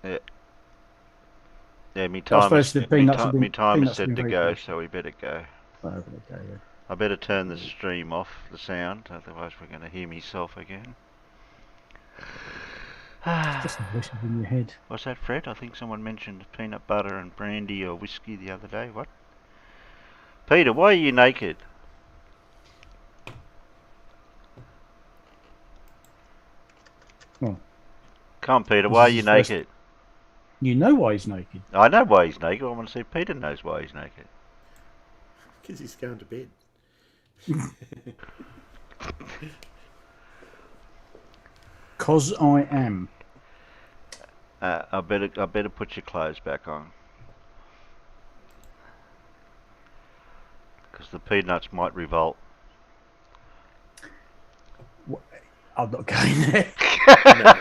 Yeah, yeah. Me I time suppose is the me peanuts have time. Me been time is peanuts have set been to very go, close. so we better go. Oh, okay, yeah. I better turn the stream off, the sound, otherwise we're going to hear myself again. It's just the voices in your head. What's that, Fred? I think someone mentioned peanut butter and brandy or whiskey the other day. What? Peter, why are you naked? Well, Come on, Peter, this why are is you his first. naked? You know why he's naked. I know why he's naked. I want to see if Peter knows why he's naked. Because he's going to bed. 'Cause I am. I better put your clothes back on because the peanuts might revolt. I'm not going there. No.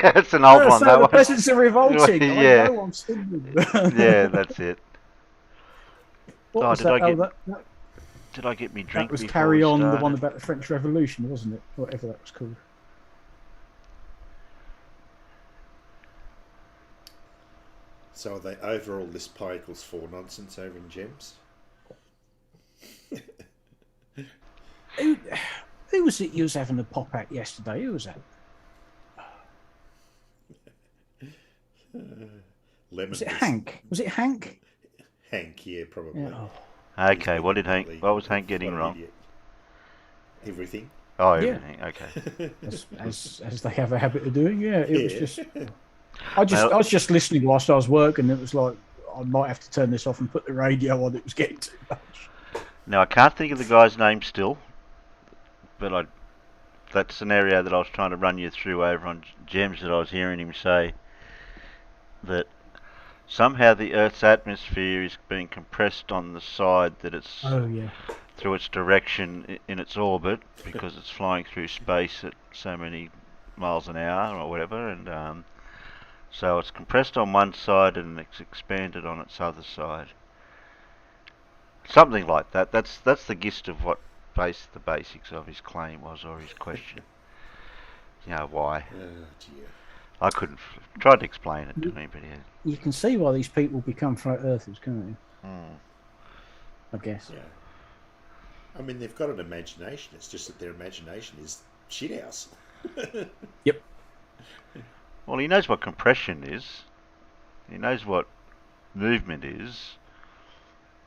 That's an old one, So that the one. peasants are revolting. I Yeah, know I'm stupid. yeah, that's it. What Oh, was did that? I Oh, get that did I get me that drink was before Carry we On, the one started? about the French Revolution, wasn't it? Whatever that was called. So are they over all this pi equals 4 nonsense over in Gems? Who, who was it you was having a pop at yesterday? Who was that? Lemon Was it was Hank? Was it Hank? Hank, yeah, Yeah. probably. Oh, He was Okay, being what did Hank? completely. What was Hank What getting an wrong? idiot. Everything. Oh, yeah. everything. Okay. As they have a habit of doing. Yeah. It was Yeah. just. I Now, was just listening whilst I was working. It was like I might have to turn this off and put the radio on. It was getting too much. now I can't think of the guy's name still, but that scenario that I was trying to run you through over on Gems that I was hearing him say that somehow the Earth's atmosphere is being compressed on the side that it's Oh yeah. through its direction in its orbit because it's flying through space at so many miles an hour or whatever, and so it's compressed on one side and it's expanded on its other side. Something like that. That's the gist of what the basics of his claim was or his question. You know why? Oh dear. I couldn't tried to explain it to You, me, but yeah. you can see why these people become flat earthers, can't you? Hmm. I guess. Yeah. I mean, they've got an imagination. It's just that their imagination is shithouse. Yep. Well, he knows what compression is. He knows what movement is.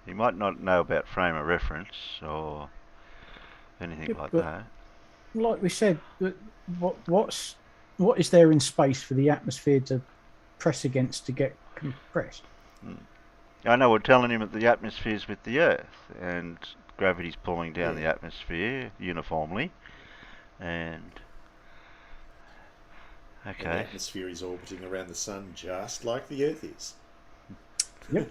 He might not know about frame of reference or anything Yep. like But that. like we said, what is there in space for the atmosphere to press against to get compressed? Hmm. I know we're telling him that the atmosphere's with the Earth and gravity's pulling down Yeah. the atmosphere uniformly. And And the okay, atmosphere is orbiting around the sun just like the Earth is. Yep.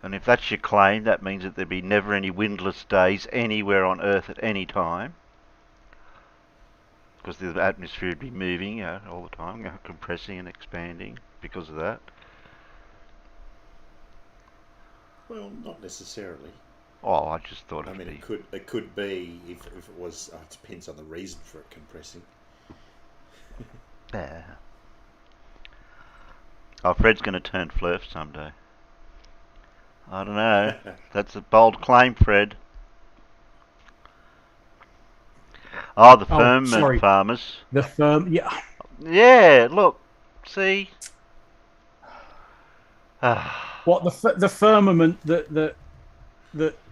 and if that's your claim, that means that there'd be never any windless days anywhere on Earth at any time, because the atmosphere would be moving all the time, compressing and expanding because of that. Well, not necessarily. Oh, I just thought I it'd mean, be. it could be if it was. It depends on the reason for it compressing. Yeah. Oh, Fred's going to turn flirt someday. I don't know. That's a bold claim, Fred. Oh, the Oh, firmament sorry. farmers. The firm. Yeah. Yeah, look, see. Ah, What the firmament that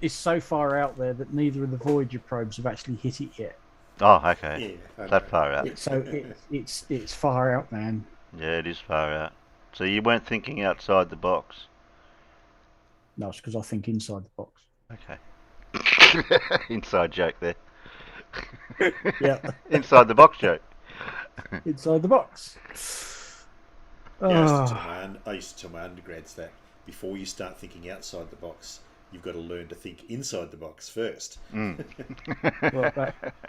is so far out there that neither of the Voyager probes have actually hit it yet. oh, okay. Yeah, I That know. far out. It's far out, man. Yeah, it is far out. So you weren't thinking outside the box. No, it's because I think inside the box. Okay. Inside joke there. Yeah, Inside the box joke. inside the box. Yeah, Oh, I used to tell my undergrads that before you start thinking outside the box, you've got to learn to think inside the box first. Mm. well,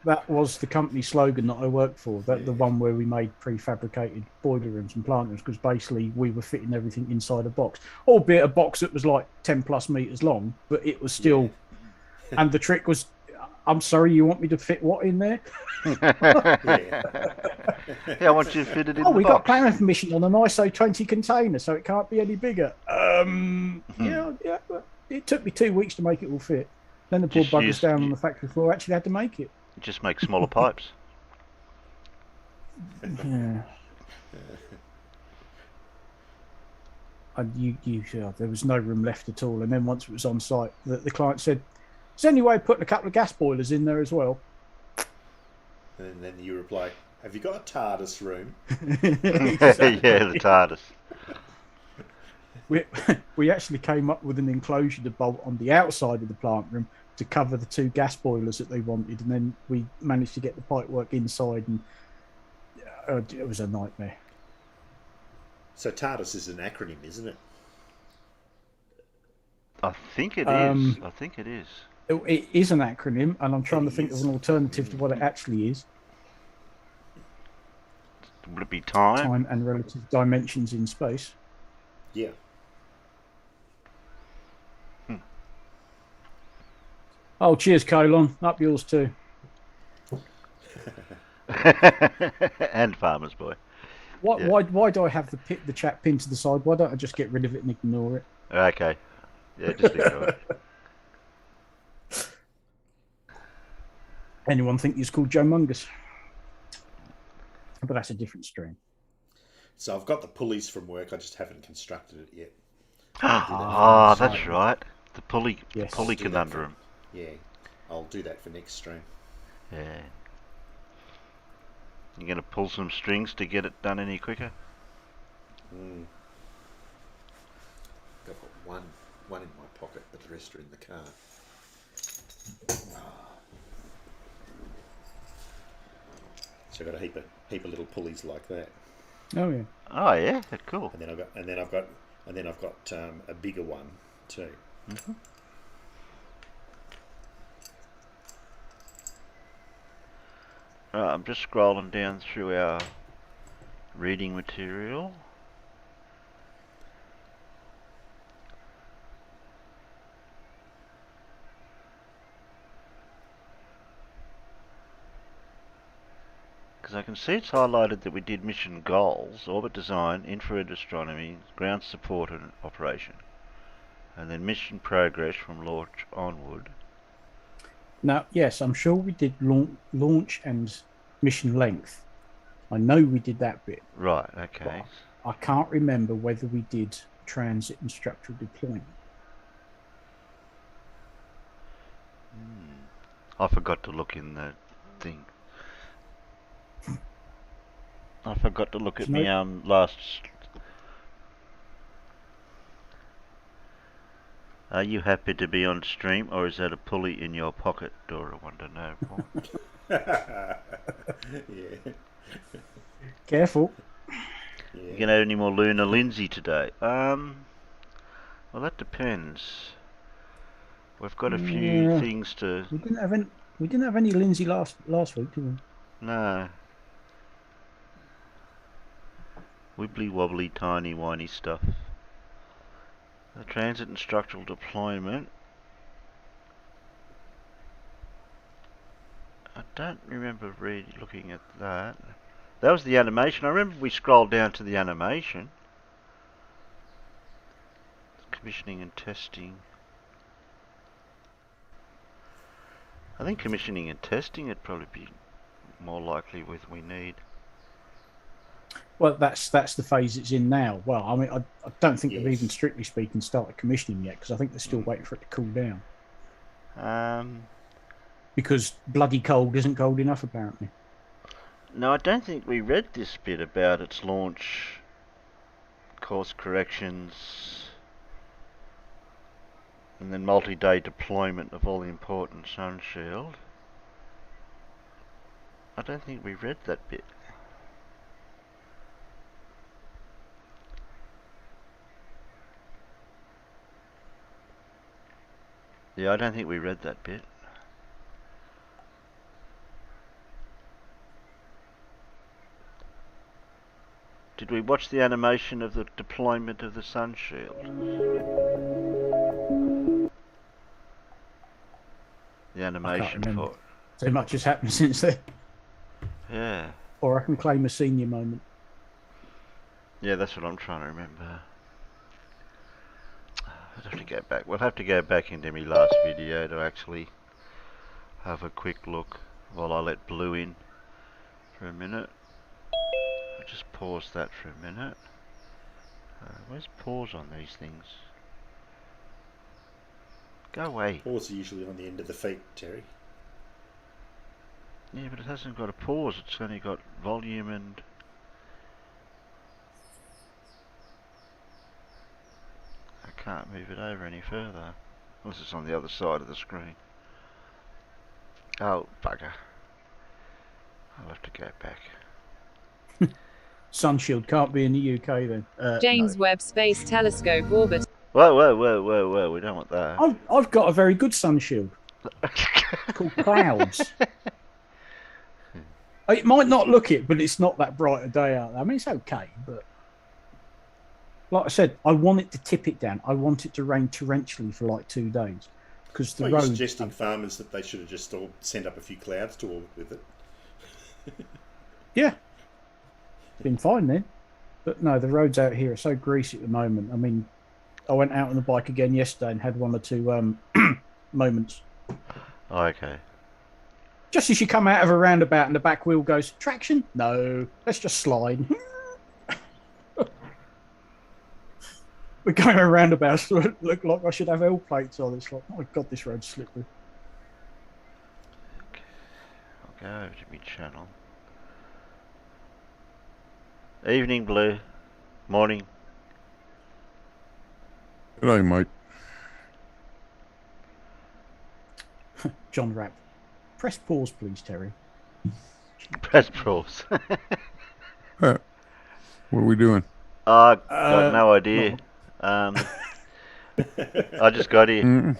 that was the company slogan that I worked for. That the Yeah, one where we made prefabricated boiler rooms and plant rooms because basically we were fitting everything inside a box, albeit a box that was like 10 plus meters long, but it was yeah, still. And the trick was, I'm sorry, you want me to fit what in there? Yeah. Yeah, I want you to fit it in Oh, the we got box. planning permission on an ISO 20 container, so it can't be any bigger. Yeah. Well, it took me 2 weeks to make it all fit. Then the poor Just buggers down on the factory floor actually had to make it. just make smaller pipes. Yeah. There was no room left at all. And then once it was on site, the client said, "Is there any way of putting a couple of gas boilers in there as well?" And then you reply, "Have you got a TARDIS room?" Yeah, the TARDIS. We actually came up with an enclosure to bolt on the outside of the plant room to cover the 2 gas boilers that they wanted, and then we managed to get the pipework inside, and it was a nightmare. So TARDIS is an acronym, isn't it? I think it is. I think it is. It is an acronym, and I'm trying to think is. of an alternative to what it actually is. Would it be time? Time and relative dimensions in space. Yeah. Oh, cheers, Colon. Up yours too. And Farmer's Boy. Yeah. Why do I have the chat pinned to the side? Why don't I just get rid of it and ignore it? Okay. Yeah, just ignore it. Anyone think he's called Joe Mungus? But that's a different stream. So I've got the pulleys from work. I just haven't constructed it yet. That's right. The pulley Yes. conundrum. Yeah, I'll do that for next stream. Yeah. You're going to pull some strings to get it done any quicker? I've got one in my pocket, but the rest are in the car. So I've got a heap of little pulleys like that. Oh yeah. Oh yeah, cool. And then I've got a bigger one too. Mm-hmm. Right, I'm just scrolling down through our reading material. Because I can see it's highlighted that we did mission goals, orbit design, infrared astronomy, ground support and operation. And then mission progress from launch onward. Now, yes, I'm sure we did launch and mission length. I know we did that bit. Right, okay. I can't remember whether we did transit and structural deployment. I forgot to look in the thing. I forgot to look at my last... Are you happy to be on stream, or is that a pulley in your pocket, Dora? I want to know. Yeah. Careful. Yeah. You gonna have any more Lunar Lindsay today? Well, that depends. We've got a few things to. We didn't have any Lindsay last week, did we? No. Wibbly wobbly, tiny whiny stuff. The transit and structural deployment. I don't remember really looking at that. That was the animation. I remember we scrolled down to the animation. Commissioning and testing. I think commissioning and testing would probably be more likely with we need. Well, that's the phase it's in now. Well, I mean, I don't think they've Yes. even, strictly speaking, started commissioning yet, because I think they're still waiting for it to cool down. Because bloody cold isn't cold enough, apparently. No, I don't think we read this bit about its launch, course corrections, and then multi-day deployment of all the important sun shield. I don't think we read that bit. Yeah, I don't think we read that bit. Did we watch the animation of the deployment of the sun shield? The animation remember. for it. So much has happened since then. Yeah. Or I can claim a senior moment. Yeah, that's what I'm trying to remember. I'd have to go back. We'll have to go back into my last video to actually have a quick look while I let Blue in for a minute. I'll just pause that for a minute. Where's pause on these things? Go away. Pause are usually on the end of the feet, Terry. Yeah, but it hasn't got a pause. It's only got volume and... I can't move it over any further. Unless it's on the other side of the screen. Oh, bugger. I'll have to go back. Sunshield can't be in the UK then. James No. Webb Space Telescope orbit. Whoa, we don't want that. I've got a very good sunshield. It's called Clouds. It might not look it, but it's not that bright a day out there. I mean, it's okay, but like I said, I want it to tip it down. I want it to rain torrentially for like 2 days. Because the Well, you're road... suggesting farmers that they should have just all sent up a few clouds to orbit with it. Yeah. It's been fine then. But no, the roads out here are so greasy at the moment. I mean, I went out on the bike again yesterday and had 1 or 2 moments. Oh, okay. Just as you come out of a roundabout and the back wheel goes, traction? No, let's just slide. We're going around roundabouts that look like I should have L plates on. It's like, oh my God, this road's slippery. Okay. I'll go over to my channel. Evening, Blue. Morning. G'day, mate. John Rapp. Press pause, please, Terry. Press pause. What are we doing? I got no idea. no. I just got here. Mm-mm.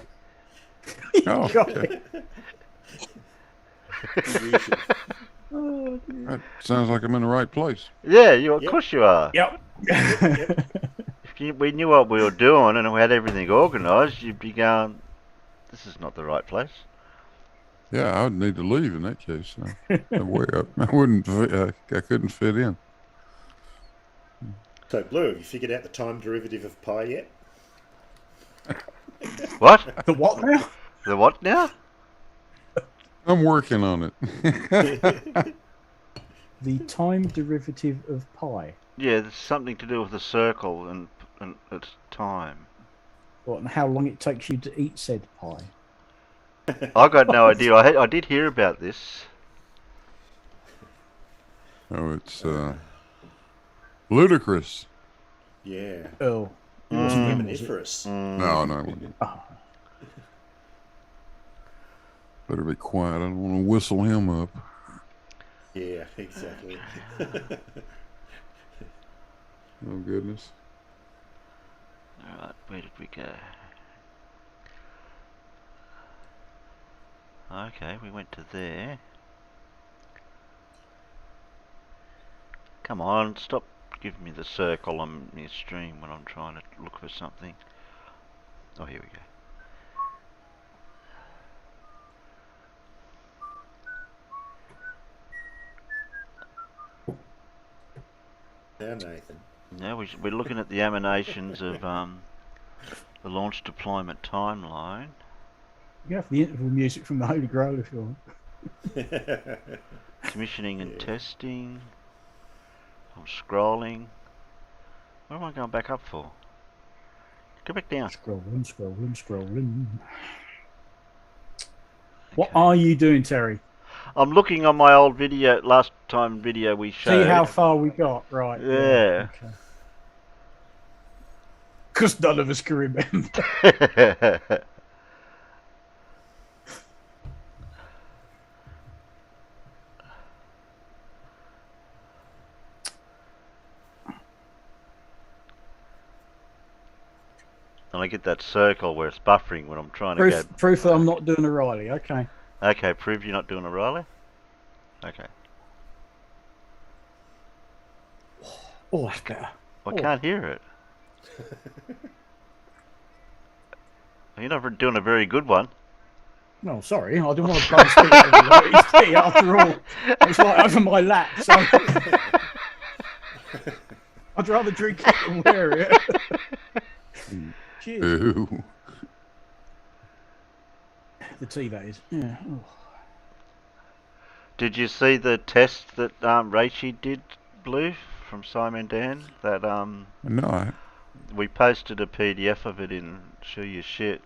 Oh, Got okay. Unusual. Oh, dear. That sounds like I'm in the right place. Yeah, of Yep. course you are. Yep. If we knew what we were doing and we had everything organised, you'd be going, this is not the right place. Yeah, I would need to leave in that case. No way I wouldn't. I couldn't fit in. So, Blue, have you figured out the time derivative of pi yet? What? The what now? The what now? I'm working on it. The time derivative of pi. Yeah, there's something to do with the circle and its time. What, and how long it takes you to eat said pie. I got no idea. I did hear about this. Oh, it's ludicrous. Yeah. Oh. It wasn't him, was it? Omnivorous. No, no. Oh. Better be quiet. I don't want to whistle him up. Yeah, exactly. Oh, goodness. Alright, where did we go? Okay, we went to there. Come on, stop giving me the circle on my stream when I'm trying to look for something. Oh, here we go. Now, Nathan. Now we're looking at the emanations of the launch deployment timeline. You have the interval music from the Holy Grail if you want. Commissioning and Yeah. testing. I'm scrolling. What am I going back up for? Go back down. Scrolling. What Okay. are you doing, Terry? I'm looking on my old video, last time video we showed. See how far we got, right? Yeah. Because none of us can remember. And I get that circle where it's buffering when I'm trying to Proof that I'm not doing a Riley. Okay. go. Okay, prove you're not doing a Riley? Okay. Oh, that's better. I Oh. can't hear it. You're not doing a very good one. No, sorry, I didn't want to blow his feet over his tea. After all, it's like over my lap, so I'd rather drink it than wear it. Cheers. Ew. The tea, that is. Yeah. Oh. Did you see the test that Rachie did, Blue, from Simon Dan? That No, we posted a PDF of it in Show Your Shit.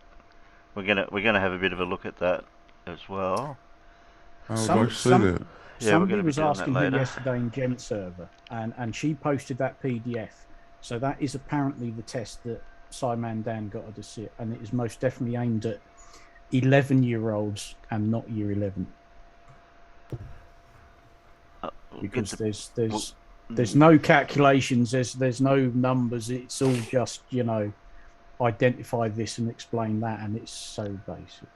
We're gonna have a bit of a look at that as well. I would like to see that. Yeah, we're Somebody gonna be was doing that asking her later. yesterday in Gent server, and she posted that PDF. So that is apparently the test that Simon Dan got her to sit, and it is most definitely aimed at 11-year-olds and not year 11. We'll get Because the- there's no calculations, there's no numbers. It's all just, identify this and explain that, and it's so basic.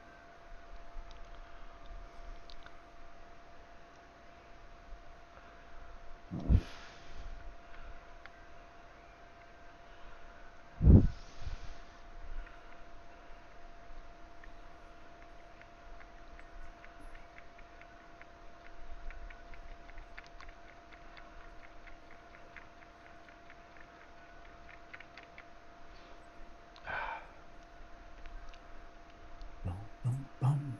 Bum, bum, bum.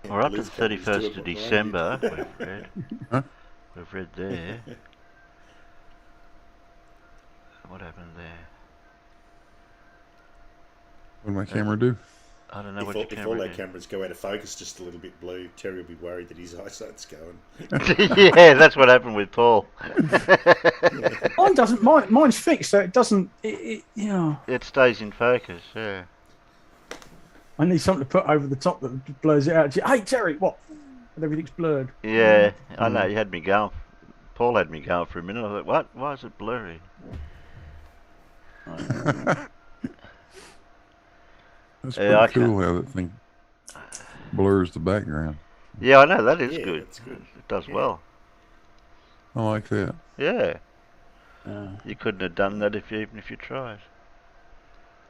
We're up to Blue's the company's doing 31st of what mine December. did. We've read. Huh? We've read there. What happened there? What did my camera do? I don't know If what all, your if all camera their did. cameras go out of focus just a little bit, Blue, Terry will be worried that his eyesight's going. Yeah, that's what happened with Paul. Mine doesn't. Mine's fixed, so it doesn't. It stays in focus, yeah. I need something to put over the top that blurs it out. Hey Terry, what? And everything's blurred. Yeah, I know, you had me going. Paul had me going for a minute. I thought, what? Why is it blurry? That's Yeah, I pretty cool how that thing blurs the background. Yeah, I know, that is Yeah, good. that's good. It does Yeah. well. I like that. Yeah, Uh, you couldn't have done that even if you tried.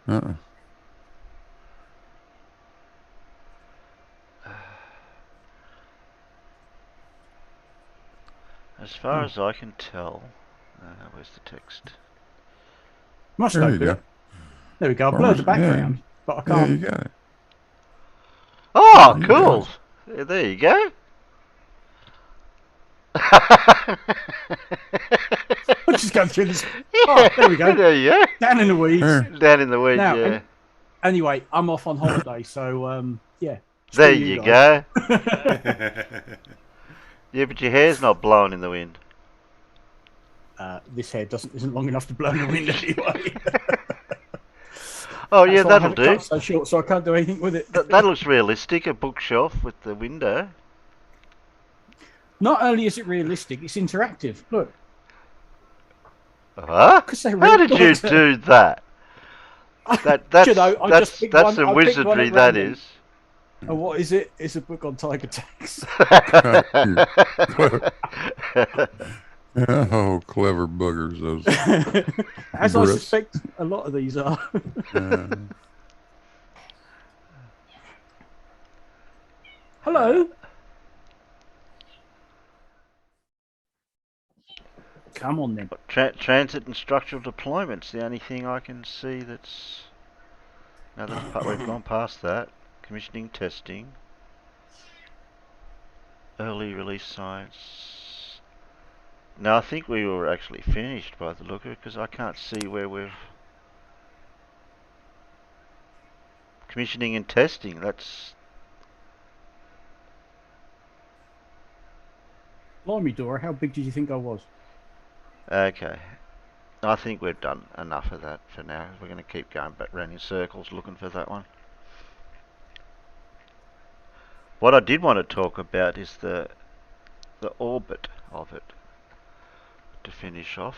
Uh-uh. As far as I can tell, where's the text? must There don't you do go. it. There we go. I Farmers- blurred the background, but I Yeah, you can't. got it. Oh, You cool! got Yeah, there you go. I'll just go through this. Oh, there we go. There you go. Down in the weeds. There. Down in the weeds, Now, yeah. Anyway, I'm off on holiday, so yeah. There Screw you guys. go. Yeah, but your hair's not blowing in the wind. This hair isn't long enough to blow in the wind anyway. Oh yeah, That's why I that'll have it do. cut so short, so I can't do anything with it. That looks realistic, a bookshelf with the window. Not only is it realistic, it's interactive. Look, Huh? 'cause they How did you realised it. do that? You know, I That's just picked that's one- some I picked one wizardry, at that random. is. And what is it? It's a book on tiger tax. Oh, clever buggers, those. As I Brits. suspect a lot of these are. Hello. Come on then. Transit and structural deployment's the only thing I can see that's... No, we've gone past that. Commissioning, testing. Early release science. No, I think we were actually finished by the look of it, because I can't see where we've... Commissioning and testing, that's... Blimey, Dora, how big did you think I was? Okay. I think we've done enough of that for now. We're going to keep going back round in circles looking for that one. What I did want to talk about is the orbit of it, to finish off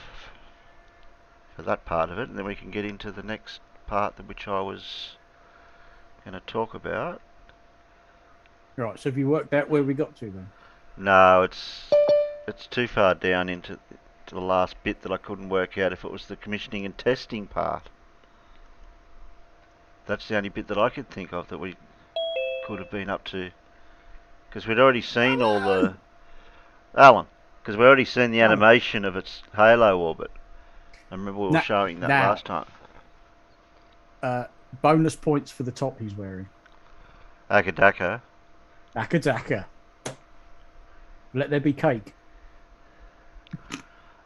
for that part of it, and then we can get into the next part which I was going to talk about. Right, so have you worked out where we got to then? No, it's too far down into to the last bit that I couldn't work out if it was the commissioning and testing part. That's the only bit that I could think of that we could have been up to. Because we'd already seen all the... Alan, because we'd already seen the animation of its halo orbit. I remember we were showing that last time. Bonus points for the top he's wearing. Akadaka. Akadaka. Let there be cake.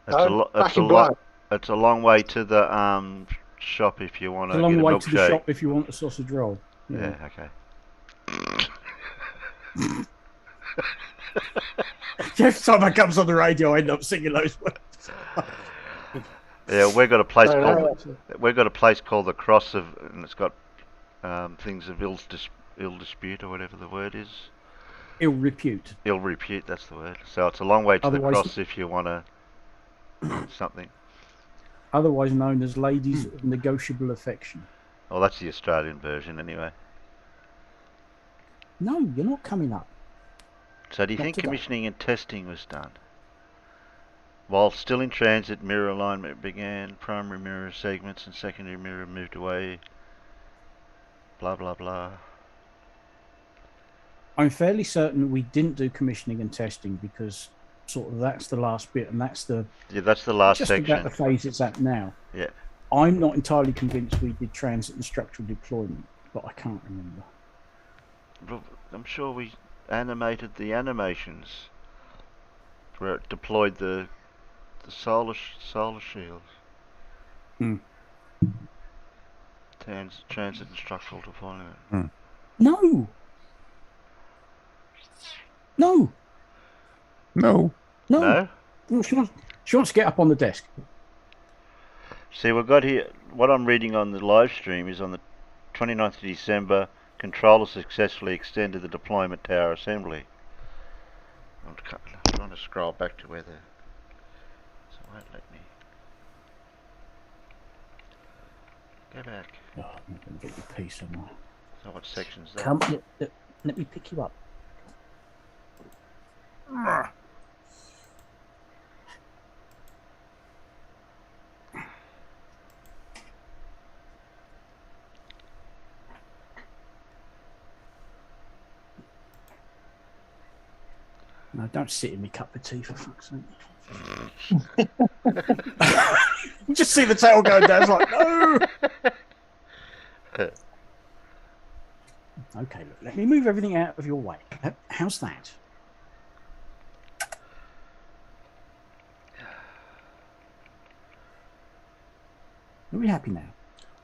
It's a long way to the shop if you want to get a milkshake. It's a long way to the shop if you want a sausage roll. Yeah, okay. Every time I comes on the radio, I end up singing those words. Yeah, we've got a place called the Cross of, and it's got things of ill dispute or whatever the word is. Ill repute. Ill repute, that's the word. So it's a long way to the cross if you want to something. Otherwise known as ladies of negotiable affection. Well, that's the Australian version anyway. No, you're not coming up. So do you think commissioning and testing was done? While still in transit, mirror alignment began, primary mirror segments and secondary mirror moved away, blah blah blah. I'm fairly certain we didn't do commissioning and testing because sort of that's the last bit and that's the last just section. About the phase it's at now. Yeah. I'm not entirely convinced we did transit and structural deployment, but I can't remember. I'm sure we animated the animations where it deployed the solar shields. Transit and structural deployment. No. She wants to get up on the desk. See, we've got here, what I'm reading on the live stream is on the 29th of December, controller successfully extended the deployment tower assembly. I'm trying to scroll back to where so it won't let me. Go back. Oh, I'm going to get your piece somewhere. So what section's that? Come, let me pick you up. No, don't sit in me cup of tea for fuck's sake. Just see the tail going down. It's like, no. Okay, look, let me move everything out of your way. How's that? Are we happy now?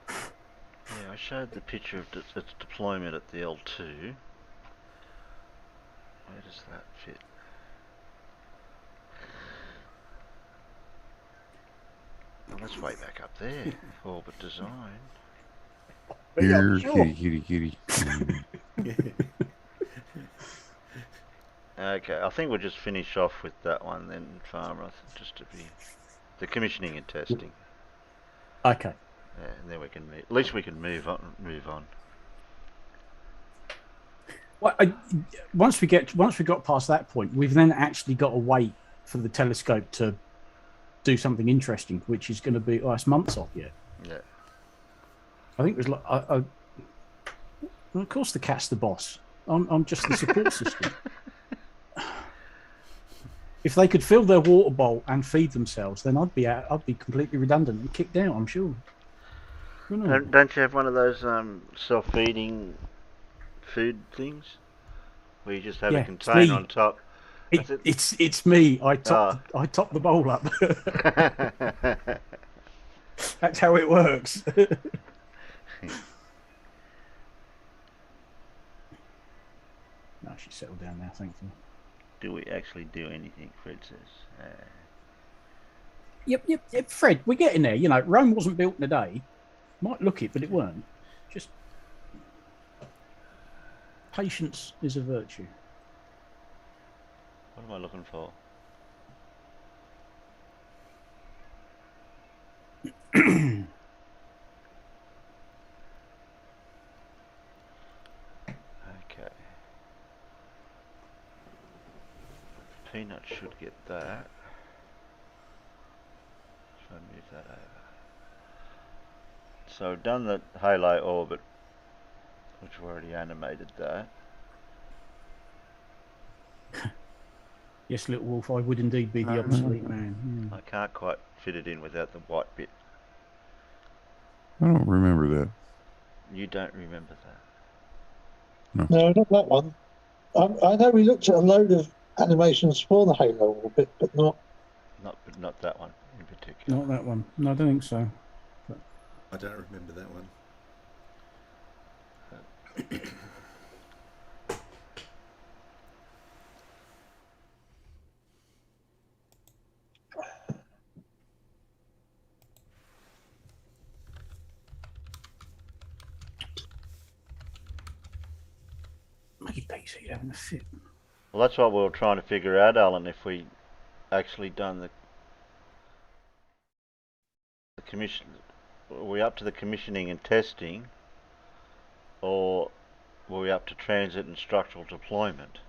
Yeah, I showed the picture of its deployment at the L2. Where does that fit? Well, that's way back up there. Orbit design. Here, kitty. Okay, I think we'll just finish off with that one then, Farmer, just to be the commissioning and testing. Okay. Yeah, and then we can at least we can move on. Well, once we got past that point, we've then actually got to wait for the telescope to do something interesting, which is going to be it's months off yet. Yeah. I think it was like, well, of course, the cat's the boss. I'm just the support system. If they could fill their water bowl and feed themselves, then I'd be completely redundant and kicked out. I'm sure. Don't you have one of those self-feeding food things where you just have a container on top? It's me. I top the bowl up. That's how it works. No, she's settled down now, thankfully. Do we actually do anything, Fred says? Yep, Fred, we're getting there. You know, Rome wasn't built in a day. Might look it, but it weren't. Just patience is a virtue. What am I looking for? Okay. Peanut should get that. So move that over. So we've done the halo orbit, which we already animated that. Yes, little wolf, I would indeed be the obsolete man. I can't quite fit it in without the white bit. I don't remember that. You don't remember that? No, not that one. I know we looked at a load of animations for the Halo orbit, but not. Not that one in particular. Not that one. No, I don't think so. I don't remember that one. My PC having a fit. Well, that's what we were trying to figure out, Alan, if we actually done the commission. Were we up to the commissioning and testing, or were we up to transit and structural deployment?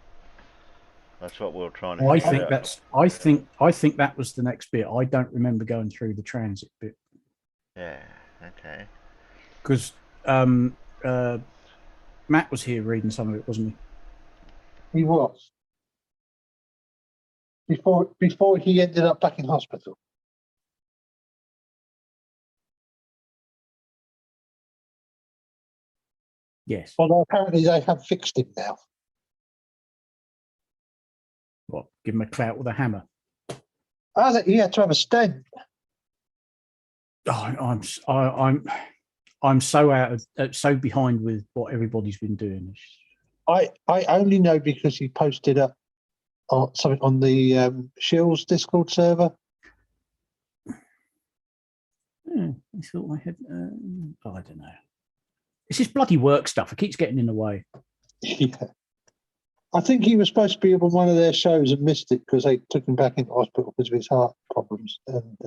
That's what we were trying to figure out. I think that was the next bit. I don't remember going through the transit bit. Yeah, okay. Because Matt was here reading some of it, wasn't he? He was. Before he ended up back in hospital. Yes. Although apparently they have fixed him now. What? Give him a clout with a hammer. He had to have a stent. Oh, I'm so so behind with what everybody's been doing. I only know because he posted up something on the Shield's Discord server. I thought I had. I don't know. It's this bloody work stuff. It keeps getting in the way. Yeah. I think he was supposed to be on one of their shows and missed it because they took him back into hospital because of his heart problems. And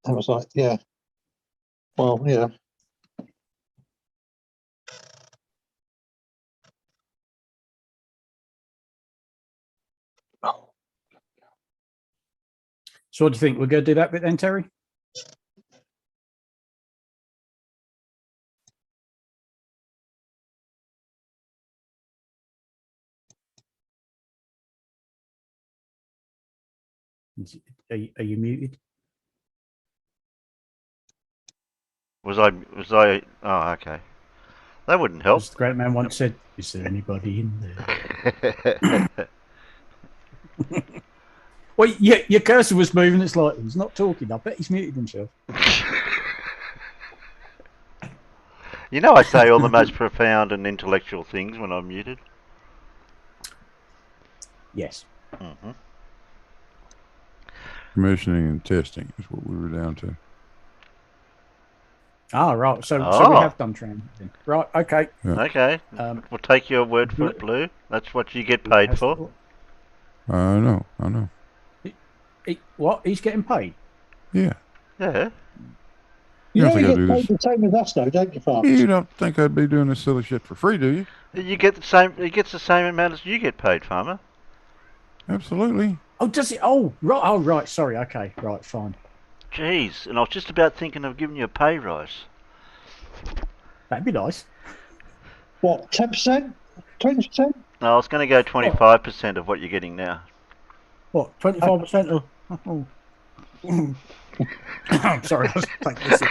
I was like, yeah. Well, yeah. So what do you think? We're going to do that bit then, Terry? Are you muted? Was I? Oh, okay. That wouldn't help. As the great man once said, "Is there anybody in there?" Well, your cursor was moving. It's like he's not talking. I bet he's muted himself. You know, I say all the most profound and intellectual things when I'm muted. Yes. Mm-hmm. Commissioning and testing is what we were down to. Right. So we have done training. Right. Okay. Yeah. Okay. We'll take your word for it, Blue. That's what you get paid for. I know. What? He's getting paid? Yeah. Yeah. You don't only think I get do paid this. the same as us, though, don't you, Farms? You don't think I'd be doing this silly shit for free, do you? You get the same. He gets the same amount as you get paid, Farmer. Absolutely. Oh, does it? Oh, right. Oh, right. Sorry. Okay. Right. Fine. Jeez, and I was just about thinking of giving you a pay rise. That'd be nice. What, 10%? 20%? No, I was going to go 25% of what you're getting now. What? 25% of? Oh. I'm sorry. I was taking this.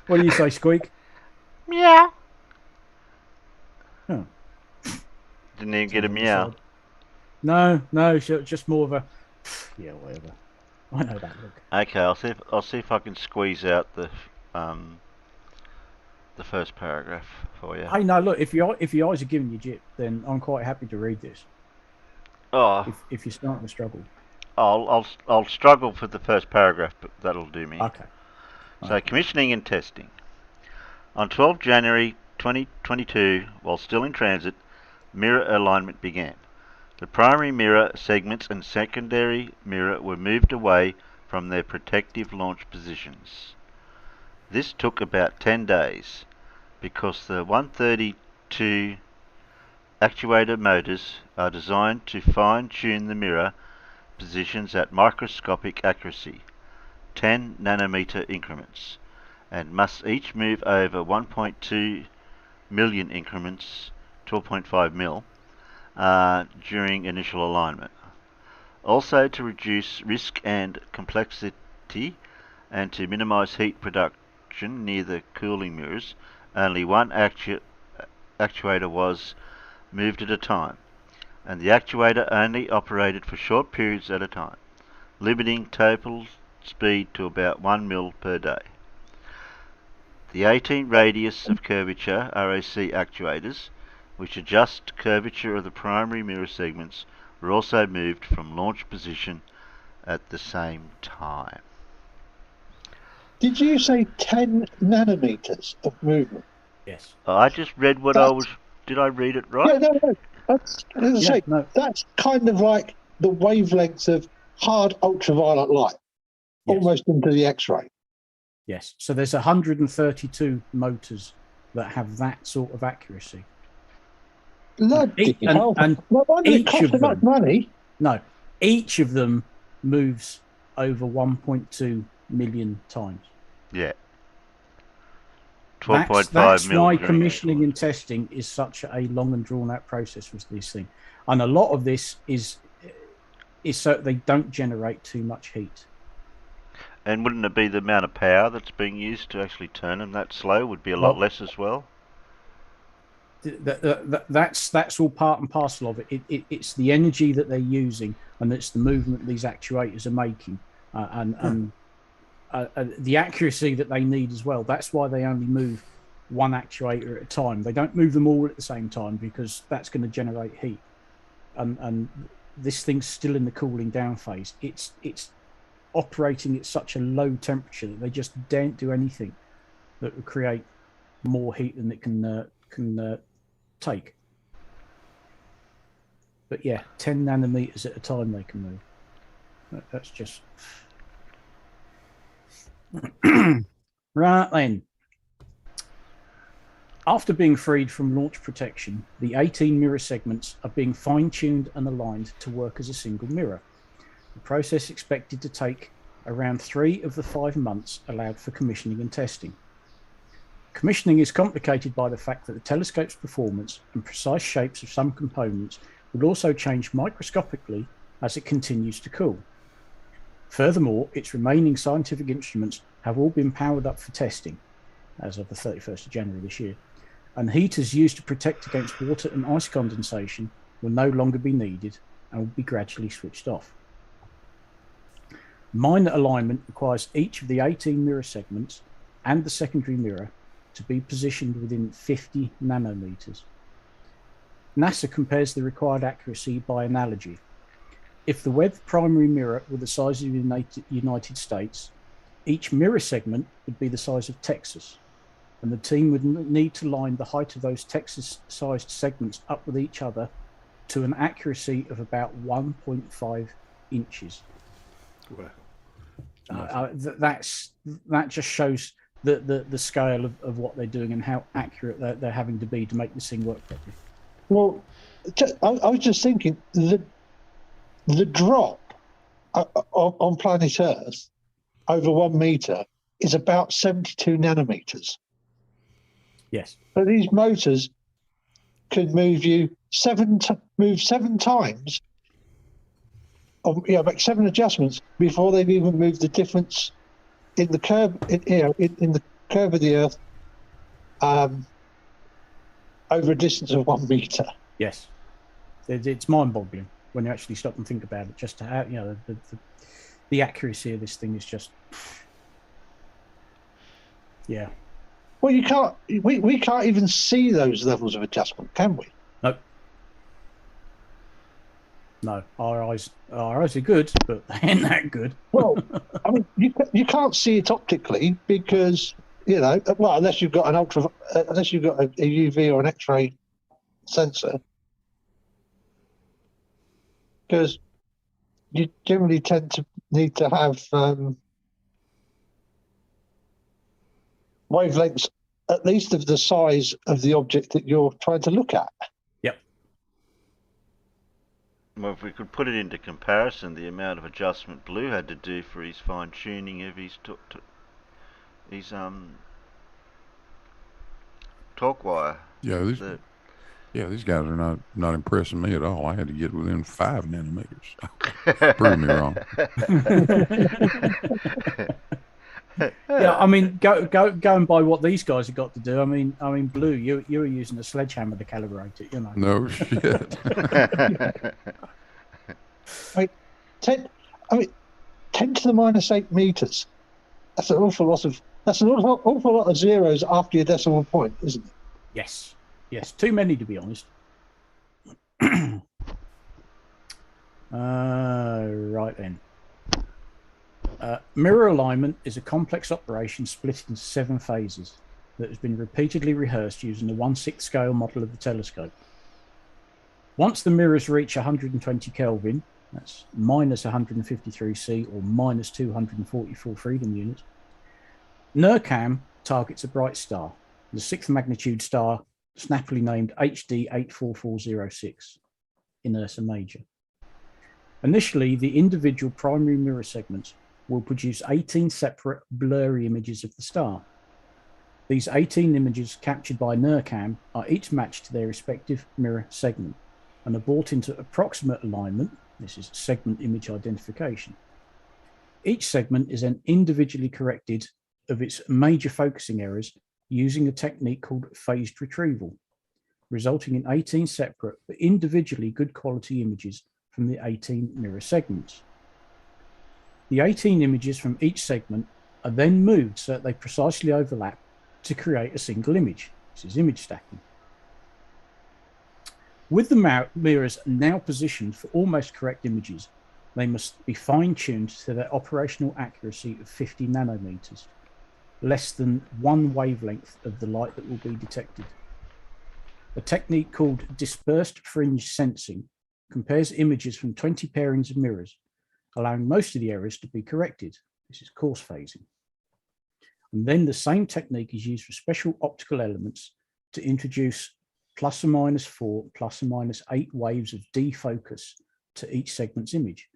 What do you say, Squeak? Meow. Oh. Didn't even get a meow. No, just more of a yeah, whatever. I know that look. Okay, I'll see if I can squeeze out the first paragraph for you. Hey, no, look, if your eyes are giving you jip, then I'm quite happy to read this. Oh, if you're starting to struggle. I'll struggle for the first paragraph, but that'll do me. Okay. So commissioning and testing. On 12 January 2022, while still in transit, mirror alignment began. The primary mirror segments and secondary mirror were moved away from their protective launch positions. This took about 10 days. because the 132 actuator motors are designed to fine-tune the mirror positions at microscopic accuracy, 10 nanometer increments, and must each move over 1.2 million increments, 12.5 mil, during initial alignment. Also, to reduce risk and complexity and to minimize heat production near the cooling mirrors, only one actuator was moved at a time, and the actuator only operated for short periods at a time, limiting total speed to about 1 mil per day. The 18 radius of curvature ROC actuators, which adjust curvature of the primary mirror segments, were also moved from launch position at the same time. Did you say 10 nanometers of movement? Yes. I just read what I was. Did I read it right? Yeah, no. That's, as I say, no. that's kind of like the wavelengths of hard ultraviolet light, Yes. almost into the X-ray. Yes. So there's 132 motors that have that sort of accuracy. Bloody hell. And No wonder it each costs of so much them- money. No, each of them moves over 1.2 million times. Yeah. 12.5 That's mil. why during commissioning actual- and testing is such a long and drawn out process with this thing, and a lot of this is so they don't generate too much heat. And wouldn't it be the amount of power that's being used to actually turn them that slow would be a lot less as well? That's all part and parcel of it. It's the energy that they're using, and it's the movement these actuators are making, and the accuracy that they need as well. That's why they only move one actuator at a time. They don't move them all at the same time because that's going to generate heat. And this thing's still in the cooling down phase. It's operating at such a low temperature that they just don't do anything that would create more heat than it can take. But yeah, 10 nanometers at a time they can move. That's just right then. After being freed from launch protection, the 18 mirror segments are being fine-tuned and aligned to work as a single mirror. The process expected to take around 3 of the 5 months allowed for commissioning and testing. Commissioning is complicated by the fact that the telescope's performance and precise shapes of some components will also change microscopically as it continues to cool. Furthermore, its remaining scientific instruments have all been powered up for testing as of the 31st of January this year, and heaters used to protect against water and ice condensation will no longer be needed and will be gradually switched off. Minor alignment requires each of the 18 mirror segments and the secondary mirror to be positioned within 50 nanometers. NASA compares the required accuracy by analogy. If the Webb primary mirror were the size of the United States, each mirror segment would be the size of Texas, and the team would need to line the height of those Texas-sized segments up with each other to an accuracy of about 1.5 inches. Wow. That just shows the scale of what they're doing and how accurate they're having to be to make this thing work properly. Well, I was just thinking the drop on planet Earth over 1 meter is about 72 nanometers. Yes. So these motors could move you seven times, or make 7 adjustments before they've even moved the difference in the curve, in the curve of the Earth, over a distance of 1 meter. Yes, it's mind-boggling when you actually stop and think about it. Just to have, the accuracy of this thing is just, yeah. Well, you can't. We can't even see those levels of adjustment, can we? No, our eyes are good, but they ain't that good. Well, I mean, you can't see it optically because unless you've got a UV or an X-ray sensor, because you generally tend to need to have wavelengths at least of the size of the object that you're trying to look at. Well, if we could put it into comparison, the amount of adjustment Blue had to do for his fine tuning of his torque wire. Yeah, these guys are not impressing me at all. I had to get within 5 nanometers. Prove me wrong. Yeah, I mean, going by what these guys have got to do. I mean, Blue, you were using a sledgehammer to calibrate it, you know. No shit. 10 to the minus 8 meters. That's an awful lot of zeros after your decimal point, isn't it? Yes, too many to be honest. Right then. Mirror alignment is a complex operation split into 7 phases that has been repeatedly rehearsed using the 1/6 scale model of the telescope. Once the mirrors reach 120 Kelvin, that's minus 153 C or minus 244 freedom units, NIRCam targets a bright star, the 6th magnitude star snappily named HD 84406 in Ursa Major. Initially, the individual primary mirror segments will produce 18 separate blurry images of the star. These 18 images captured by NIRCam are each matched to their respective mirror segment and are brought into approximate alignment. This is segment image identification. Each segment is then individually corrected of its major focusing errors using a technique called phased retrieval, resulting in 18 separate but individually good quality images from the 18 mirror segments. The 18 images from each segment are then moved so that they precisely overlap to create a single image. This is image stacking. With the mirrors now positioned for almost correct images, they must be fine-tuned to their operational accuracy of 50 nanometers, less than 1 wavelength of the light that will be detected. A technique called dispersed fringe sensing compares images from 20 pairings of mirrors, allowing most of the errors to be corrected. This is coarse phasing. And then the same technique is used for special optical elements to introduce plus or minus 4, plus or minus 8 waves of defocus to each segment's image,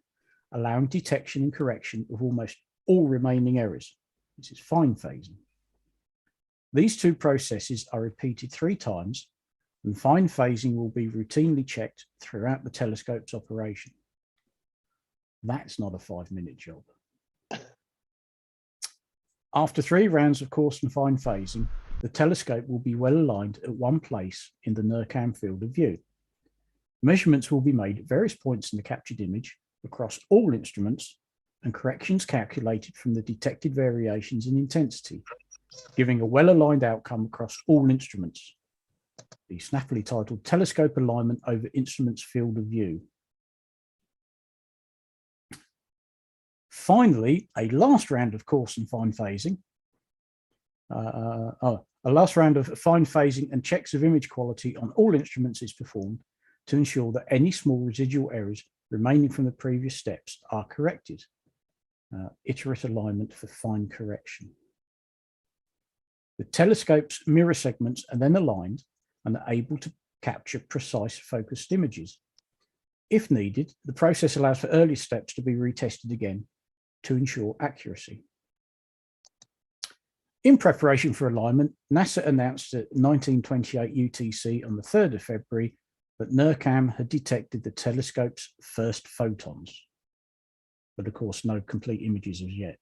allowing detection and correction of almost all remaining errors. This is fine phasing. These 2 processes are repeated 3 times, and fine phasing will be routinely checked throughout the telescope's operation. That's not a 5-minute job. After 3 rounds of coarse and fine phasing, the telescope will be well aligned at one place in the NIRCam field of view. Measurements will be made at various points in the captured image across all instruments and corrections calculated from the detected variations in intensity, giving a well-aligned outcome across all instruments. The snappily titled Telescope Alignment over Instruments Field of View. Finally, a last round of coarse and fine phasing. A last round of fine phasing and checks of image quality on all instruments is performed to ensure that any small residual errors remaining from the previous steps are corrected. Iterate alignment for fine correction. The telescope's mirror segments are then aligned and are able to capture precise focused images. If needed, the process allows for early steps to be retested again to ensure accuracy. In preparation for alignment, NASA announced at 1928 UTC on the 3rd of February that NIRCam had detected the telescope's first photons. But of course, no complete images as yet.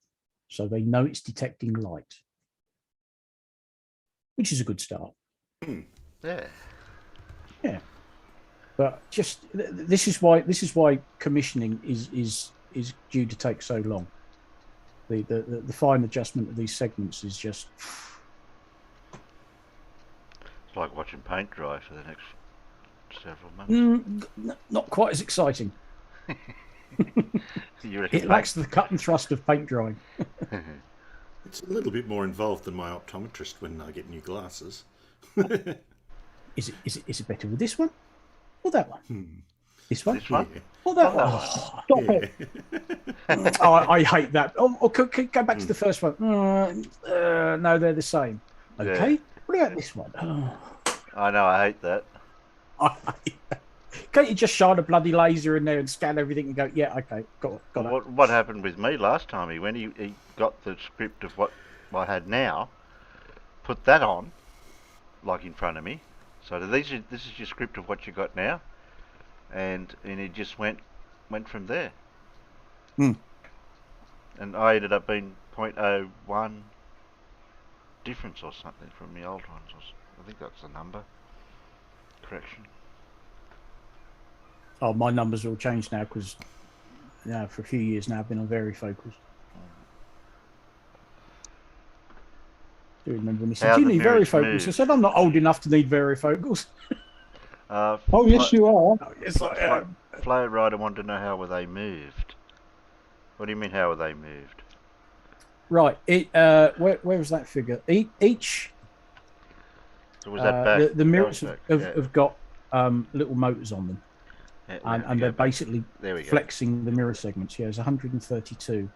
So they know it's detecting light, which is a good start. Yeah. Yeah. But just this is why commissioning is due to take so long. The fine adjustment of these segments is just. It's like watching paint dry for the next several months. Not quite as exciting. It lacks the cut and thrust of paint drying. It's a little bit more involved than my optometrist when I get new glasses. Is it better with this one or that one? This one? This one? Yeah. Or that one? Stop Yeah. it. Oh, I hate that. Oh, could go back to the first one. No, they're the same. Okay. Yeah. What about this one? Oh. I know, I hate that. Can't you just shine a bloody laser in there and scan everything and go, yeah, okay, got it. What happened with me last time? He got the script of what I had now, put that on, like in front of me. So this is your script of what you got now, and it just went from there. Hmm. And I ended up being 0.01 difference or something from the old ones. I think that's the number. Correction. Oh, my numbers all changed now because for a few years now I've been on varifocals. Do you remember when he said, "Do you need varifocals?" I said, "I'm not old enough to need varifocals." Oh, yes, you are. Oh, yes, I am. Flow Rider wanted to know how were they moved. What do you mean, how were they moved? Right. Where was that figure? Each. So was that back? The mirrors have got little motors on them, and they're basically flexing the mirror segments. Yeah, there's 132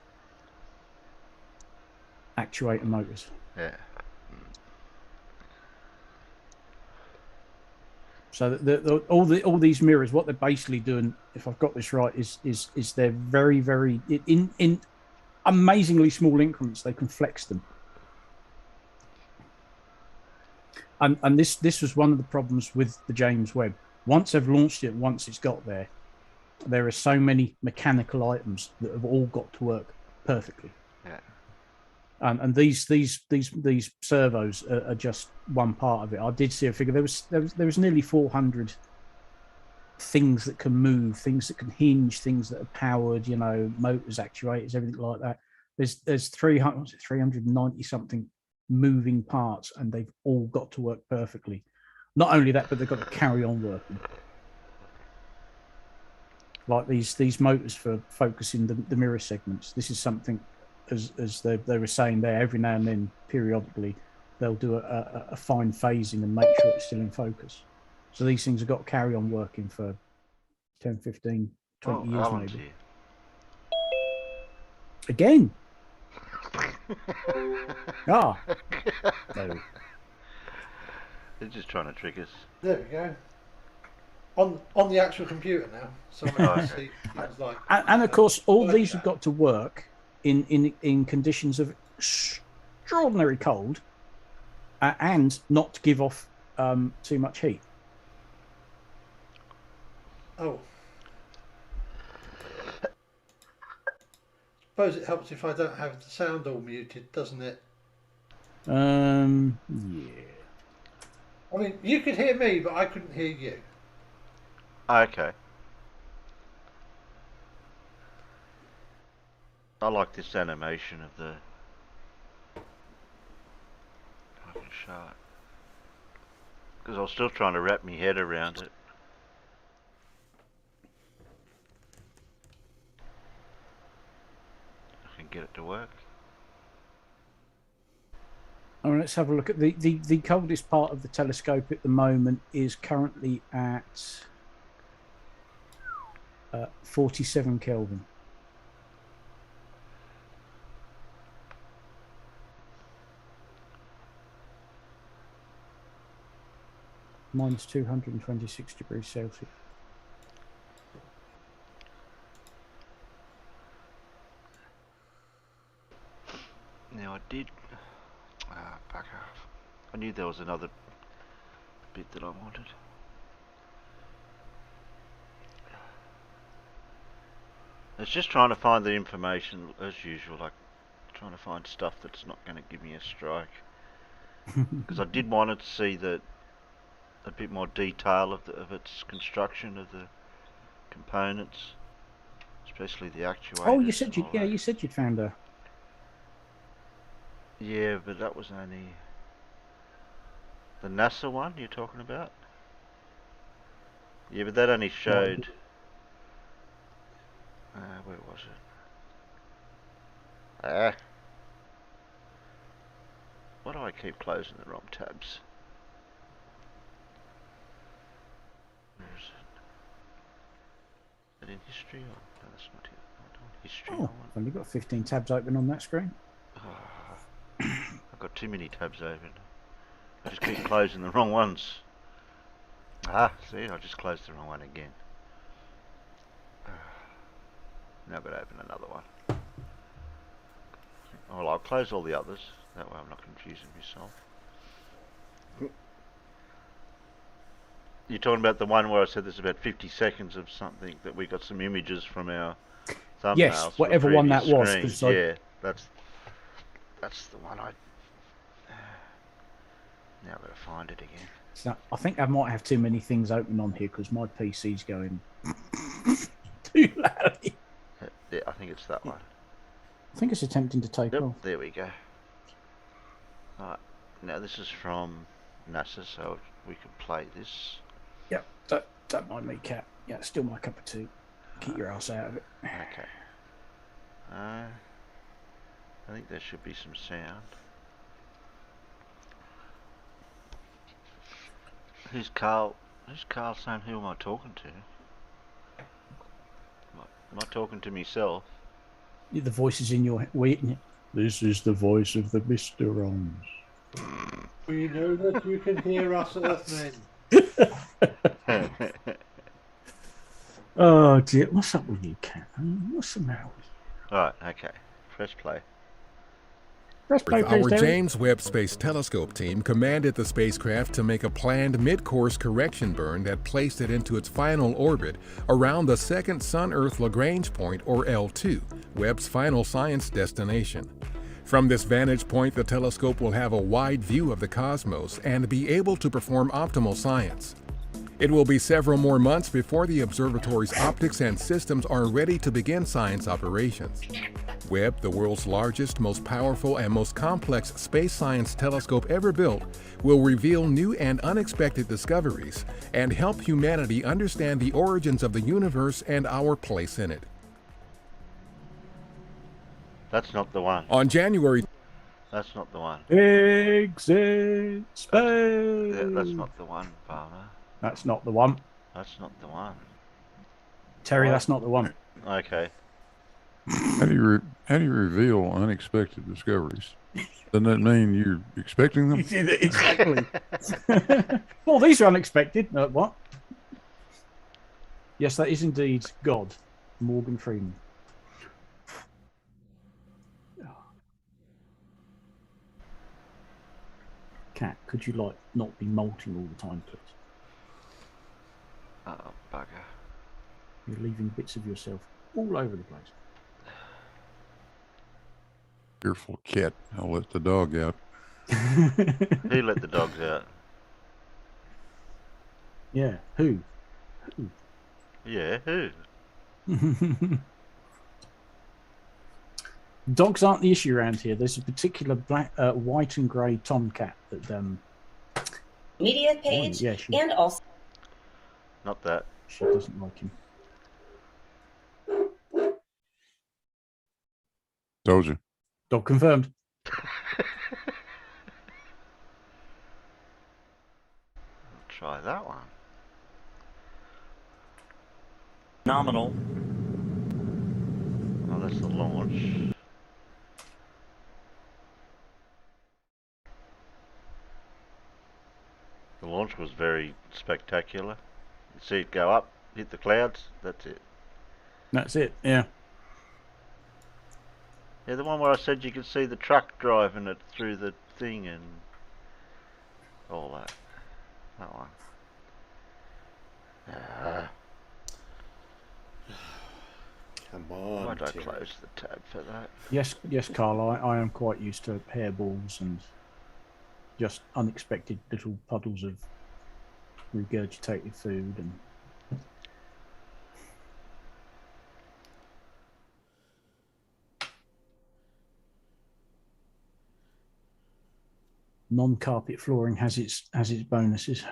actuator motors. Yeah. So all these mirrors, what they're basically doing, if I've got this right, is they're very, very in amazingly small increments. They can flex them, and this was one of the problems with the James Webb. Once they've launched it, once it's got there, there are so many mechanical items that have all got to work perfectly. Yeah. And these servos are just one part of it. I did see a figure. There was nearly 400 things that can move, things that can hinge, things that are powered. Motors, actuators, everything like that. There's 390 something moving parts, and they've all got to work perfectly. Not only that, but they've got to carry on working. Like these motors for focusing the mirror segments. This is something. As they were saying there, every now and then, periodically, they'll do a fine phasing and make sure it's still in focus. So these things have got to carry on working for 10, 15, 20 years Alan's maybe. Here. Again? No. They're just trying to trick us. There we go. On the actual computer now. So I can see things like. And of course, all these have got to work in conditions of extraordinary cold and not to give off too much heat. Oh. Suppose it helps if I don't have the sound all muted, doesn't it? Yeah. I mean, you could hear me, but I couldn't hear you. Okay. I like this animation of the fucking shark. Because I was still trying to wrap my head around it. I can get it to work. All right, let's have a look at the coldest part of the telescope at the moment is currently at 47 Kelvin. Minus 226 degrees Celsius. Now I did. Back off. I knew there was another bit that I wanted. It's just trying to find the information as usual, like trying to find stuff that's not going to give me a strike. Because I did want to see a bit more detail of its construction of the components, especially the actuators. Oh, you said you said you'd found her. Yeah, but that was only the NASA one you're talking about. Yeah, but that only showed. Where was it? Why do I keep closing the wrong tabs? Where is it? Is it in history? No, that's not it. Not on history. Oh, I've only got 15 tabs open on that screen. I've got too many tabs open. I just keep closing the wrong ones. Ah, see, I just closed the wrong one again. Now I've got to open another one. Well, I'll close all the others. That way I'm not confusing myself. You're talking about the one where I said there's about 50 seconds of something that we got some images from our thumbnails. Yes, whatever one that was. Screens. Yeah, that's the one I... Now I've got to find it again. So I think I might have too many things open on here because my PC's going too loudly. Yeah, I think it's that one. I think it's attempting to take Yep, off. there we go. Alright, now this is from NASA, so we can play this. Yep, don't mind me, Cat. Yeah, it's still my cup of tea. Keep your ass out of it. Okay. I think there should be some sound. Who's Carl? Who's Carl saying who am I talking to? Am I talking to myself? The voice is in your... This is the voice of the Mr. Ons. We know that you can hear us, Earthmen. Oh dear, what's up with you, Cat? What's the matter with you? Alright, okay. Press play. Press play, please, Our Terry. James Webb Space Telescope team commanded the spacecraft to make a planned mid-course correction burn that placed it into its final orbit around the second Sun-Earth Lagrange point, or L2, Webb's final science destination. From this vantage point, the telescope will have a wide view of the cosmos and be able to perform optimal science. It will be several more months before the observatory's optics and systems are ready to begin science operations. Webb, the world's largest, most powerful, and most complex space science telescope ever built, will reveal new and unexpected discoveries and help humanity understand the origins of the universe and our place in it. That's not the one. On January... That's not the one. Exit space. That's not the one, Palmer. That's not the one. That's not the one. Terry, What? that's not the one. Okay. How do you reveal unexpected discoveries? Doesn't that mean you're expecting them? Exactly. Well, these are unexpected. What? Yes, that is indeed God, Morgan Freeman. Cat, could you not be molting all the time, please? Oh, bugger. You're leaving bits of yourself all over the place. Careful, Cat. I'll let the dog out. Who let the dogs out? Yeah, who? Yeah, who? Dogs aren't the issue around here. There's a particular white and grey tomcat that media page, and also Not that. she doesn't like him. Told you. Dog confirmed. Try that one. Nominal. Oh, that's the launch. The launch was very spectacular. You see it go up, hit the clouds, that's it. That's it, yeah. Yeah, the one where I said you could see the truck driving it through the thing and all that. That one. Come on. Why'd I Terry. close the tab for that? Yes, Carl, I am quite used to hairballs and just unexpected little puddles of regurgitated food and non-carpet flooring has its bonuses.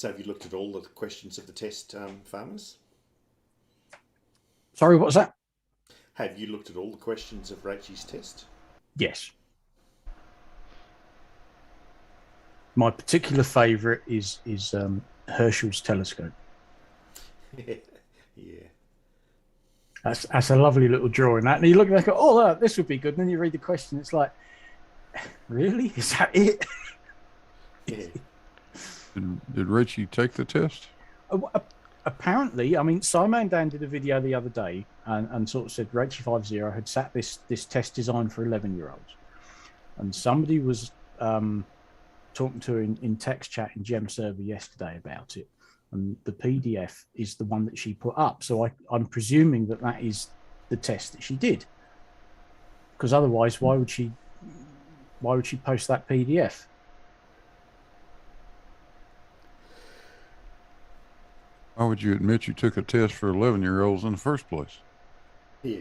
So have you looked at all the questions of the test, farmers? Sorry, what was that? Have you looked at all the questions of Rachel's test? Yes. My particular favourite is Herschel's telescope. Yeah. That's a lovely little drawing. That, and you look back at, oh, this would be good. And then you read the question. It's like, really? Is that it? Yeah. Did Richie take the test? Apparently, I mean, Simon Dan did a video the other day and sort of said Rachel 50 had sat this test designed for 11-year-olds, and somebody was talking to her in text chat in Gem server yesterday about it, and the PDF is the one that she put up. So I'm presuming that is the test that she did, because otherwise, why would she post that PDF? Why would you admit you took a test for 11-year-olds in the first place? Yeah.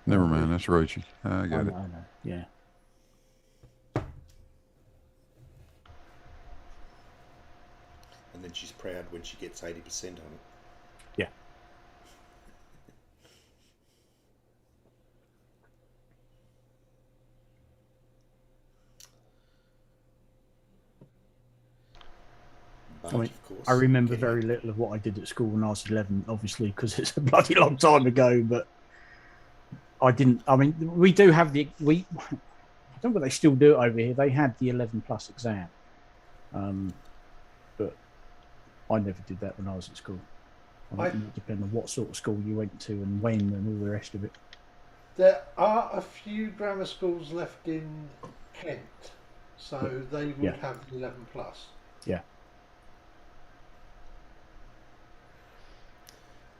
Never mind, that's Rachel. I got it. I know, yeah. And then she's proud when she gets 80% on it. Yeah. But, I mean, of course, I remember very little of what I did at school when I was 11, obviously, because it's a bloody long time ago. But I didn't. I mean, we do have I don't know if they still do it over here. They had the 11 plus exam, but I never did that when I was at school. It depends on what sort of school you went to and when and all the rest of it. There are a few grammar schools left in Kent, so they would have 11 plus. Yeah.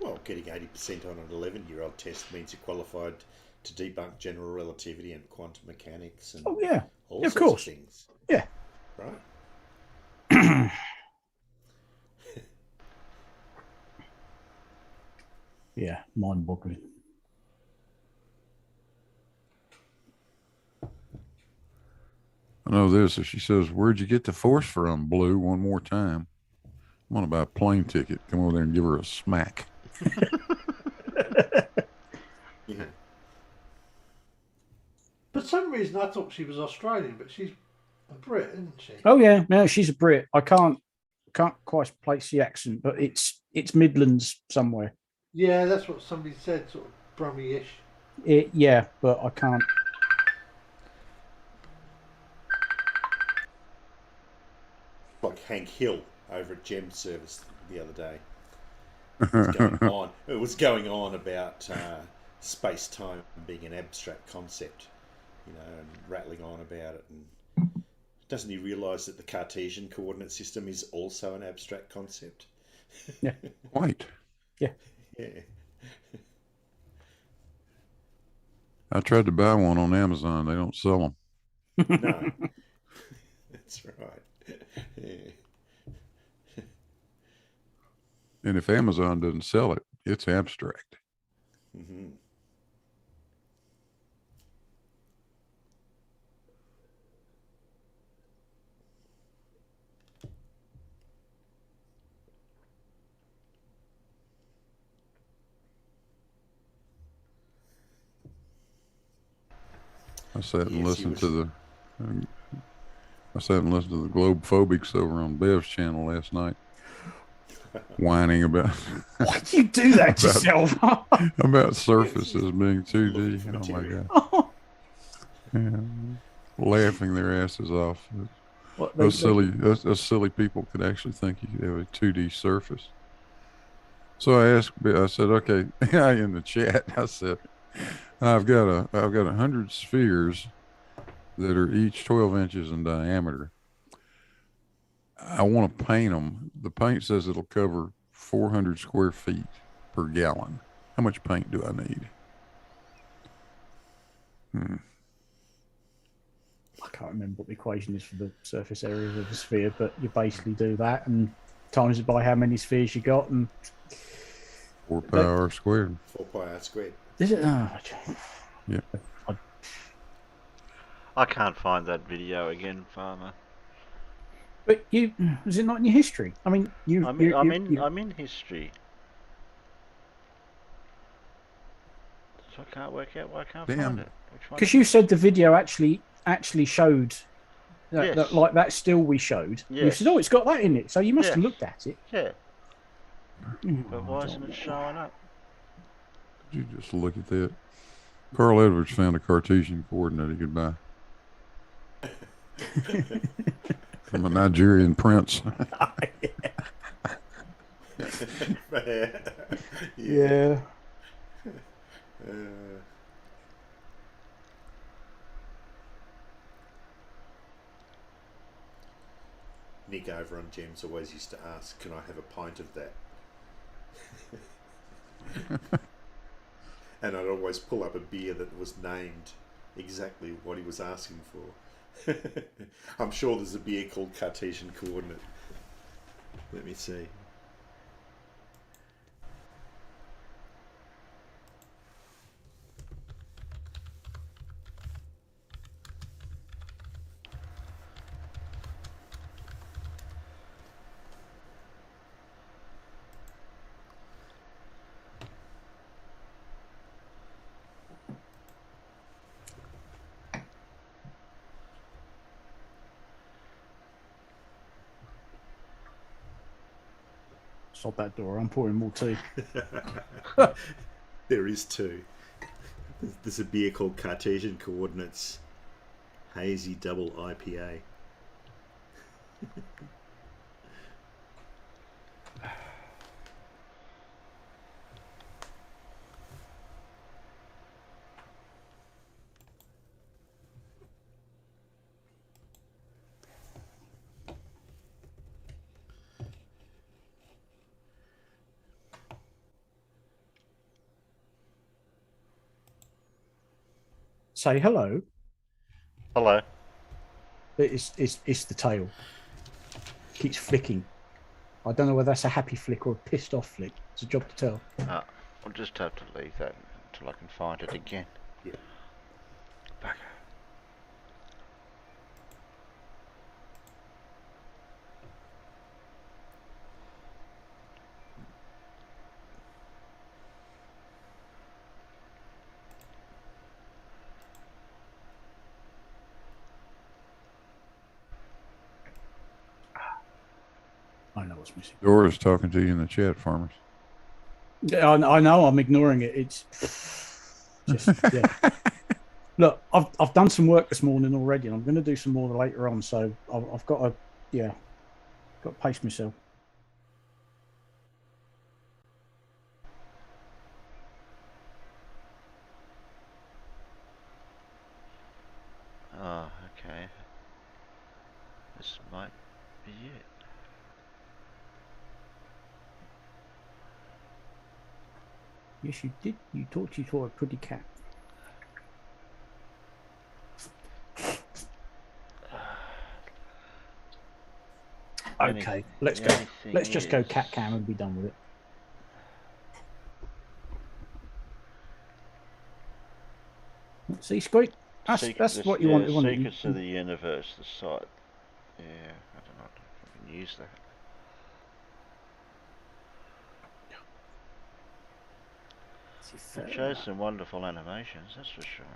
Well, getting 80% on an 11-year-old test means you're qualified to debunk general relativity and quantum mechanics and all sorts of things. Yeah. Right? Yeah, mind-boggling. I know this. If she says, "Where'd you get the force from, Blue?" one more time, I'm gonna buy a plane ticket. Come over there and give her a smack. Yeah. For some reason, I thought she was Australian, but she's a Brit, isn't she? Oh yeah, no, she's a Brit. I can't quite place the accent, but it's Midlands somewhere. Yeah, that's what somebody said, sort of Brummie-ish. Yeah, but I can't. Like Hank Hill over at Gem Service the other day. It was going on about space-time being an abstract concept, and rattling on about it. And doesn't he realise that the Cartesian coordinate system is also an abstract concept? Yeah. Quite. Yeah. Yeah. I tried to buy one on Amazon. They don't sell them. No. That's right. Yeah. And if Amazon doesn't sell it, it's abstract. Mm-hmm. I sat and listened to the Globophobics over on Bev's channel last night, whining about. Why'd you do that to yourself? About surfaces being 2D. Oh my god! Yeah, laughing their asses off. Those silly people could actually think you could have a 2D surface. So I said, okay, in the chat, I said, I've got 100 spheres that are each 12 inches in diameter. I want to paint them. The paint says it'll cover 400 square feet per gallon. How much paint do I need? I can't remember what the equation is for the surface area of a sphere, but you basically do that and times it by how many spheres you got, and 4 pi r squared. 4 pi r squared. Is it? Yeah. I can't find that video again, Farmer. But is it not in your history? I mean, I'm in history. So I can't work out why I can't find it. Because you said the video actually showed that, yes. like that still we showed. Yes. You said, "Oh, it's got that in it," so you must have looked at it. Yeah. But why isn't it showing up? Did you just look at that? Carl Edwards found a Cartesian coordinate he could buy from a Nigerian prince. Yeah. Nick over on Gems always used to ask, "Can I have a pint of that?" And I'd always pull up a beer that was named exactly what he was asking for. I'm sure there's a beer called Cartesian Coordinate. Let me see. Stop that door. I'm pouring more tea. There is two. There's a beer called Cartesian Coordinates Hazy Double IPA. Say hello. Hello. It's the tail. Keeps flicking. I don't know whether that's a happy flick or a pissed off flick. It's a job to tell. I'll just have to leave that until I can find it again. Yeah. Back. I know what's missing. Dora's talking to you in the chat, Farmers. Yeah, I know. I'm ignoring it. It's just yeah. Look, I've done some work this morning already, and I'm going to do some more later on. So I've got to got to pace myself. Oh, okay. This might be it. Yes, you did. You thought you saw a pretty cat. Okay, let's go. Let's just go cat cam and be done with it. See, Squeak? That's what you want. Secrets of the Universe, the site. Yeah, I don't know if I can use that. It shows some wonderful animations, that's for sure.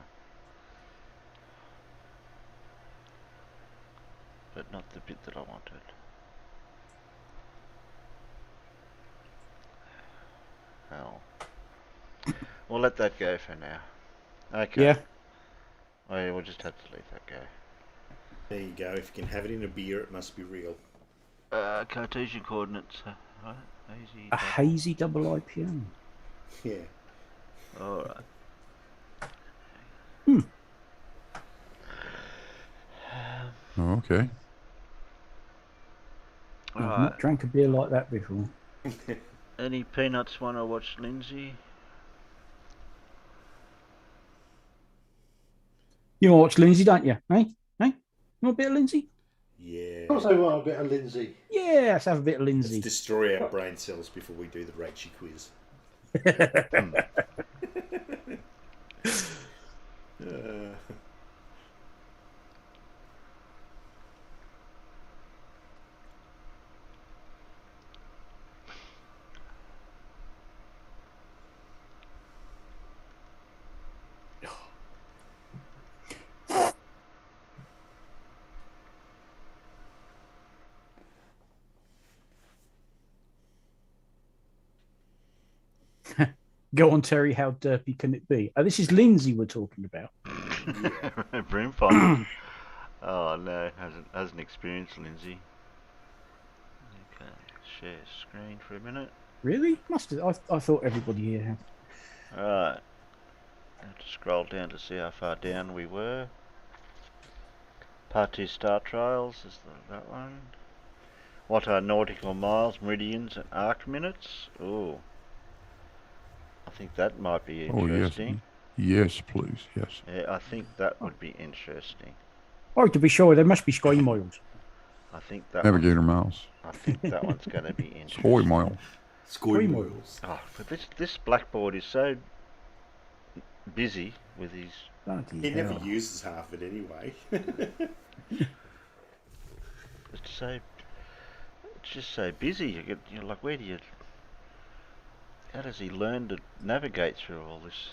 But not the bit that I wanted. Hell. We'll let that go for now. Okay. Yeah. Oh yeah, we'll just have to leave that go. There you go. If you can have it in a beer, it must be real. Cartesian coordinates. Right? Hazy double IPA. Yeah. Alright. Oh, okay. I've not drank a beer like that before. Any peanuts want to watch Lindsay? You want to watch Lindsay, don't you? Hey? Hey? You want a bit of Lindsay? Yeah. Of course I want a bit of Lindsay. Yeah, let's have a bit of Lindsay. Let's destroy our brain cells before we do the Rachy quiz. Go on, Terry. How derpy can it be? This is Lindsay we're talking about. Broom fondle. Oh no, hasn't experienced Lindsay. Okay, share screen for a minute. Really? Must have. I thought everybody here had. Alright. I have to scroll down to see how far down we were. Part 2 Star Trials is that one. What are nautical miles, meridians, and arc minutes? Oh, I think that might be interesting. Oh, yes, please, yes. Yeah, I think that would be interesting. Oh, to be sure, there must be sky miles. I think that Navigator miles. I think that one's going to be interesting. Soy mile. Scoy miles. Oh, but this blackboard is so busy with his. He never uses half of it anyway. It's just so busy. You're like, how does he learn to navigate through all this?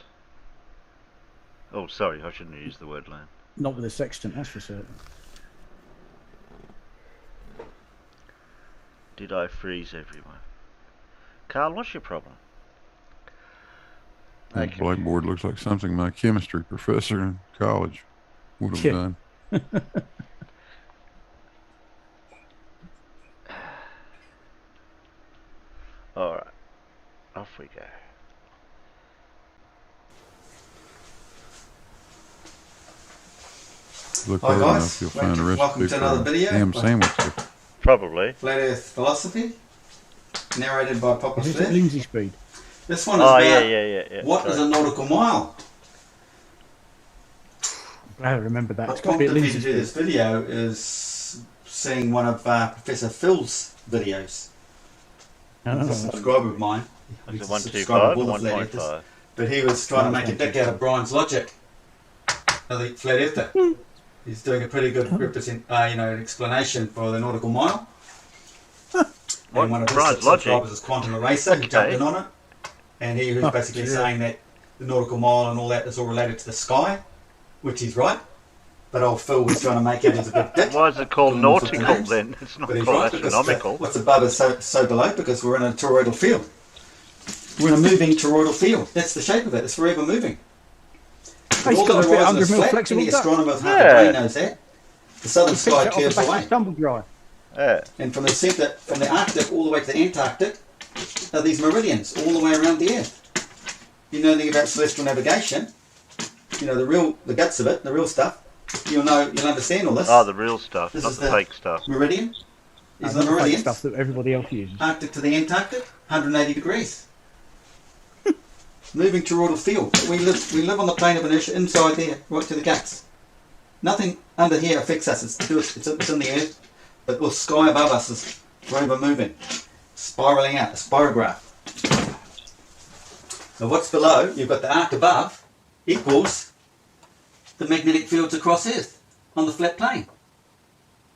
Oh, sorry, I shouldn't have used the word learn. Not with a sextant, that's for certain. Did I freeze everyone? Carl, what's your problem? That blackboard looks like something my chemistry professor in college would have done. Alright, off we go. Look Hi hard guys, enough, you'll find a recipe welcome to another for video. ham sandwich. Probably. Flat Earth Philosophy, narrated by Papa Is Flair. it Lindsay Speed? This one is about yeah. what is a nautical mile. I remember that. What It's got to be prompted me Lindsay to do this Speed. video is seeing one of Professor Phil's videos. He's a subscriber of mine. Is it He's a subscriber 125 of or all the Flat Earthers. 1.5? But he was trying to make a dick out of Brian's logic. The Flat Earther. He's doing a pretty good explanation for the nautical mile. What? And one of his Brian's subscribers logic? is Quantum Eraser, who jumped in on it. And he was basically saying that the nautical mile and all that is all related to the sky, which he's right. But old Phil was trying to make out he's a big dick. Why is it called nautical then? It's not But he's called right, because astronomical. what's above is so below, because we're in a toroidal field. We're in a moving toroidal field. That's the shape of it. It's forever moving. He's All got the a bit horizon under is mil flat. flexible Any duct. astronomer with half a brain knows that. The southern sky Picked it curves off the back away. of tumble dry. Yeah. And from the centre, from the Arctic all the way to the Antarctic, are these meridians all the way around the Earth. You know anything about celestial navigation? You know the guts of it, the real stuff. You'll understand all this. Oh, the real stuff, This not is the fake stuff. Meridian. These are Not the the fake meridians. stuff that everybody else uses. Arctic to the Antarctic, 180 degrees. Moving toroidal field. We live on the plane of inertia inside there, right to the guts. Nothing under here affects us. It's in the Earth, but the sky above us is forever moving, spiraling out, a spirograph. Now what's below, you've got the arc above, equals the magnetic fields across Earth on the flat plane.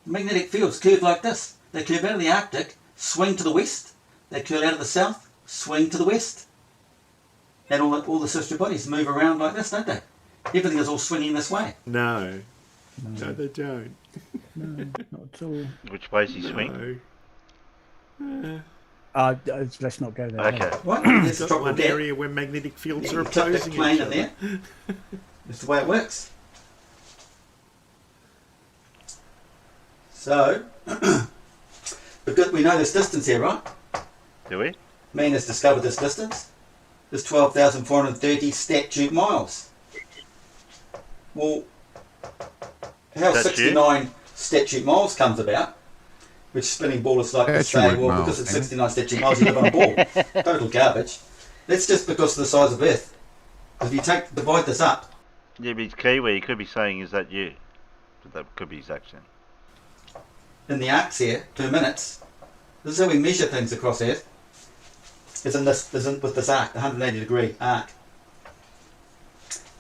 The magnetic fields curve like this. They curve out of the Arctic, swing to the west. They curl out of the south, swing to the west. And all the sister bodies move around like this, don't they? Everything is all swinging this way. No, they don't. No, not at all. Which way does he swing? Let's not go there. Okay. What? There's got one area where magnetic fields are You clip that opposing plane each in other. there. That's the way it works. So, because we know this distance here, right? Do we? Man has discovered this distance. It's 12,430 statute miles. Well, how Statute? 69 statute miles comes about, which spinning ballers like to say, Statute well, miles, because it's eh? 69 statute miles, you live on a ball. Total garbage. That's just because of the size of Earth. If you divide this up, Yeah, but he's Kiwi. He could be saying, "Is that you?" But that could be his accent. in the arcs here, 2 minutes, this is how we measure things across Earth. With this arc, the 180 degree arc.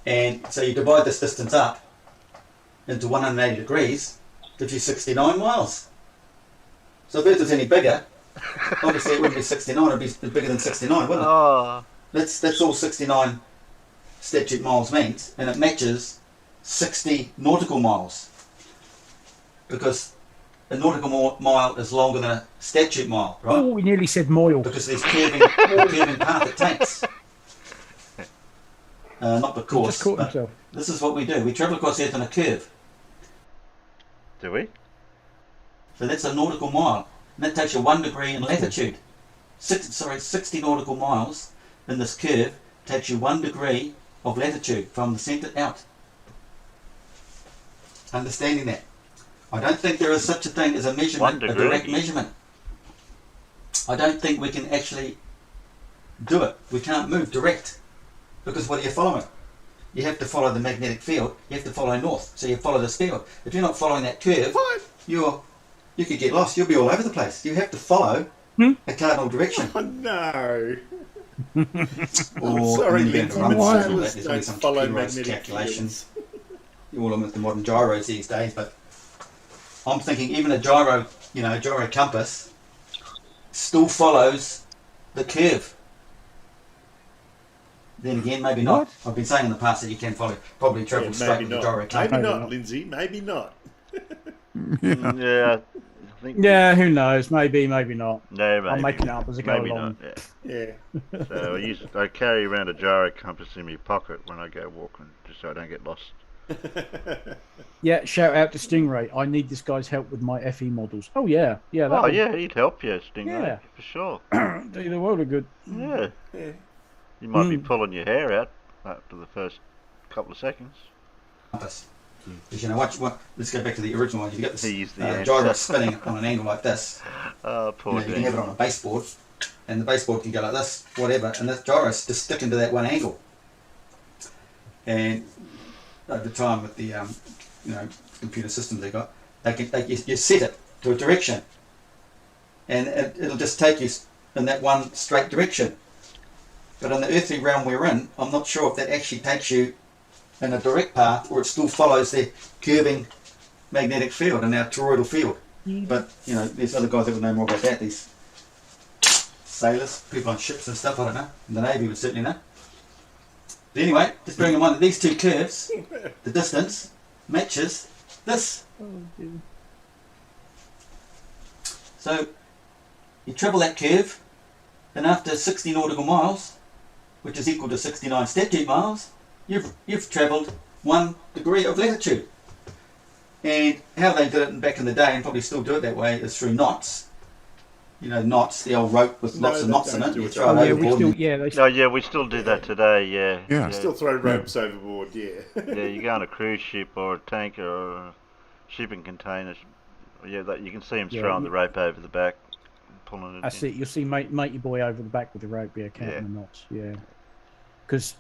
And so you divide this distance up into 180 degrees, gives you 69 miles. So if Earth was any bigger, obviously it wouldn't be 69, it'd be bigger than 69, wouldn't it? Oh. That's all 69 statute miles means, and it matches 60 nautical miles. Because a nautical mile is longer than a statute mile, right? Oh, we nearly said moil. Because of this curving path it takes. not the course, just caught but himself. this is what we do. We travel across Earth in a curve. Do we? So that's a nautical mile. And that takes you 1 degree in latitude. 60 nautical miles in this curve takes you 1 degree of latitude from the centre out. Understanding that. I don't think there is such a thing as a measurement, a direct measurement. I don't think we can actually do it. We can't move direct. Because what are you following? You have to follow the magnetic field. You have to follow north. So you follow this field. If you're not following that curve, you could get lost. You'll be all over the place. You have to follow a cardinal direction. Oh no. Or sorry, there's always some computerized calculations. All of them with the modern gyros these days, but I'm thinking even a gyro, gyro compass still follows the curve. Then again, maybe not. I've been saying in the past that you can probably travel straight with the gyro compass. Maybe not, Lindsay. Maybe not. Yeah. I think who knows? Maybe not. No, maybe. I'm making it up as I go along. Not, yeah. So I carry around a gyro compass in my pocket when I go walking, just so I don't get lost. Yeah, shout out to Stingray. I need this guy's help with my FE models. Oh yeah. He'd help you, Stingray, Yeah. for sure. Do the world of good. Yeah. You might be pulling your hair out after the first couple of seconds. Compass. Because let's go back to the original one. You've got this the gyro spinning on an angle like this. Oh, poor you can have it on a baseboard, and the baseboard can go like this, whatever, and the gyro's just sticking to that one angle. And over time with the computer systems they got, you set it to a direction, and it'll just take you in that one straight direction. But in the earthly realm we're in, I'm not sure if that actually takes you in a direct path, or it still follows the curving magnetic field and our toroidal field. But there's other guys that would know more about that. These sailors, people on ships and stuff. I don't know. The Navy would certainly know. But anyway, just bearing in mind that these two curves, the distance matches this. So you travel that curve, and after 60 nautical miles, which is equal to 69 statute miles, you've travelled 1 degree of latitude. And how they did it back in the day, and probably still do it that way, is through knots. Knots, the old rope with lots of knots in it. You throw it overboard. We still do that today, yeah. Still throw ropes overboard, yeah. Yeah, you go on a cruise ship or a tanker or a shipping container. Yeah, you can see them throwing the rope over the back, pulling it. That's it. You'll see mate your boy over the back with the rope, counting the knots, Because...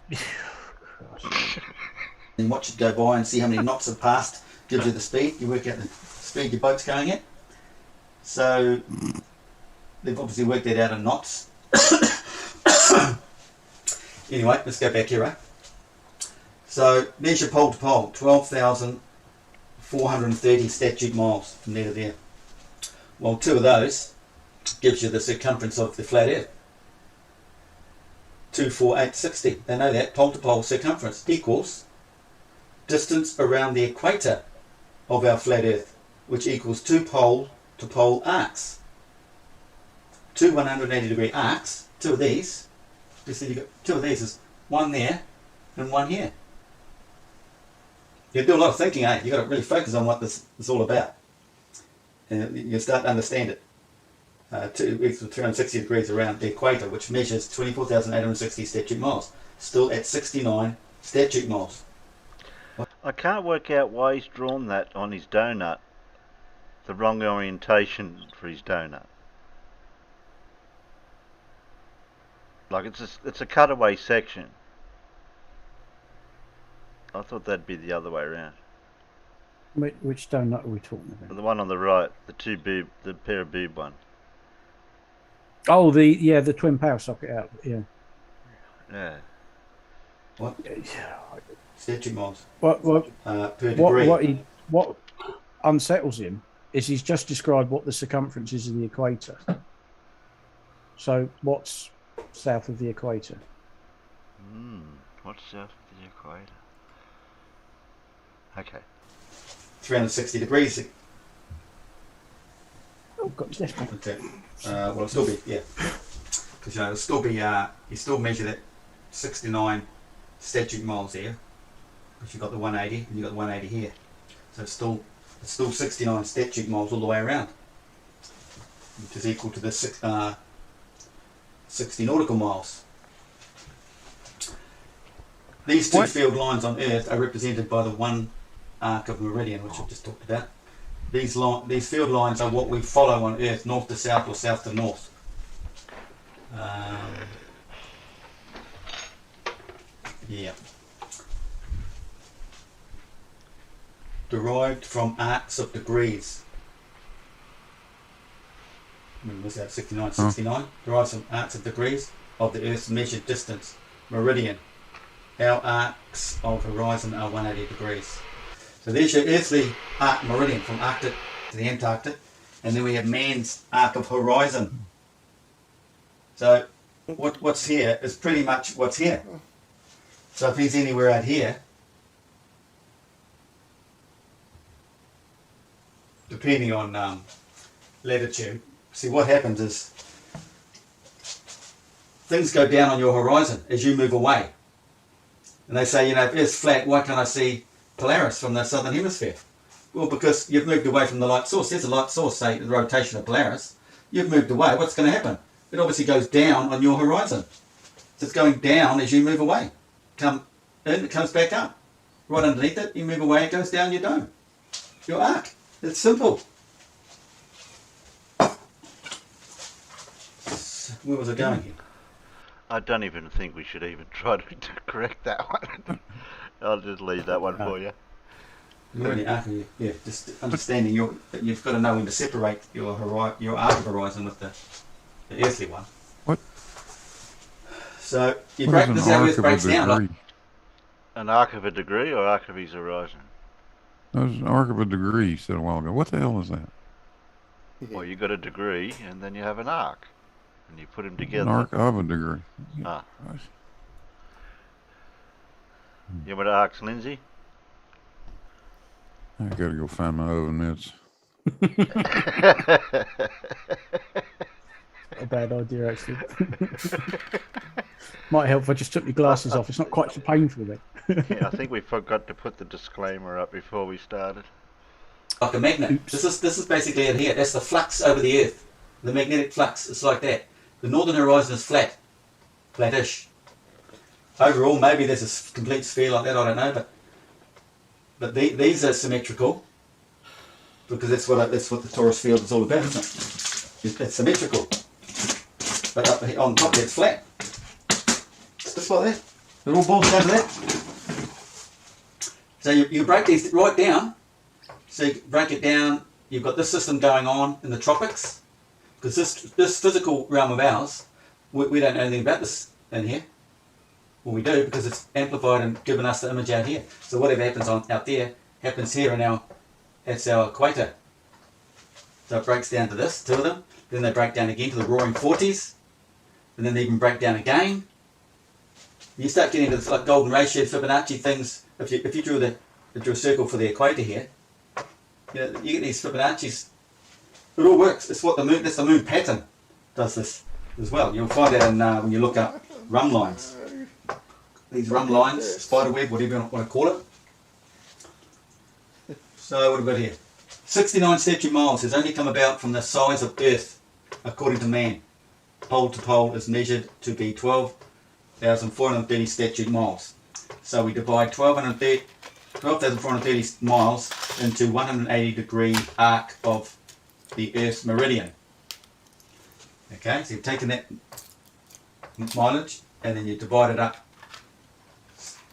and watch it go by and see how many knots have passed. Gives you the speed. You work out the speed your boat's going at. So they've obviously worked that out in knots. Anyway, let's go back here, right? So measure pole to pole, 12,430 statute miles from there to there. Well, 2 of those gives you the circumference of the flat Earth. 24860. They know that. Pole to pole circumference equals distance around the equator of our flat Earth, which equals 2 pole to pole arcs. 2 180 degree arcs. 2 of these. You see, you got 2 of these is 1 there and 1 here. You do a lot of thinking, eh? You got to really focus on what this is all about, and you start to understand it. 360 degrees around the equator, which measures 24,860 statute miles, still at 69 statute miles. I can't work out why he's drawn that on his donut, the wrong orientation for his donut. Like it's a cutaway section. I thought that'd be the other way around. Which donut are we talking about? The one on the right, the pair of boob one. Oh, the twin power socket out, Yeah. What? Statute miles. What per degree. What unsettles him is he's just described what the circumference is of the equator. So what's south of the equator? What's south of the equator? Okay. 360 degrees. Oh, got this one. Okay. Well, it'll still be, because it'll still be, you still measure that 69 statute miles here, because you've got the 180 and you've got the 180 here. So it's still 69 statute miles all the way around, which is equal to the 60 nautical miles. These two field lines on Earth are represented by the one arc of meridian, which I've just talked about. These field lines are what we follow on Earth, north to south or south to north. Yeah. Derived from arcs of degrees. Was that 69, 69? Derived from arcs of degrees of the Earth's measured distance, meridian. Our arcs of horizon are 180 degrees. So there's your earthly arc meridian from Arctic to the Antarctic, and then we have man's arc of horizon. So what's here is pretty much what's here. So if he's anywhere out here, depending on latitude, see what happens is things go down on your horizon as you move away. And they say, if Earth's flat, why can't I see Polaris from the southern hemisphere? Well, because you've moved away from the light source. There's a light source, say, the rotation of Polaris. You've moved away. What's going to happen? It obviously goes down on your horizon. So it's going down as you move away. Come in, it comes back up. Right underneath it, you move away, it goes down your dome. Your arc. It's simple. Where was I going here? I don't even think we should even try to correct that one. I'll just leave that one for you. Yeah, just understanding you've got to know when to separate your arc of horizon with the earthly one. What? So you break this how Earth breaks down. An arc of a degree or arc of his horizon? That was an arc of a degree, you said a while ago. What the hell is that? Well, you got a degree and then you have an arc. And you put them together. An arc of a degree. Ah. You know what arcs, Lindsay? I gotta go find my oven mitts. A bad idea, actually. Might help if I just took my glasses off. It's not quite so painful then. Yeah, I think we forgot to put the disclaimer up before we started. Like a magnet. Oops. This is basically it here. That's the flux over the Earth. The magnetic flux. It's like that. The northern horizon is flat. Flattish. Overall, maybe there's a complete sphere like that, I don't know, but these are symmetrical, because that's what the torus field is all about, isn't it? It's symmetrical. But up on top there, it's flat. It's just like that. It all boils down to that. So you break these right down. So you break it down, you've got this system going on in the tropics, because this physical realm of ours, we don't know anything about this in here. Well, we do, because it's amplified and given us the image out here. So whatever happens out there happens here that's our equator. So it breaks down to this, two of them. Then they break down again to the roaring 40s. And then they even break down again. You start getting into this like golden ratio, Fibonacci things. If you drew a circle for the equator here, you get these Fibonacci's. It all works. It's what that's the moon pattern does this as well. You'll find that in when you look up rung lines. These rung lines, spider web, whatever you want to call it. So what have we got here? 69 statute miles has only come about from the size of Earth, according to man. Pole to pole is measured to be 12,430 statute miles. So we divide 12,430 miles into 180 degree arc of the Earth's meridian. Okay, so you've taken that mileage and then you divide it up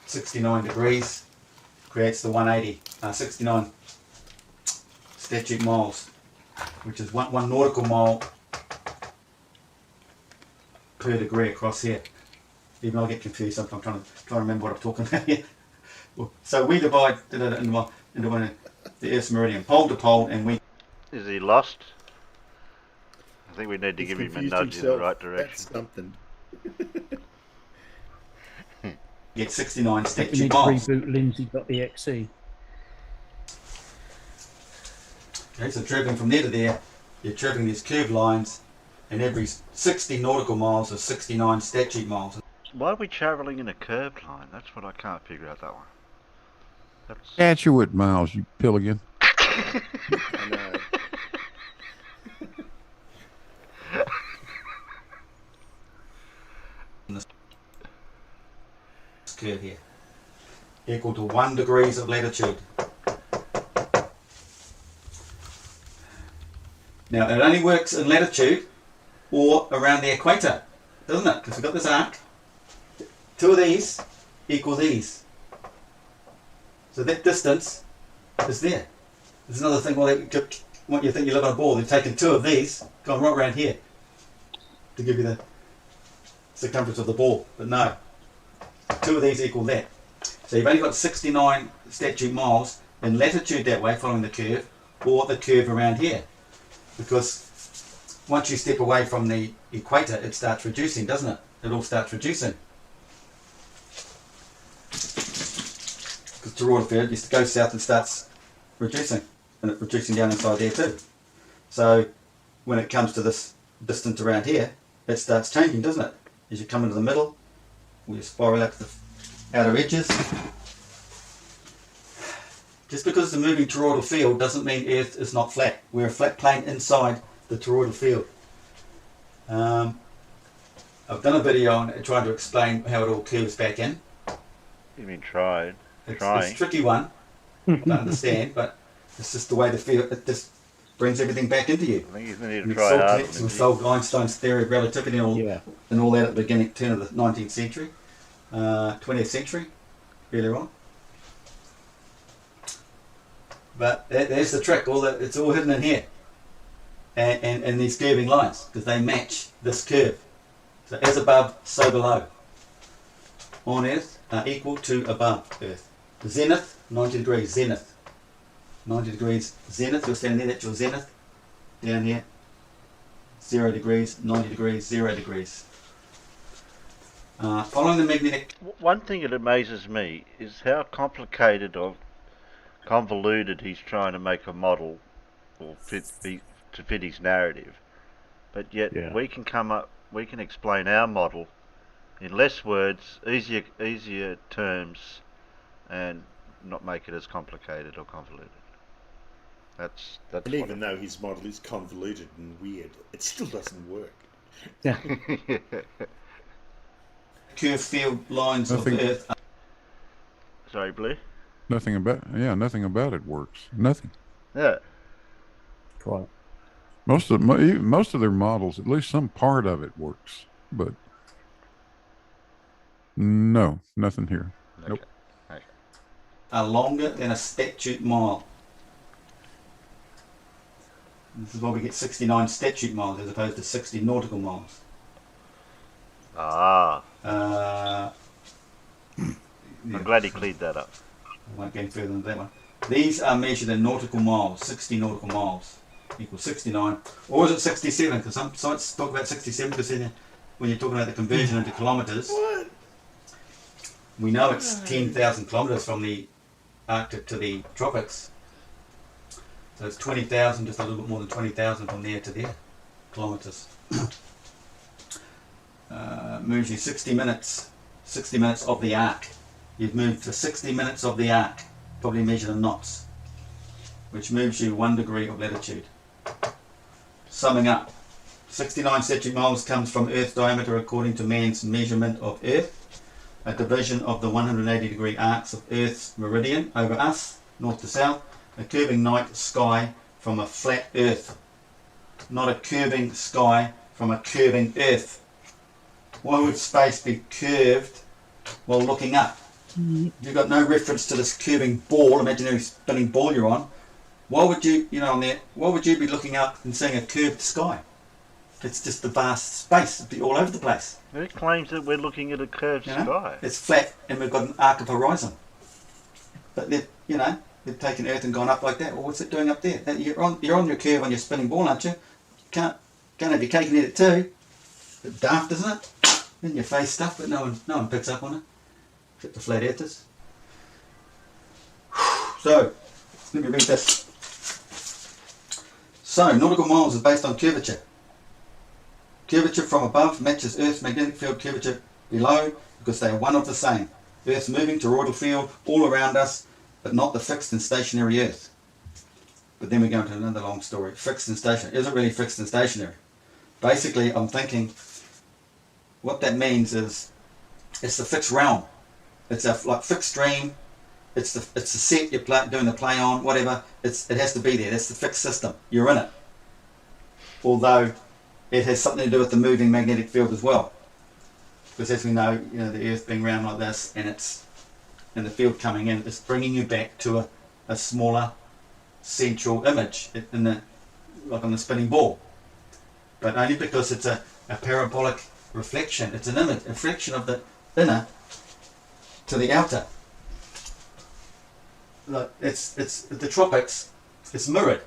69 degrees, creates the 69 statute miles, which is one nautical mile per degree across here. Even I get confused sometimes, I'm trying to remember what I'm talking about here. So we divide into the Earth's meridian, pole to pole, and we... Is he lost? I think we need to give him a nudge in the right direction. That's something. Get 69 We statute need to miles. reboot Lindsay.exe. Okay, so travelling from there to there, you're travelling these curved lines, and every 60 nautical miles is 69 statute miles. why are we travelling in a curved line? That's what I can't figure out, that one. That's... Statute miles, you pilligan. I know. This curve here, equal to 1 degrees of latitude. Now, it only works in latitude or around the equator, doesn't it? Because we've got this arc. 2 of these equal these. So that distance is there. There's another thing, well, what you think you live on a ball, they've taken 2 of these, gone right around here to give you the circumference of the ball. But no, 2 of these equal that. So you've only got 69 statute miles in latitude that way, following the curve, or the curve around here. Because once you step away from the equator, it starts reducing, doesn't it? It all starts reducing. Because toroidal field just goes south and starts reducing, and it's reducing down inside there too. So when it comes to this distance around here, it starts changing, doesn't it? As you come into the middle, or you spiral out to the outer edges. Just because it's a moving toroidal field doesn't mean Earth is not flat. We're a flat plane inside the toroidal field. I've done a video on it trying to explain how it all curves back in. You mean tried? It's a tricky one to understand, but it's just the way the field, it just brings everything back into you. I think you need to try it out. We solved Einstein's theory of relativity and all that at the beginning, turn of the 19th century, 20th century, earlier on. But there's the trick. It's all hidden in here, and these curving lines, because they match this curve. So as above, so below. On Earth are equal to above Earth. Zenith, 90 degrees. Zenith, 90 degrees. Zenith. You're standing there. That's your zenith. Down here, 0 degrees, 90 degrees, 0 degrees. Following the magnetic. One thing that amazes me is how complicated or convoluted he's trying to make a model or to fit his narrative, but yet we can explain our model in less words, easier terms, and not make it as complicated or convoluted. That's and even though his model is convoluted and weird, it still doesn't work. Yeah. Curve field lines of Earth. Sorry, Blue. Nothing about it works. Nothing. Yeah. Right. Most of their models, at least some part of it works, but no, nothing here. Okay. Nope. Okay. Are longer than a statute mile. This is why we get 69 statute miles as opposed to 60 nautical miles. Ah. Yeah. I'm glad he cleared that up. I won't go any further than that one. These are measured in nautical miles. 60 nautical miles equals 69. Or is it 67? Because some sites talk about 67 because when you're talking about the conversion into kilometres, we know it's 10,000 kilometres from the Arctic to the tropics. So it's 20,000, just a little bit more than 20,000 from there to there, kilometres. Moves you 60 minutes of the arc. You've moved for 60 minutes of the arc, probably measured in knots, which moves you 1 degree of latitude. Summing up, 69 statute miles comes from Earth's diameter according to man's measurement of Earth, a division of the 180 degree arcs of Earth's meridian over us, north to south, a curving night sky from a flat Earth, not a curving sky from a curving Earth. Why would space be curved while looking up? You've got no reference to this curving ball, imaginary spinning ball you're on. Why would you, why would you be looking up and seeing a curved sky? It's just the vast space, it'd be all over the place. Who claims that we're looking at a curved sky? It's flat and we've got an arc of horizon. But they've taken Earth and gone up like that. Well, what's it doing up there? You're on your curve on your spinning ball, aren't you? Can't have your cake and eat it too. Bit daft, isn't it? In your face stuff, but no one picks up on it. Except the flat earthers. So, let me read this. So, nautical miles is based on curvature. Curvature from above matches Earth's magnetic field curvature below, because they are one of the same. Earth's moving toroidal field all around us, but not the fixed and stationary Earth. But then we go into another long story. Fixed and stationary. Is it really fixed and stationary? Basically, I'm thinking what that means is it's the fixed realm. It's a like fixed stream. It's the set you're doing the play on, whatever. It has to be there. That's the fixed system. You're in it. Although it has something to do with the moving magnetic field as well. Because as we know, the Earth being round like this, and the field coming in, it's bringing you back to a smaller central image like on the spinning ball. But only because it's a parabolic reflection. It's an image, a reflection of the inner to the outer. Like it's the tropics. It's mirrored.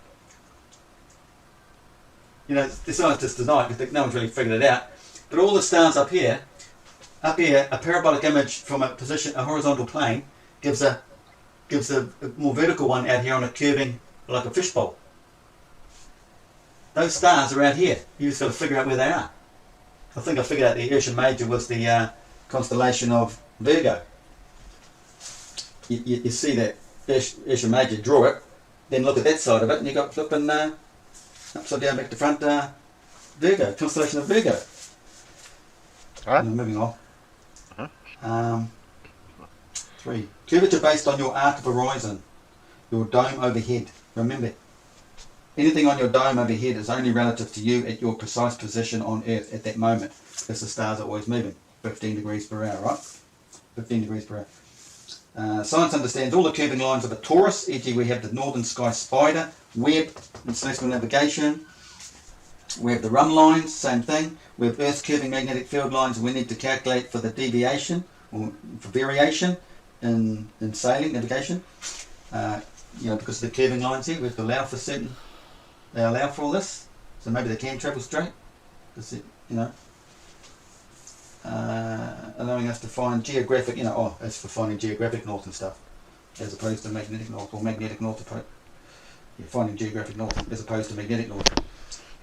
The scientists deny it because no one's really figured it out. But all the stars up here, a parabolic image from a horizontal plane gives a more vertical one out here on a curving, like a fishbowl. Those stars are out here. You just got to figure out where they are. I think I figured out the Ursa Major was the constellation of Virgo. You see that Ursa Major, draw it, then look at that side of it, and you got flipping upside down back to front Virgo, constellation of Virgo. Moving on. 3. Curvature based on your arc of horizon, your dome overhead. Remember, anything on your dome overhead is only relative to you at your precise position on Earth at that moment, because the stars are always moving, 15 degrees per hour, right? 15 degrees per hour. Science understands all the curving lines of a torus, e.g. we have the northern sky spider, Webb, in celestial navigation. We have the run lines, same thing. We have Earth's curving magnetic field lines we need to calculate for the deviation, or for variation in sailing, navigation. Because of the curving lines here, we have to allow for they allow for all this, so maybe they can travel straight, because allowing us to find geographic, as for finding geographic north and stuff, as opposed to magnetic north, or magnetic north, finding geographic north as opposed to magnetic north.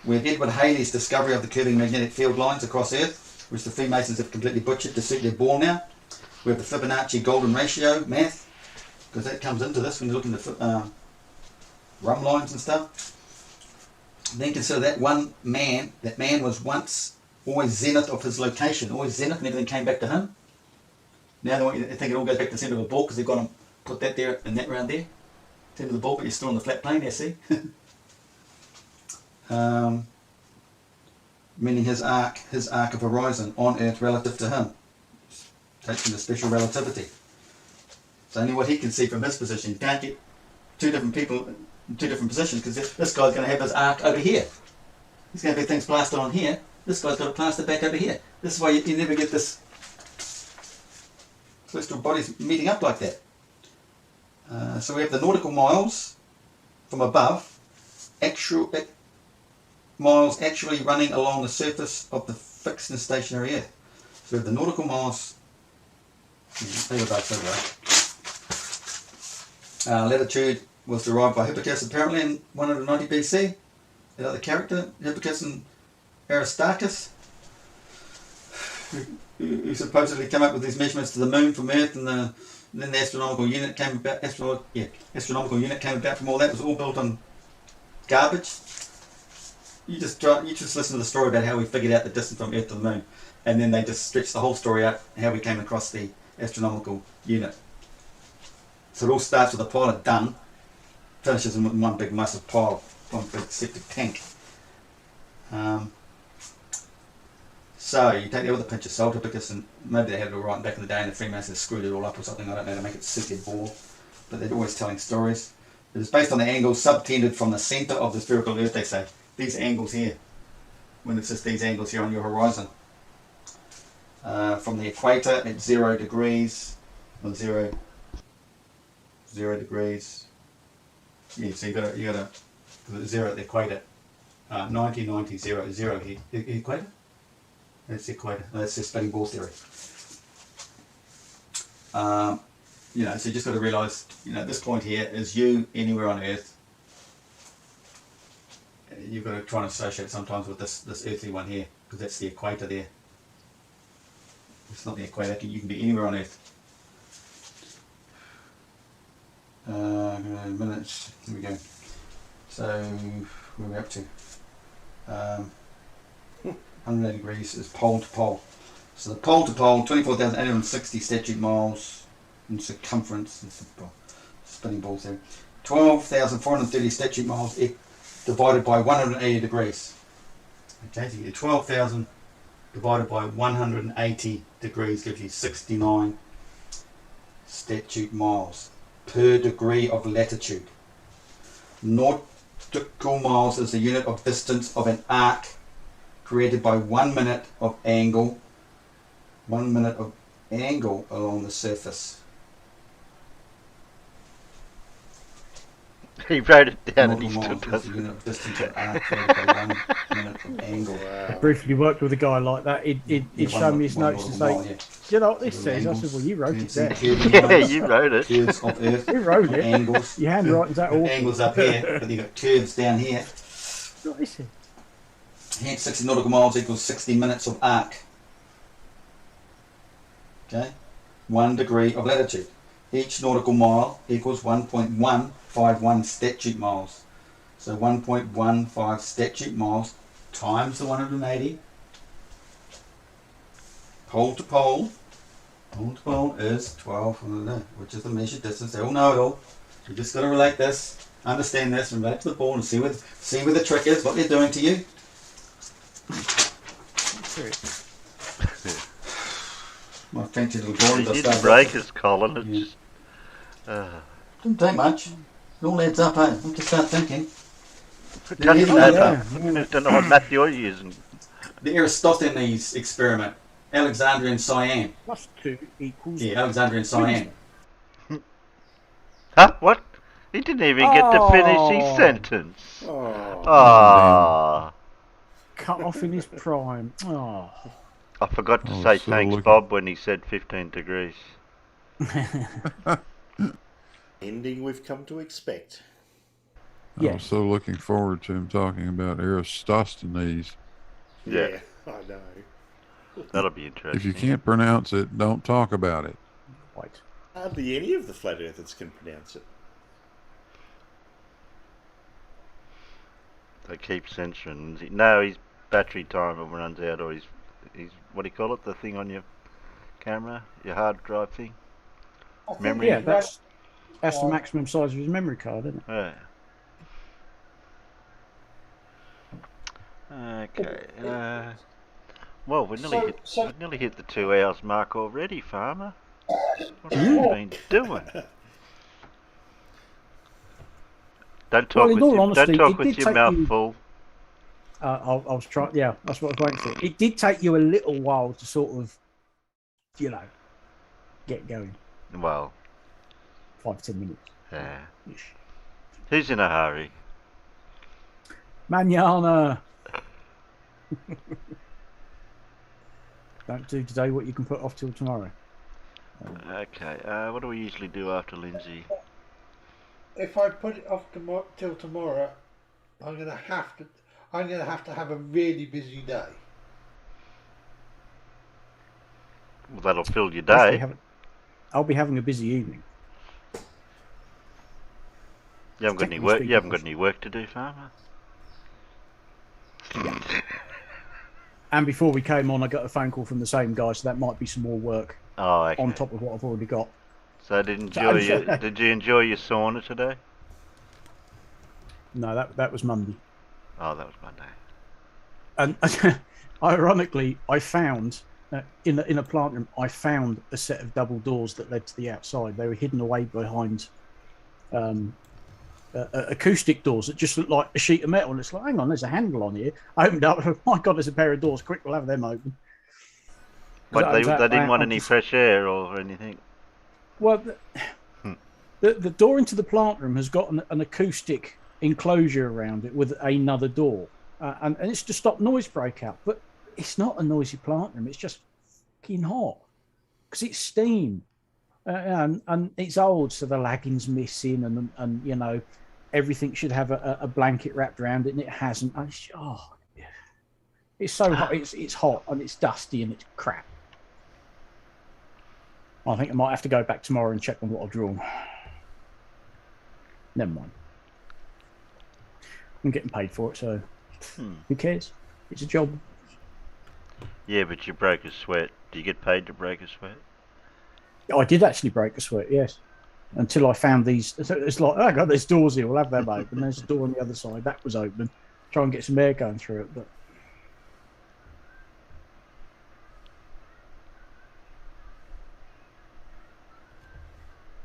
We have Edward Halley's discovery of the curving magnetic field lines across Earth, which the Freemasons have completely butchered to suit their ball now. We have the Fibonacci golden ratio math, because that comes into this when you look into run lines and stuff. Then consider that that man was once always zenith of his location, always zenith, and everything came back to him. Now they want you to think it all goes back to the centre of a ball, because they've got to put that there and that round there. Centre of the ball, but you're still on the flat plane there, see? Meaning his arc of horizon on Earth relative to him. Takes him to special relativity. It's only what he can see from his position. You can't get two different people in two different positions, because this guy's going to have his arc over here. He's going to have things plastered on here. This guy's got to plaster back over here. This is why you never get this celestial bodies meeting up like that. So we have the nautical miles from above, miles actually running along the surface of the fixed and stationary Earth. So we have the nautical miles. Latitude was derived by Hipparchus apparently in 190 BC. Another character, Hipparchus and Aristarchus, who supposedly came up with these measurements to the moon from Earth, and then the astronomical unit came about. Astronomical unit came about from all that. It was all built on garbage. You just listen to the story about how we figured out the distance from Earth to the moon, and then they just stretched the whole story out how we came across the astronomical unit. So it all starts with a pile of dung, finishes in one big massive pile, one big septic tank. So you take that with a pinch of salt, because maybe they had it all right back in the day and the Freemasons screwed it all up or something, I don't know, to make it suit their ball, but they're always telling stories. It is based on the angles subtended from the centre of the spherical Earth, they say. These angles here, when it's just these angles here on your horizon. From the equator at 0 degrees, or 0 degrees. Yeah, so you got to 0 at the equator. 90, 90, 0, 0 here. The equator? That's the equator. That's the spinning ball theory. So you just got to realise, this point here is you anywhere on Earth. You've got to try and associate sometimes with this earthly one here, because that's the equator there. It's not the equator. You can be anywhere on Earth. Minutes. Here we go. So, where are we up to? 180 degrees is pole to pole. So the pole to pole, 24,860 statute miles in circumference. Spinning balls there. 12,430 statute miles divided by 180 degrees. Okay, so you get 12,000 divided by 180 degrees gives you 69 statute miles per degree of latitude. Nautical miles is the unit of distance of an arc created by 1 minute of angle. 1 minute of angle along the surface. He wrote it down and he Nautical still miles is the doesn't. unit of distance of an arc created by 1 minute of angle. I briefly worked with a guy like that. He'd show me his notes and say, "Do you know what this says?" I said, "Well, you wrote it there." Yeah, you wrote it. Curves of Earth. You wrote it. Angles. Your handwriting's that awful. Angles up here, but you've got curves down here. What is it? Hence 60 nautical miles equals 60 minutes of arc. Okay? 1 degree of latitude. Each nautical mile equals 1.151 statute miles. So 1.15 statute miles times the 180. Pole to pole. Pole to pole is 12, which is the measured distance. They all know it all. You just got to relate this, understand this, and relate to the ball and see where the trick is, what they're doing to you. My fancy little drawings. You didn't break us, Colin. It's just, Doesn't take much. It all adds up, eh? You just start thinking. It doesn't add up. I don't know what math you're using. The Eratosthenes experiment. Alexandria and Cyan. +2 equals... Yeah, Alexandria and Cyan. Huh? What? He didn't even get to finish his sentence. Cut off in his prime. Oh. I forgot to say thanks, Bob, when he said 15 degrees. Ending we've come to expect. I was so looking forward to him talking about Eratosthenes. Yeah, I know. That'll be interesting. If you can't pronounce it, don't talk about it. Right. Hardly any of the flat earthers can pronounce it. They keep censoring. No, his battery timer runs out, or his what do you call it? The thing on your camera, your hard drive thing. Memory. Yeah, that's the maximum size of his memory card, isn't it? Yeah. Okay. Well, we nearly hit the 2 hours mark already, Farmer. What have you been doing? Don't talk with your mouth full. I was trying. Yeah, that's what I was going to say. It did take you a little while to sort of, get going. Well, 5-10 minutes. Yeah. Who's in a hurry? Manana. Don't do today what you can put off till tomorrow. Okay. What do we usually do after Lindsay? If I put it off till tomorrow, I'm gonna have to have a really busy day. Well, that'll fill your day. I'll be having a busy evening. You haven't got any work. You haven't got any work to do, Farmer. And before we came on, I got a phone call from the same guy, so that might be some more work on top of what I've already got. So did you enjoy your sauna today? No, that was Monday. Oh, that was Monday. And ironically, I found in a plant room, I found a set of double doors that led to the outside. They were hidden away behind acoustic doors that just looked like a sheet of metal. And it's like, hang on, there's a handle on here. I opened up. Oh my God, there's a pair of doors. Quick, we'll have them open. But they didn't want any fresh air or anything. Well, the door into the plant room has got an acoustic enclosure around it with another door, and it's to stop noise breakout. But it's not a noisy plant room. It's just fucking hot because it's steam, and it's old, so the lagging's missing, and everything should have a blanket wrapped around it, and it hasn't. And it's so hot. It's hot and it's dusty and it's crap. I think I might have to go back tomorrow and check on what I've drawn. Never mind. I'm getting paid for it, so who cares? It's a job. Yeah, but you broke a sweat. Do you get paid to break a sweat? I did actually break a sweat, yes. Until I found these. It's like, oh, I got this doors here. We'll have them open. There's a door on the other side. That was open. Try and get some air going through it, but.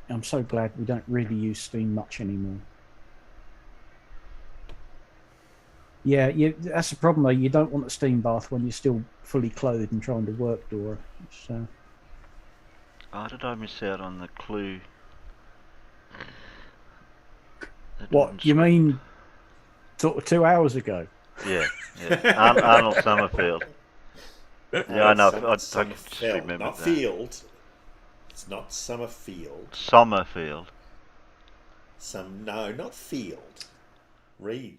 I'm so glad we don't really use steam much anymore. Yeah, that's the problem though. You don't want a steam bath when you're still fully clothed and trying to work, Dora. So. Oh, did I miss out on the clue? What you mean? Sort of 2 hours ago. Yeah. Arnold Summerfield. Yeah, I know. I just remember not that. Field. It's not Summerfield. Sommerfield. No, not Field. Read.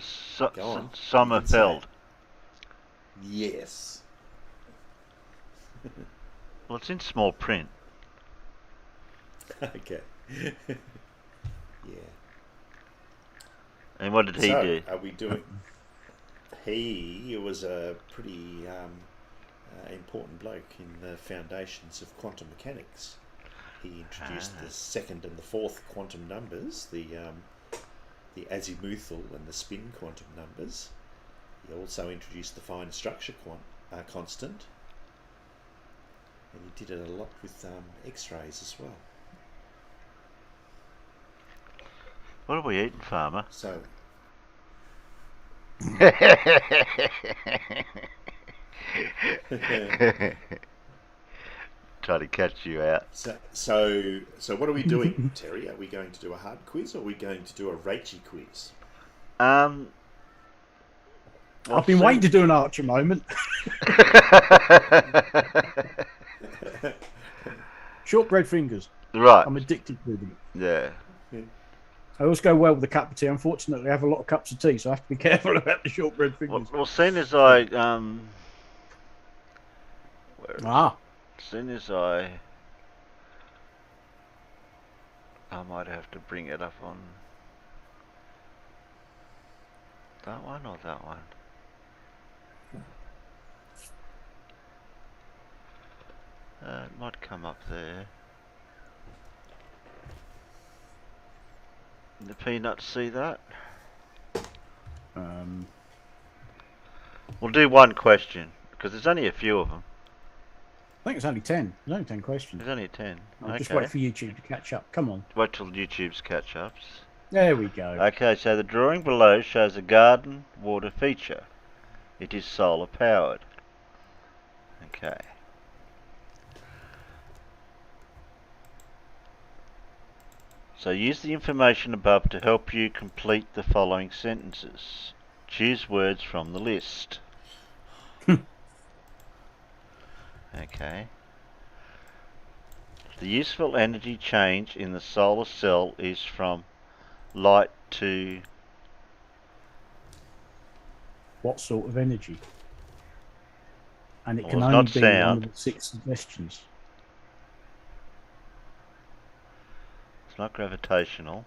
Sommerfeld. Yes. Well, it's in small print. Okay. Yeah. And what did he do? Are we doing? He was a pretty important bloke in the foundations of quantum mechanics. He introduced the second and the fourth quantum numbers, the azimuthal and the spin quantum numbers. He also introduced the fine structure constant, and he did it a lot with X-rays as well. What are we eating, Farmer? So. Try to catch you out. So what are we doing, Terry? Are we going to do a hard quiz, or are we going to do a Rachy quiz? I've been waiting to do an Archer moment. Shortbread fingers. Right. I'm addicted to them. Yeah. I always go well with a cup of tea. Unfortunately, I have a lot of cups of tea, so I have to be careful about the shortbread fingers. Well, soon as I might have to bring it up on that one or that one. It might come up there. The peanuts see that? We'll do one question because there's only a few of them. I think it's only 10. There's only 10 questions. There's only 10. I'll just wait for YouTube to catch up. Come on. Wait till YouTube's catch ups. There we go. Okay, so the drawing below shows a garden water feature. It is solar powered. Okay. So use the information above to help you complete the following sentences. Choose words from the list. Okay. The useful energy change in the solar cell is from light to... What sort of energy? And it can only be one of the 6 suggestions. It's not gravitational.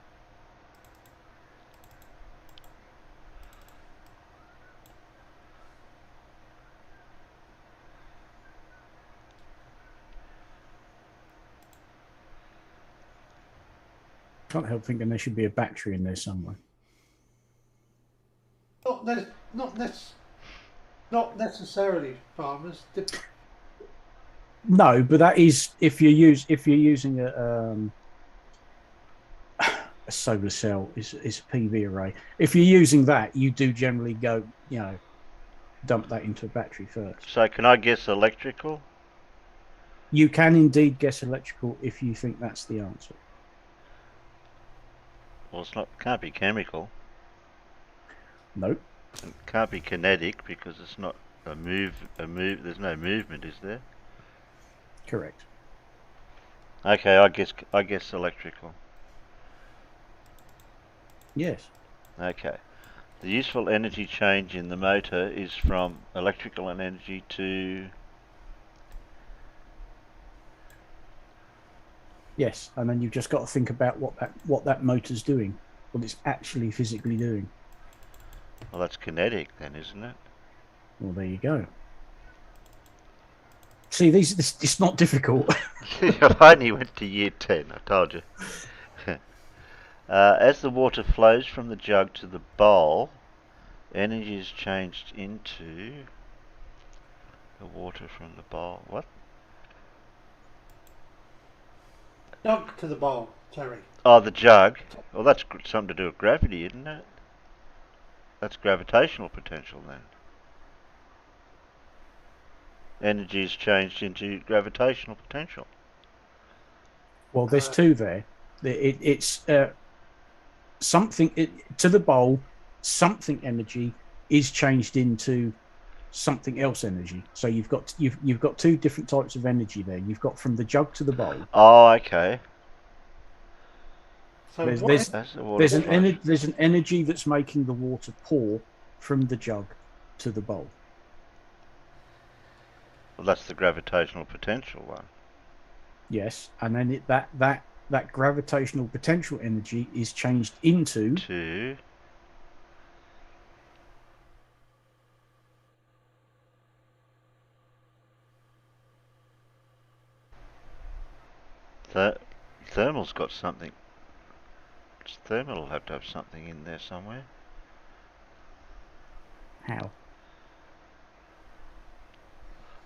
Can't help thinking there should be a battery in there somewhere. Not necessarily, farmers. No, but that is if you're using a solar cell is a PV array. If you're using that, you do generally go, dump that into a battery first. So can I guess electrical? You can indeed guess electrical if you think that's the answer. Well, can't be chemical. Nope. It can't be kinetic because it's not a move. There's no movement, is there? Correct. Okay, I guess electrical. Yes. Okay. The useful energy change in the motor is from electrical energy to Yes, and then you've just got to think about what that motor's doing, what it's actually physically doing. Well, that's kinetic then, isn't it? Well, there you go. See, it's not difficult. I only went to year 10, I told you. As the water flows from the jug to the bowl, energy is changed into the water from the bowl. What? Jug to the bowl, Terry. Oh, the jug. Well, that's something to do with gravity, isn't it? That's gravitational potential then. Energy is changed into gravitational potential. Well, there's two there. It's something to the bowl. Something energy is changed into something else energy. So you've got two different types of energy there. You've got from the jug to the bowl. Oh, okay. So there's an energy that's making the water pour from the jug to the bowl. Well, that's the gravitational potential one. Yes, and then that gravitational potential energy is changed into thermal's got something. Thermal will have to have something in there somewhere. How?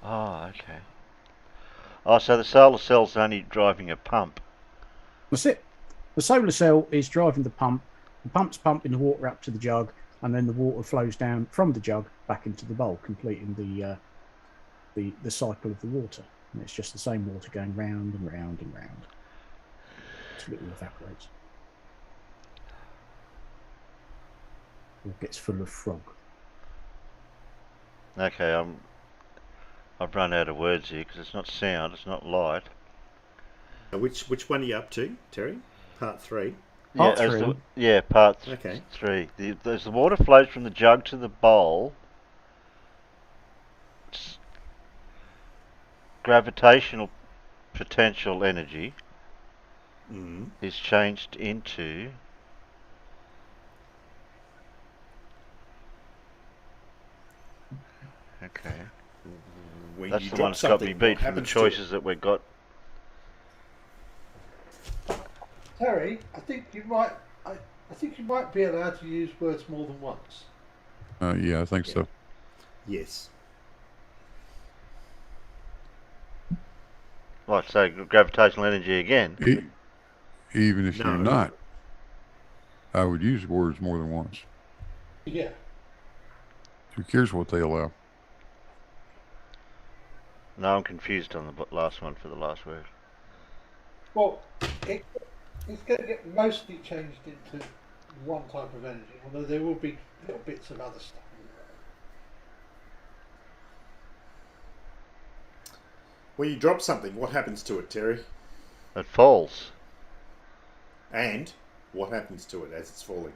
Oh, okay. Oh, so the solar cell's only driving a pump. That's it. The solar cell is driving the pump. The pump's pumping the water up to the jug, and then the water flows down from the jug back into the bowl, completing the cycle of the water. And it's just the same water going round and round and round until it all evaporates. Or gets full of frog. Okay, I've run out of words here because it's not sound, it's not light. Which one are you up to, Terry? Part 3? Part 3. Part okay. 3. As the water flows from the jug to the bowl, gravitational potential energy is changed into When that's you the drop one that's got me something, beat from the choices that we've got. Terry, I think you might be allowed to use words more than once. Yeah, I think so. Yes. Right, so gravitational energy again. Even if you're not, I would use words more than once. Yeah. Who cares what they allow? No, I'm confused on the last one for the last word. Well, it's going to get mostly changed into one type of energy, although there will be little bits of other stuff. When you drop something, what happens to it, Terry? It falls. And what happens to it as it's falling?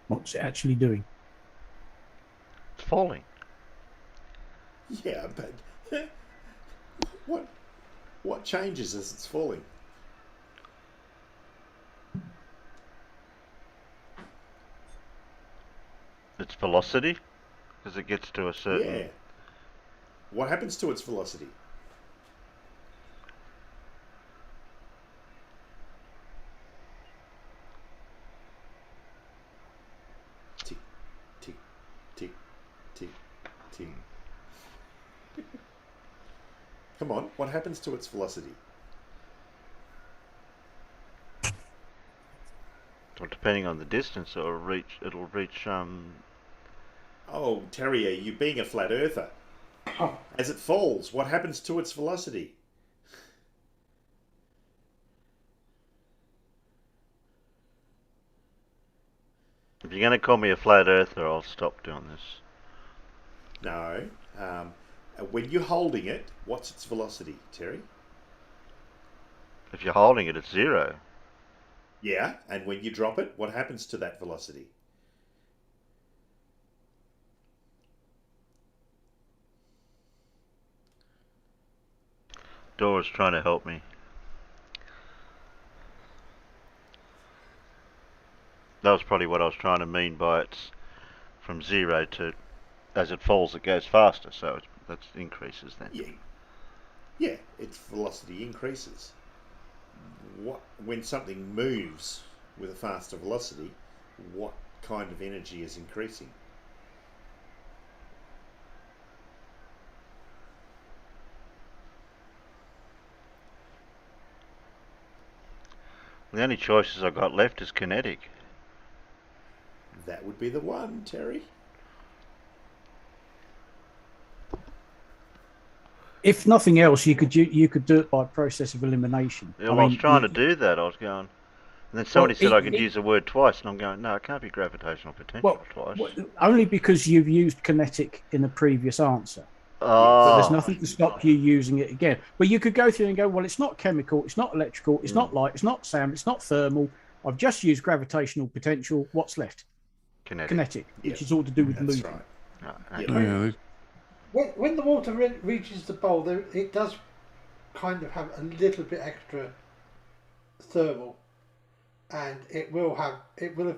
What's it actually doing? It's falling. Yeah, but what changes as it's falling? Its velocity, as it gets to a certain... Yeah. What happens to its velocity? Tick, tick, tick, tick, tick. Come on, what happens to its velocity? Well, depending on the distance, it'll reach. Oh, Terry, are you being a flat earther? As it falls, what happens to its velocity? If you're going to call me a flat earther, I'll stop doing this. No. When you're holding it, what's its velocity, Terry? If you're holding it, it's 0. Yeah, and when you drop it, what happens to that velocity? Dora's trying to help me. That was probably what I was trying to mean by it's from 0 to, as it falls, it goes faster. So that increases then. Yeah, its velocity increases. When something moves with a faster velocity, what kind of energy is increasing? The only choices I've got left is kinetic. That would be the one, Terry. If nothing else, you could do it by process of elimination. Yeah, I was trying to do that. I was going, and then somebody said I could use the word twice, and I'm going, no, it can't be gravitational potential twice. Only because you've used kinetic in a previous answer. Oh. So there's nothing to stop you using it again. But you could go through and go, well, it's not chemical, it's not electrical, it's not light, it's not sound, it's not thermal. I've just used gravitational potential. What's left? Kinetic, which is all to do with movement. Right. When the water reaches the bowl, it does kind of have a little bit extra thermal, and it will have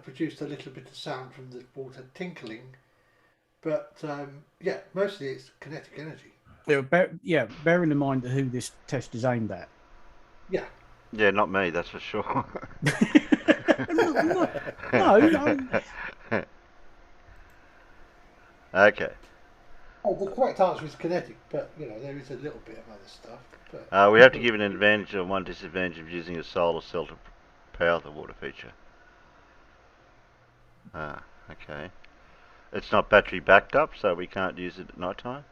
produced a little bit of sound from the water tinkling. But mostly it's kinetic energy. Bearing in mind who this test is aimed at. Yeah, not me, that's for sure. No. Okay. Oh, the correct answer is kinetic, but there is a little bit of other stuff. But we have to give an advantage and one disadvantage of using a solar cell to power the water feature. Okay. It's not battery backed up, so we can't use it at night time?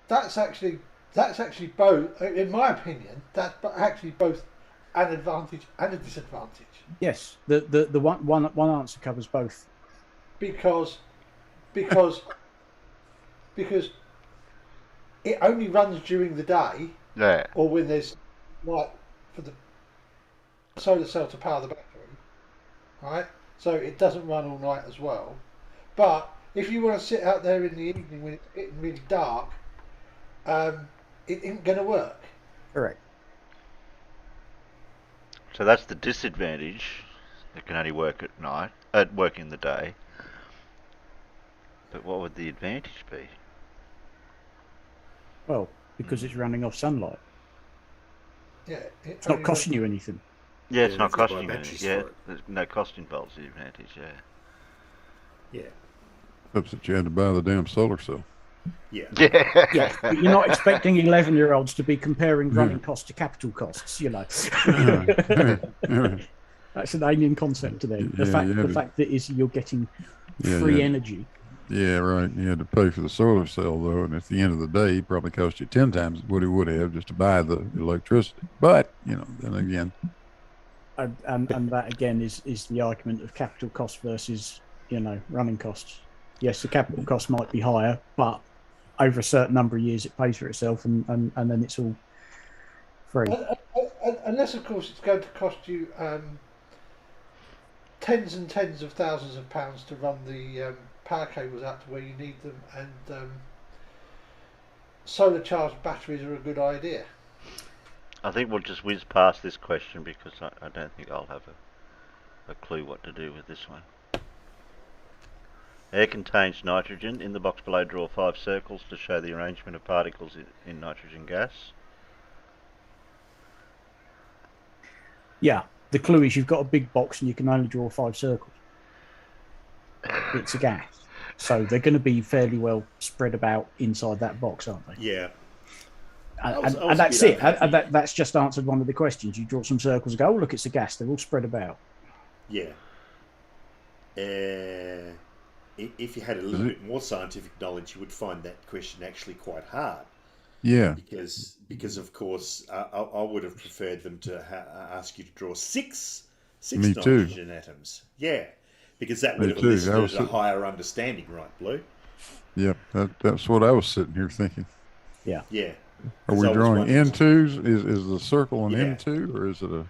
That's actually both, in my opinion, that's actually both an advantage and a disadvantage. Yes, the one answer covers both. Because it only runs during the day, or when there's light for the solar cell to power the battery, right? So it doesn't run all night as well. But if you want to sit out there in the evening when it's getting really dark, it isn't going to work. Correct. So that's the disadvantage. It can only work at night, work in the day. But what would the advantage be? Well, because it's running off sunlight. Yeah, it's not costing you anything. Yeah, it's not costing you anything. Yeah, there's no cost involved. The advantage. Yeah. Except that you had to buy the damn solar cell. Yeah. You're not expecting 11-year-olds to be comparing running costs to capital costs, That's an alien concept to them. The fact that you're getting free energy. Yeah, right. You had to pay for the solar cell, though, and at the end of the day, it probably cost you 10 times what it would have just to buy the electricity. But, then again. And that, again, is the argument of capital cost versus, running costs. Yes, the capital cost might be higher, but over a certain number of years, it pays for itself, and then it's all free. Unless, of course, it's going to cost you tens and tens of thousands of pounds to run the power cables out to where you need them, and solar charged batteries are a good idea. I think we'll just whiz past this question because I don't think I'll have a clue what to do with this one. Air contains nitrogen. In the box below, draw 5 circles to show the arrangement of particles in nitrogen gas. Yeah, the clue is you've got a big box and you can only draw 5 circles. It's a gas. So they're going to be fairly well spread about inside that box, aren't they? Yeah. And that's it. That's just answered one of the questions. You draw some circles and go, oh, look, it's a gas. They're all spread about. Yeah. If you had a little bit more scientific knowledge, you would find that question actually quite hard. Yeah. Because of course, I would have preferred them to ask you to draw six Me nitrogen too. atoms. Yeah. Because that Me would have too. elicited a higher understanding, right, Blue? Yep, that's what I was sitting here thinking. Yeah. Yeah. Are we drawing N2s? Is the circle an N2 or is it a?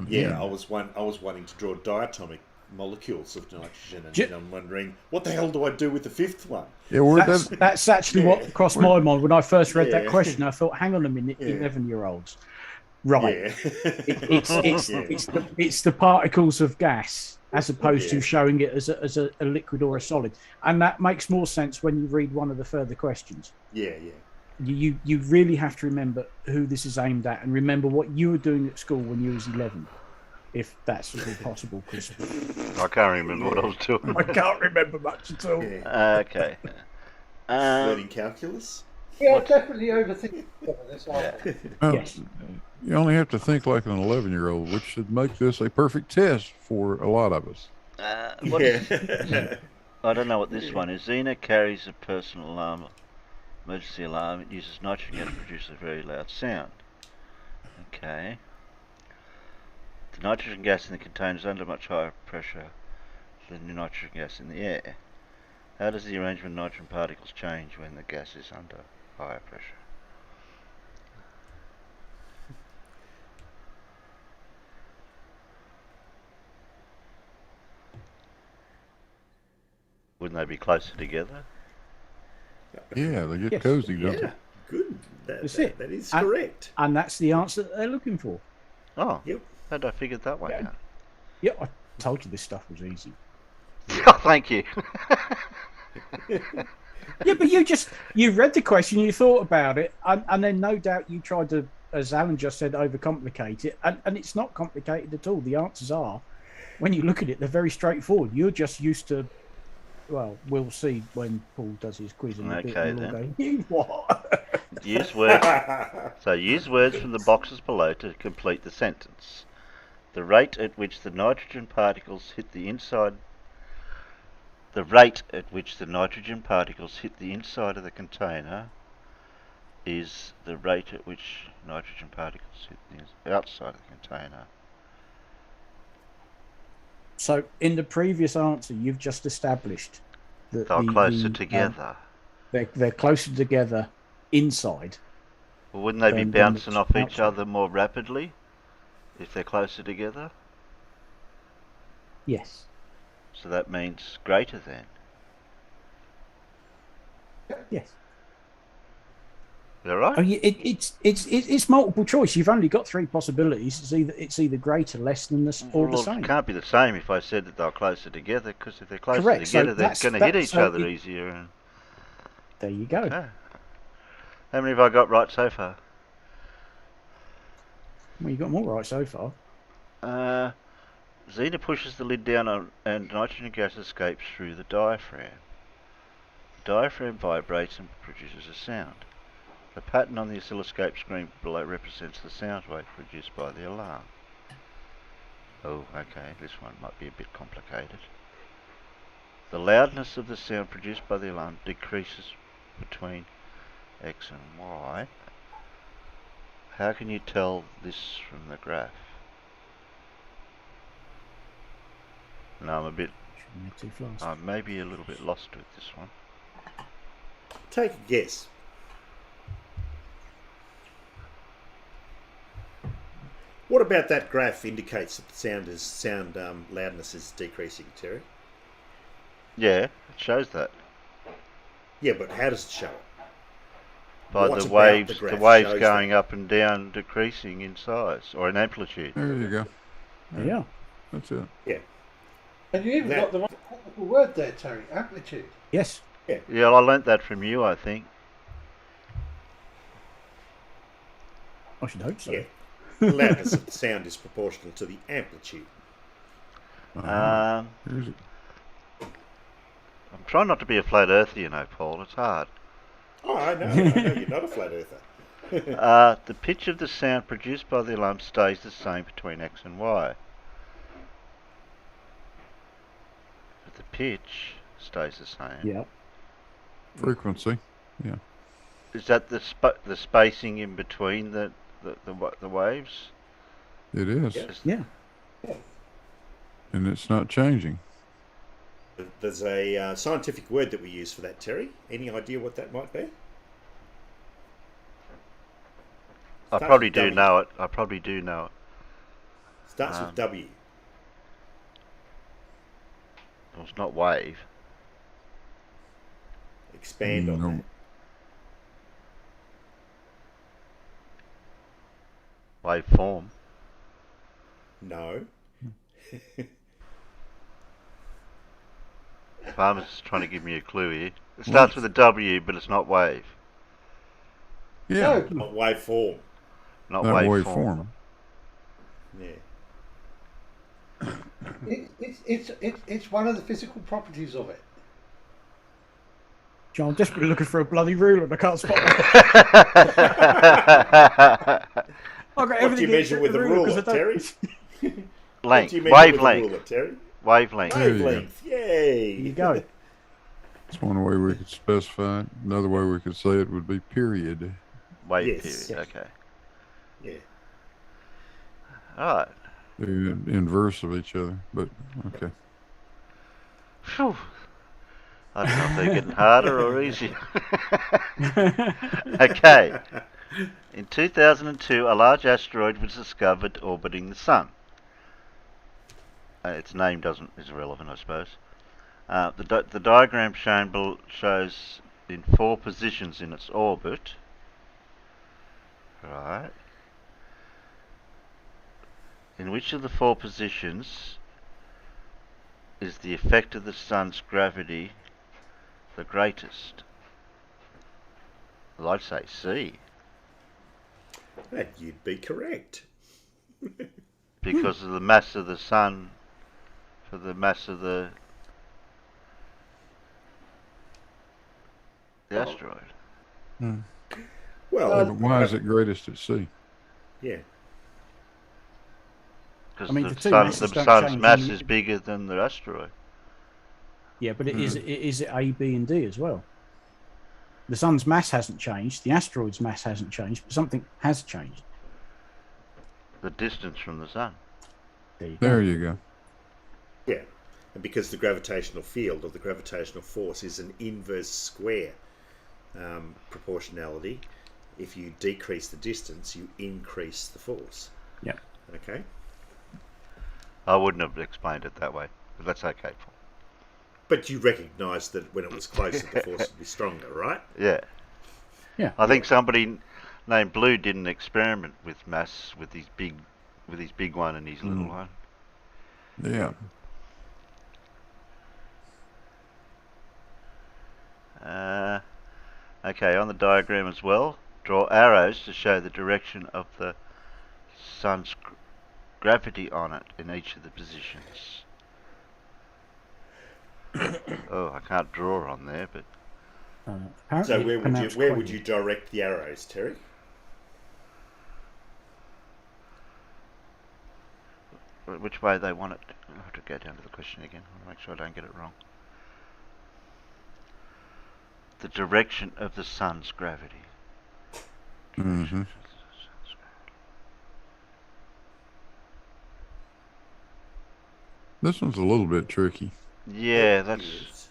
Yeah, I was wanting to draw diatomic molecules of nitrogen, and then I'm wondering, what the hell do I do with the fifth one? Yeah, that's actually what crossed my mind when I first read that Yeah. question. I thought, hang on a minute, Yeah. 11-year-olds. Right. Yeah. It's the particles of gas as opposed to showing it as a liquid or a solid. And that makes more sense when you read one of the further questions. Yeah. You really have to remember who this is aimed at and remember what you were doing at school when you was 11, if that's at all possible. Because I can't remember what I was doing. I can't remember much at all. Okay. Learning calculus? Yeah, definitely overthinking some of this, aren't we? Yes. You only have to think like an 11-year-old, which should make this a perfect test for a lot of us. I don't know what this one is. Xena carries a personal alarm, emergency alarm. It uses nitrogen gas to produce a very loud sound. Okay. The nitrogen gas in the container is under much higher pressure than the nitrogen gas in the air. How does the arrangement of nitrogen particles change when the gas is under higher pressure? Wouldn't they be closer together? Yeah, they get cozy, don't they? Good. That's it. That is correct. And that's the answer that they're looking for. Oh, yep. How'd I figure that one out? Yeah, I told you this stuff was easy. Oh, thank you. Yeah, but you read the question, you thought about it, and then no doubt you tried to, as Alan just said, overcomplicate it, and it's not complicated at all. The answers are, when you look at it, they're very straightforward. You're just used to, well, we'll see when Paul does his quiz in a bit. Okay, And we'll then. go, "You what?" Use words from the boxes below to complete the sentence. The rate at which the nitrogen particles hit the inside of the container is the rate at which nitrogen particles hit the outside of the container. So in the previous answer, you've just established that They're closer together. They're closer together inside. Well, wouldn't they be bouncing off each other more rapidly if they're closer together? Yes. So that means greater than. Yes. Is that right? Oh, yeah, it's multiple choice. You've only got three possibilities. It's either greater, less than this, or the same. It can't be the same if I said that they're closer together, because if they're closer Correct. together, So they're going to hit each other easier. And... There you go. Okay. How many have I got right so far? Well, you got them all right so far. Xena pushes the lid down and nitrogen gas escapes through the diaphragm. The diaphragm vibrates and produces a sound. The pattern on the oscilloscope screen below represents the sound wave produced by the alarm. Oh, okay, this one might be a bit complicated. The loudness of the sound produced by the alarm decreases between X and Y. How can you tell this from the graph? No, I'm maybe a little bit lost with this one. Take a guess. What about that graph indicates that the sound loudness is decreasing, Terry? Yeah, it shows that. Yeah, but how does it show it? By the waves going up and down, decreasing in size or in amplitude. There you go. Yeah. That's it. Yeah. And you even got the right technical word there, Terry. Amplitude. Yes. Yeah, I learnt that from you, I think. I should hope so. Yeah. The loudness of the sound is proportional to the amplitude. I'm trying not to be a flat earther, you know, Paul. It's hard. Oh, I know you're not a flat earther. The pitch of the sound produced by the alarm stays the same between X and Y. But the pitch stays the same. Yeah. Frequency. Yeah. Is that the spacing in between the waves? It is. Yeah. And it's not changing. There's a scientific word that we use for that, Terry. Any idea what that might be? I probably do know it. Starts with W. Well, it's not wave. Expand on that. Waveform. No. Farmer's trying to give me a clue here. It starts with a W, but it's not wave. Yeah. No, not waveform. Not waveform. Yeah. It's one of the physical properties of it. John, I'm desperately looking for a bloody ruler and I can't spot it. I've got What do you measure with a ruler, Terry? Length. Wavelength. Terry? Wavelength. Wavelength. Yay. There you go. That's one way we could specify it. Another way we could say it would be period. Wave period. Okay. Yeah. All right. They're inverse of each other, but okay. Phew. I don't know if they're getting harder or easier. Okay. In 2002, a large asteroid was discovered orbiting the Sun. Its name is irrelevant, I suppose. The diagram shown shows in 4 positions in its orbit. Right. In which of the 4 positions is the effect of the Sun's gravity the greatest? Well, I'd say C. And you'd be correct. Because of the mass of the Sun for the mass of the asteroid. Well, but why is it greatest at sea? Yeah. Because I mean, the the sun's mass is bigger than the asteroid. Yeah, but is it A, B, and D as well? The sun's mass hasn't changed. The asteroid's mass hasn't changed, but something has changed. The distance from the sun. There you go. Yeah. And because the gravitational field or the gravitational force is an inverse square proportionality, if you decrease the distance, you increase the force. Yeah. Okay. I wouldn't have explained it that way, but that's okay. But you recognise that when it was closer, the force would be stronger, right? Yeah. Yeah. I think somebody named Blue did an experiment with mass with his big one and his little one. Yeah. Okay, on the diagram as well, draw arrows to show the direction of the sun's gravity on it in each of the positions. Oh, I can't draw on there, but so where would you direct the arrows, Terry? Which way they want it? I have to go down to the question again. I want to make sure I don't get it wrong. The direction of the sun's gravity. Mm-hmm. This one's a little bit tricky. Yeah, that's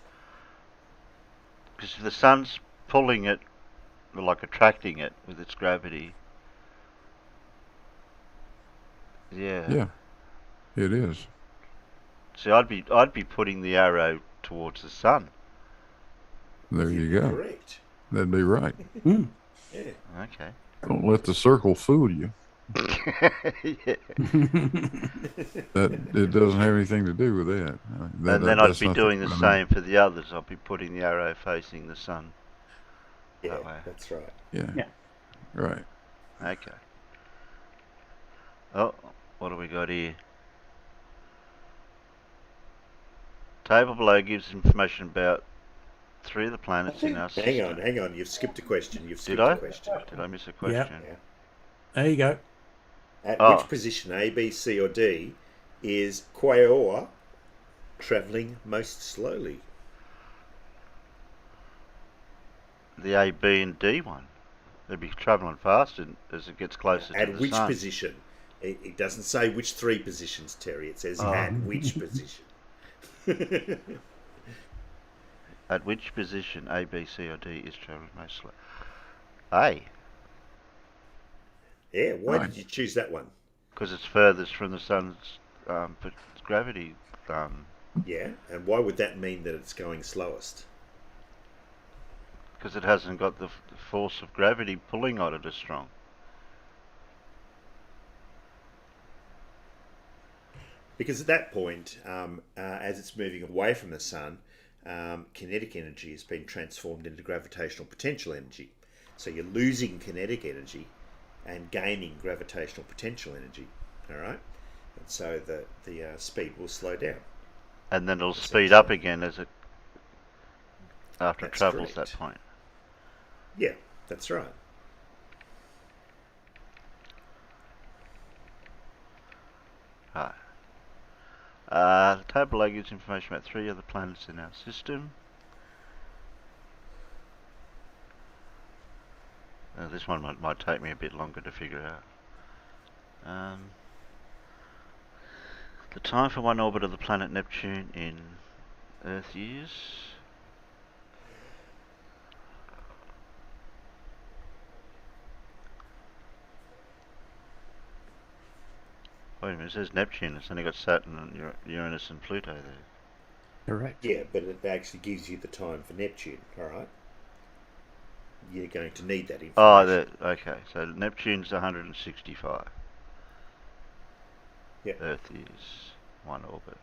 because the sun's pulling it, or like attracting it with its gravity. Yeah. Yeah, it is. See, I'd be putting the arrow towards the sun. There you go. Correct. That'd be right. Yeah. Okay. Don't let the circle fool you. Yeah. That it doesn't have anything to do with that. And then I'd be doing the same for the others. I'd be putting the arrow facing the sun. Yeah, that way. that's right. Yeah. Right. Okay. Oh, what do we got here? Table below gives information about 3 of the planets in our system. Hang on. You've skipped a question. Did I miss a question? Yeah. There you go. At which position, A, B, C, or D, is Quaoar travelling most slowly? The A, B, and D one. They'd be travelling faster as it gets closer to the sun. At which position? It doesn't say which 3 positions, Terry. It says at which position. At which position A, B, C, or D is travelling most slowly? A. Yeah, why did you choose that one? Because it's furthest from the sun's gravity Yeah, and why would that mean that it's going slowest? Because it hasn't got the force of gravity pulling on it as strong. Because at that point, as it's moving away from the sun, kinetic energy has been transformed into gravitational potential energy. So you're losing kinetic energy and gaining gravitational potential energy. All right, and so the speed will slow down. And then it'll speed up again as it after it travels correct. that point. Yeah, that's right. Right. The table below gives information about 3 other planets in our system. This one might take me a bit longer to figure out. The time for one orbit of the planet Neptune in Earth years. Wait a minute, it says Neptune. It's only got Saturn and Uranus and Pluto there. Correct. Yeah, but it actually gives you the time for Neptune, all right? You're going to need that information. Oh, okay. So Neptune's 165. Yep. Earth years, one orbit.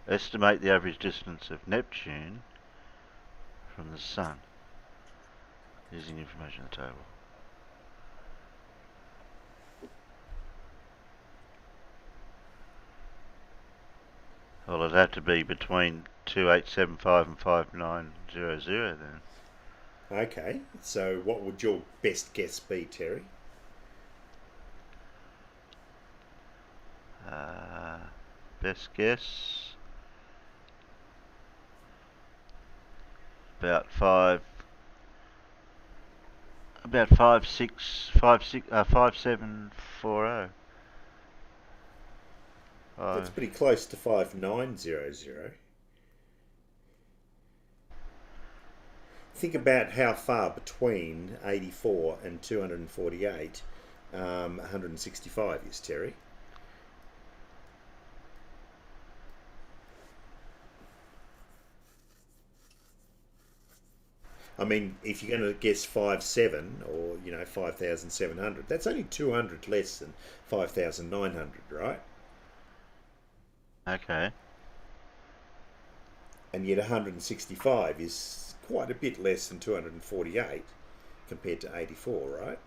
Estimate the average distance of Neptune from the Sun using information in the table. Well, it'd have to be between 2875 and 5900 then. Okay, so what would your best guess be, Terry? Best guess about 5740. That's pretty close to 5900. Think about how far between 84 and 248 165 is, Terry. I mean, if you're going to guess 57 or 5,700, that's only 200 less than 5,900, right? Okay. And yet 165 is quite a bit less than 248 compared to 84, right?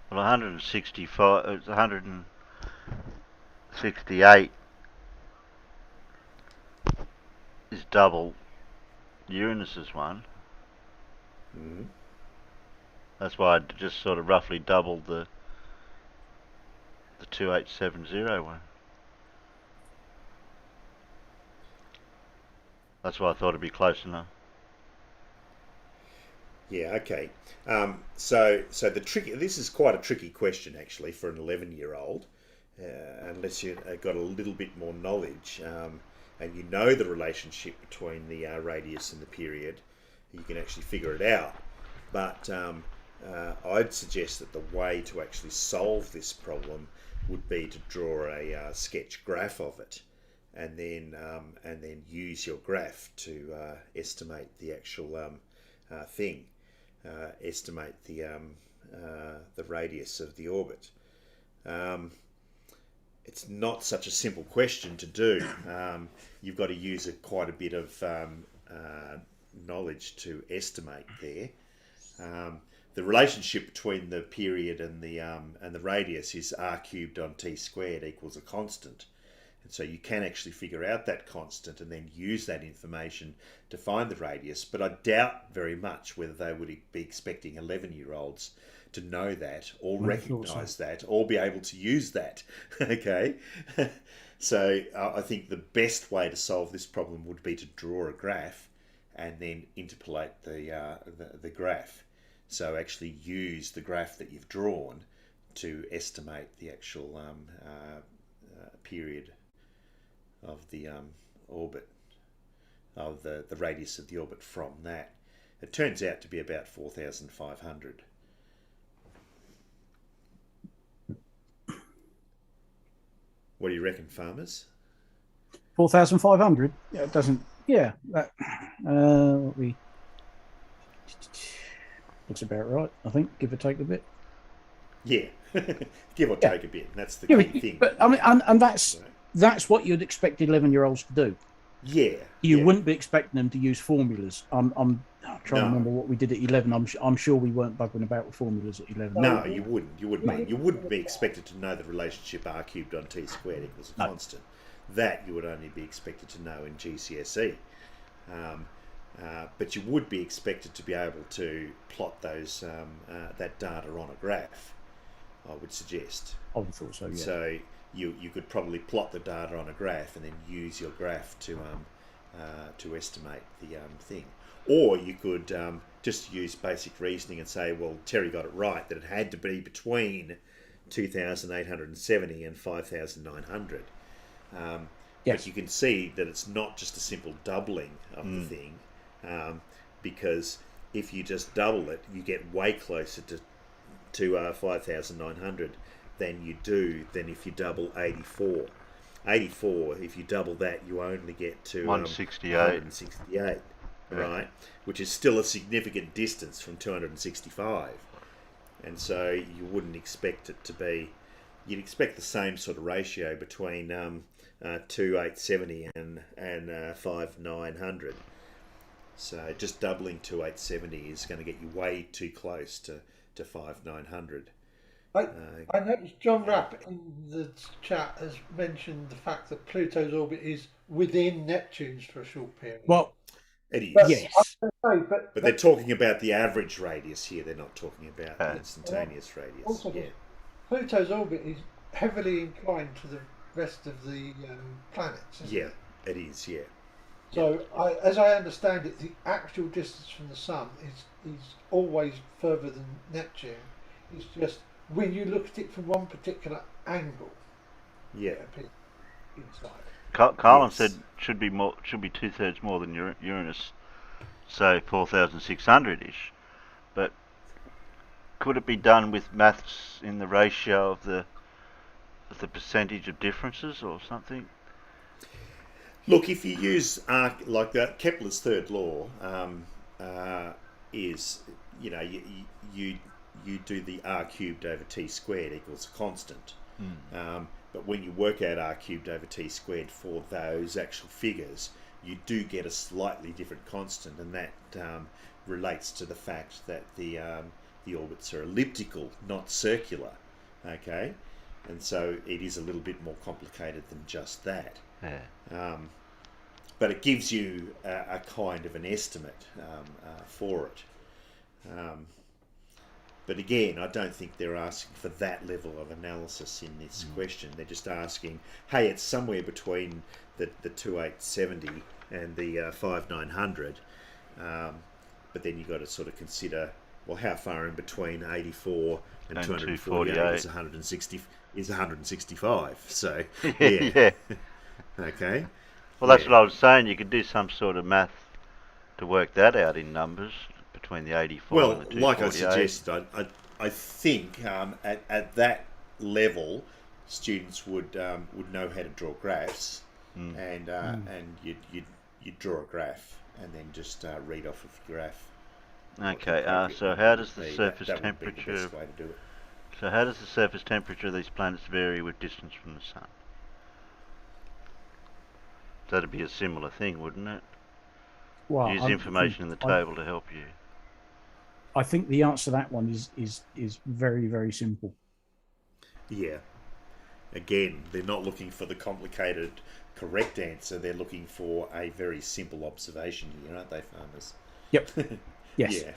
Well, 165, 168 is double Uranus's one. Mm-hmm. That's why I just sort of roughly doubled the 2870 one. That's why I thought it'd be close enough. Yeah, okay. So this is quite a tricky question actually for an 11-year-old, unless you've got a little bit more knowledge and you know the relationship between the radius and the period, you can actually figure it out. But I'd suggest that the way to actually solve this problem would be to draw a sketch graph of it, and then use your graph to estimate the actual thing. Estimate the radius of the orbit. It's not such a simple question to do. You've got to use quite a bit of knowledge to estimate there. The relationship between the period and the radius is r cubed on t squared equals a constant. And so you can actually figure out that constant and then use that information to find the radius. But I doubt very much whether they would be expecting 11-year-olds to know that or recognise that or be able to use that. Okay? So I think the best way to solve this problem would be to draw a graph and then interpolate the graph. So actually use the graph that you've drawn to estimate the actual period of the orbit, of the radius of the orbit from that. It turns out to be about 4,500. What do you reckon, farmers? 4,500. Yeah, it doesn't. Yeah, that looks about right. I think, give or take a bit. Yeah, give or take a bit. That's the key thing. But I mean, and that's what you'd expect 11-year-olds to do. Yeah, you wouldn't be expecting them to use formulas. I'm trying to remember what we did at 11. I'm sure we weren't bugging about with formulas at 11. No, you wouldn't. You wouldn't be expected to know the relationship r cubed on t squared equals a constant. That you would only be expected to know in GCSE. But you would be expected to be able to plot those that data on a graph, I would suggest. I would have thought so, yeah. So you could probably plot the data on a graph and then use your graph to estimate the thing. Or you could just use basic reasoning and say, well, Terry got it right, that it had to be between 2,870 and 5,900. But you can see that it's not just a simple doubling of the thing, because if you just double it, you get way closer to 5,900 than if you double 84. 84, if you double that, you only get to 168, right? Which is still a significant distance from 265. And so you wouldn't expect it to be... You'd expect the same sort of ratio between 2,870 and 5,900. So just doubling 2,870 is going to get you way too close to 5,900. I noticed John Rapp in the chat has mentioned the fact that Pluto's orbit is within Neptune's for a short period. Well, it is. Yes. But they're talking about the average radius here. They're not talking about the instantaneous radius. Also, Pluto's orbit is heavily inclined to the rest of the planets. Yeah, it is, yeah. So, as I understand it, the actual distance from the Sun is always further than Neptune. It's just when you look at it from one particular angle. Yeah. Inside. Carlin said should be 2/3 more than Uranus, so 4,600-ish. But could it be done with maths in the ratio of the percentage of differences or something? Look, if you use like that, Kepler's third law is, you do the r cubed over t squared equals a constant. But when you work out r cubed over t squared for those actual figures, you do get a slightly different constant, and that relates to the fact that the orbits are elliptical, not circular. Okay, and so it is a little bit more complicated than just that. Yeah. But it gives you a kind of an estimate for it. But again, I don't think they're asking for that level of analysis in this question. They're just asking, hey, it's somewhere between the 2,870 and the 5,900. But then you've got to sort of consider, well, how far in between 84 and 248 is 165. So, yeah. Yeah. Okay. Well, that's what I was saying. You could do some sort of math to work that out in numbers between the 84 and the 248. Like I suggested, I think at that level, students would know how to draw graphs, and you'd draw a graph and then just read off of the graph. Okay. So how does the surface temperature? Would be the best way to do it. So how does the surface temperature of these planets vary with distance from the Sun? That'd be a similar thing, wouldn't it? Well, use information in the table to help you. I think the answer to that one is very, very simple. Yeah. Again, they're not looking for the complicated correct answer. They're looking for a very simple observation here, aren't they, farmers? Yep. Yes. Yeah.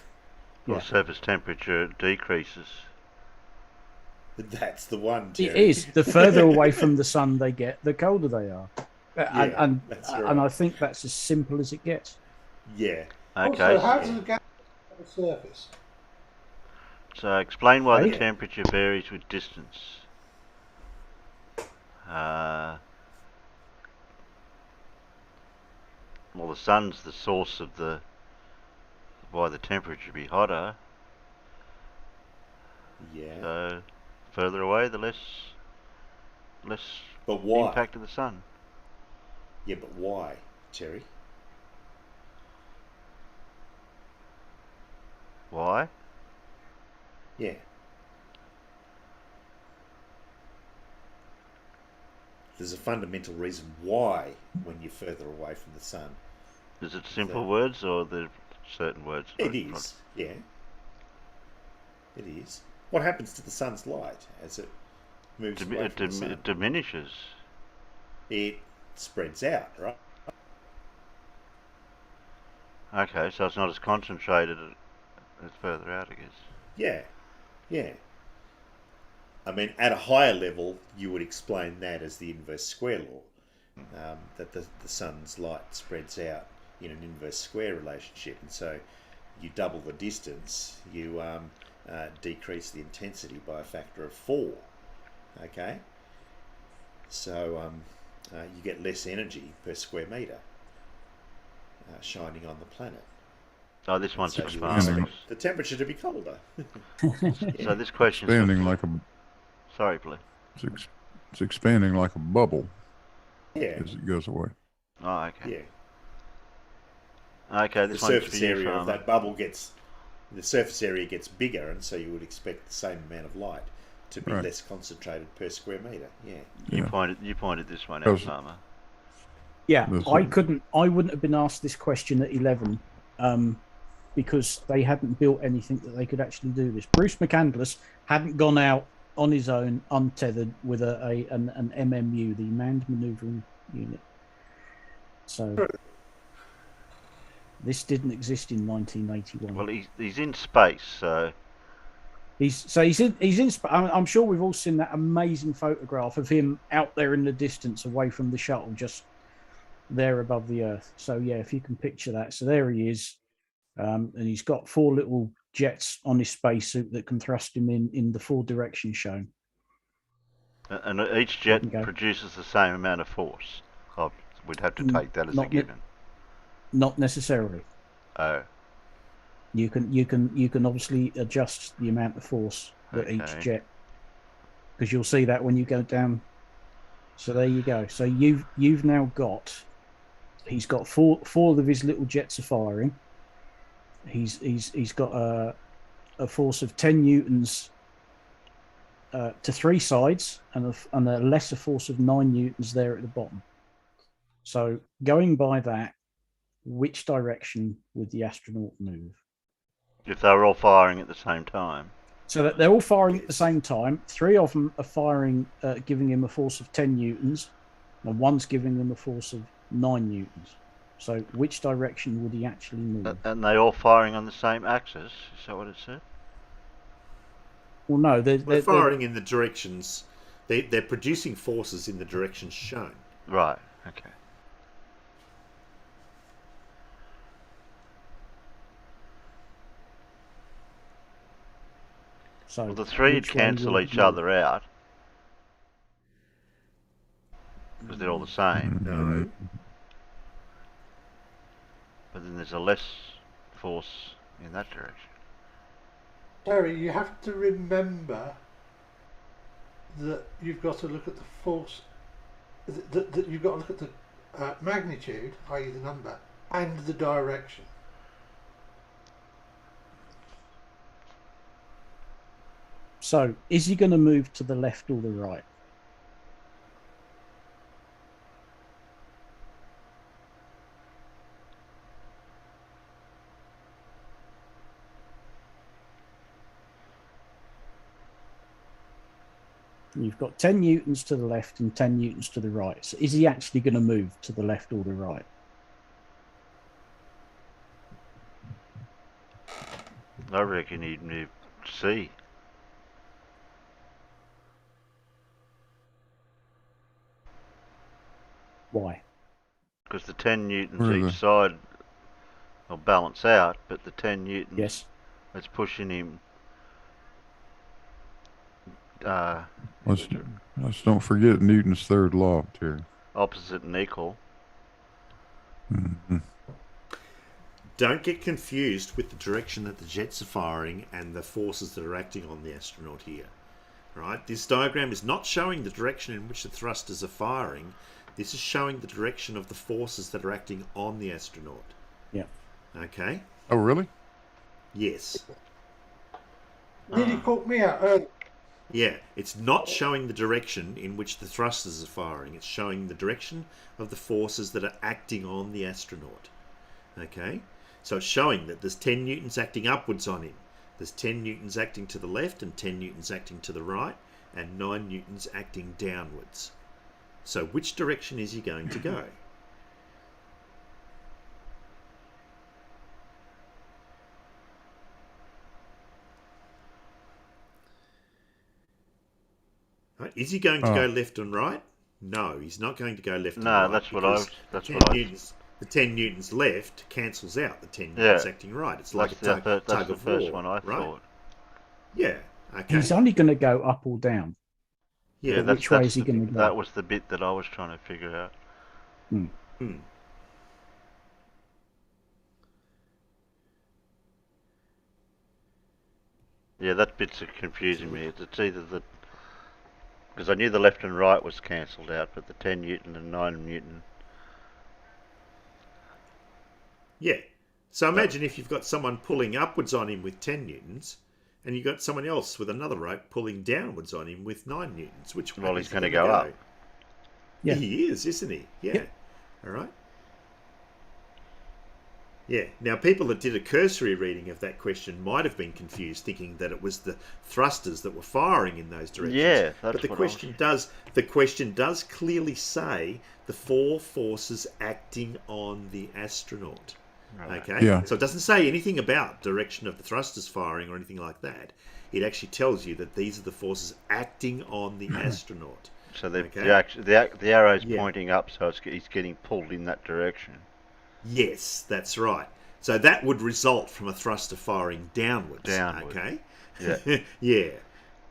Well, surface temperature decreases. That's the one, Terry. It is. The further away from the Sun they get, the colder they are. And I think that's as simple as it gets. Yeah. Okay. Also, how does the gas on the surface? So explain why the temperature varies with distance. Well, the Sun's the source of why the temperature would be hotter. Yeah. So further away, the less But why? The impact of the sun. Yeah, but why, Terry? Why? Yeah. There's a fundamental reason why when you're further away from the sun. Is it simple words or there certain words? It is, yeah. It is. What happens to the sun's light as it moves away from the sun? It diminishes. It spreads out, right? Okay, so it's not as concentrated as further out, I guess. Yeah, yeah. I mean, at a higher level, you would explain that as the inverse square law, that the sun's light spreads out in an inverse square relationship, and so you double the distance, you decrease the intensity by a factor of 4. Okay, so you get less energy per square metre shining on the planet. Oh, this one's so expanding. The temperature to be colder. So this question expanding like a. Sorry, please. It's expanding like a bubble. Yeah. As it goes away. Oh, okay. Yeah. Okay, this the surface area of that bubble the surface area gets bigger, and so you would expect the same amount of light to be less concentrated per square metre. Yeah. You pointed this one out, Farmer. Yeah, I wouldn't have been asked this question at 11 because they hadn't built anything that they could actually do this. Bruce McCandless hadn't gone out on his own, untethered, with an MMU, the Manned Manoeuvring Unit. So this didn't exist in 1981. Well, he's in space, so he's in. I'm sure we've all seen that amazing photograph of him out there in the distance, away from the shuttle, just there above the Earth. So yeah, if you can picture that. So there he is, and he's got 4 little jets on his spacesuit that can thrust him in the 4 directions shown. And each jet produces the same amount of force. We'd have to take that as a given. Not necessarily. Oh. You can obviously adjust the amount of force that each jet, because you'll see that when you go down. So there you go. So you've now got. He's got 4 of his little jets are firing. He's got a force of 10 newtons to 3 sides and a lesser force of 9 newtons there at the bottom. So going by that, which direction would the astronaut move? If they were all firing at the same time. So that they're all firing at the same time. 3 of them are firing, giving him a force of 10 newtons, and 1's giving him a force of 9 newtons. So which direction would he actually move? And they all firing on the same axis? Is that what it said? Well, no. They're firing in the directions. They're producing forces in the directions shown. Right, okay. So well, the 3 would cancel each other out. Because they're all the same. No. But then there's a less force in that direction. Terry, you have to remember that you've got to look at the force, that you've got to look at the magnitude, i.e. the number, and the direction. So, is he going to move to the left or the right? You've got 10 newtons to the left and 10 newtons to the right. So is he actually going to move to the left or the right? I reckon he'd move C. Why? Because the 10 newtons each side will balance out, but the 10 newtons that's pushing him. Let's don't forget Newton's third law, Terry. Opposite and equal. Mm-hmm. Don't get confused with the direction that the jets are firing and the forces that are acting on the astronaut here. right? This diagram is not showing the direction in which the thrusters are firing. This is showing the direction of the forces that are acting on the astronaut. Yeah. Okay? Oh, really? Yes. Nearly caught me out earlier. Yeah, it's not showing the direction in which the thrusters are firing. It's showing the direction of the forces that are acting on the astronaut. Okay? So it's showing that there's 10 newtons acting upwards on him. There's 10 newtons acting to the left and 10 newtons acting to the right and 9 newtons acting downwards. So which direction is he going to go? Right. Is he going to go left and right? No, he's not going to go left and right. No, that's what I was. The 10 newtons left cancels out the 10 newtons acting right. It's like a tug of war. That's the first one I thought. Yeah. Okay. He's only going to go up or down. Yeah. Which way is he going to go? That was the bit that I was trying to figure out. Yeah, that bit's confusing me. It's either the... Because I knew the left and right was cancelled out, but the 10 newton and 9 newton... Yeah. So imagine if you've got someone pulling upwards on him with 10 newtons, and you've got someone else with another rope pulling downwards on him with 9 newtons. Which way he's going to go up. Yeah. He is, isn't he? Yeah. Yep. All right. Yeah. Now, people that did a cursory reading of that question might have been confused, thinking that it was the thrusters that were firing in those directions. Yeah, that's but the question does clearly say the 4 forces acting on the astronaut. Right. Okay. Yeah. So it doesn't say anything about direction of the thrusters firing or anything like that. It actually tells you that these are the forces acting on the astronaut. So the arrow's pointing up, so he's getting pulled in that direction. Yes, that's right. So that would result from a thruster firing downwards. Okay. Yeah.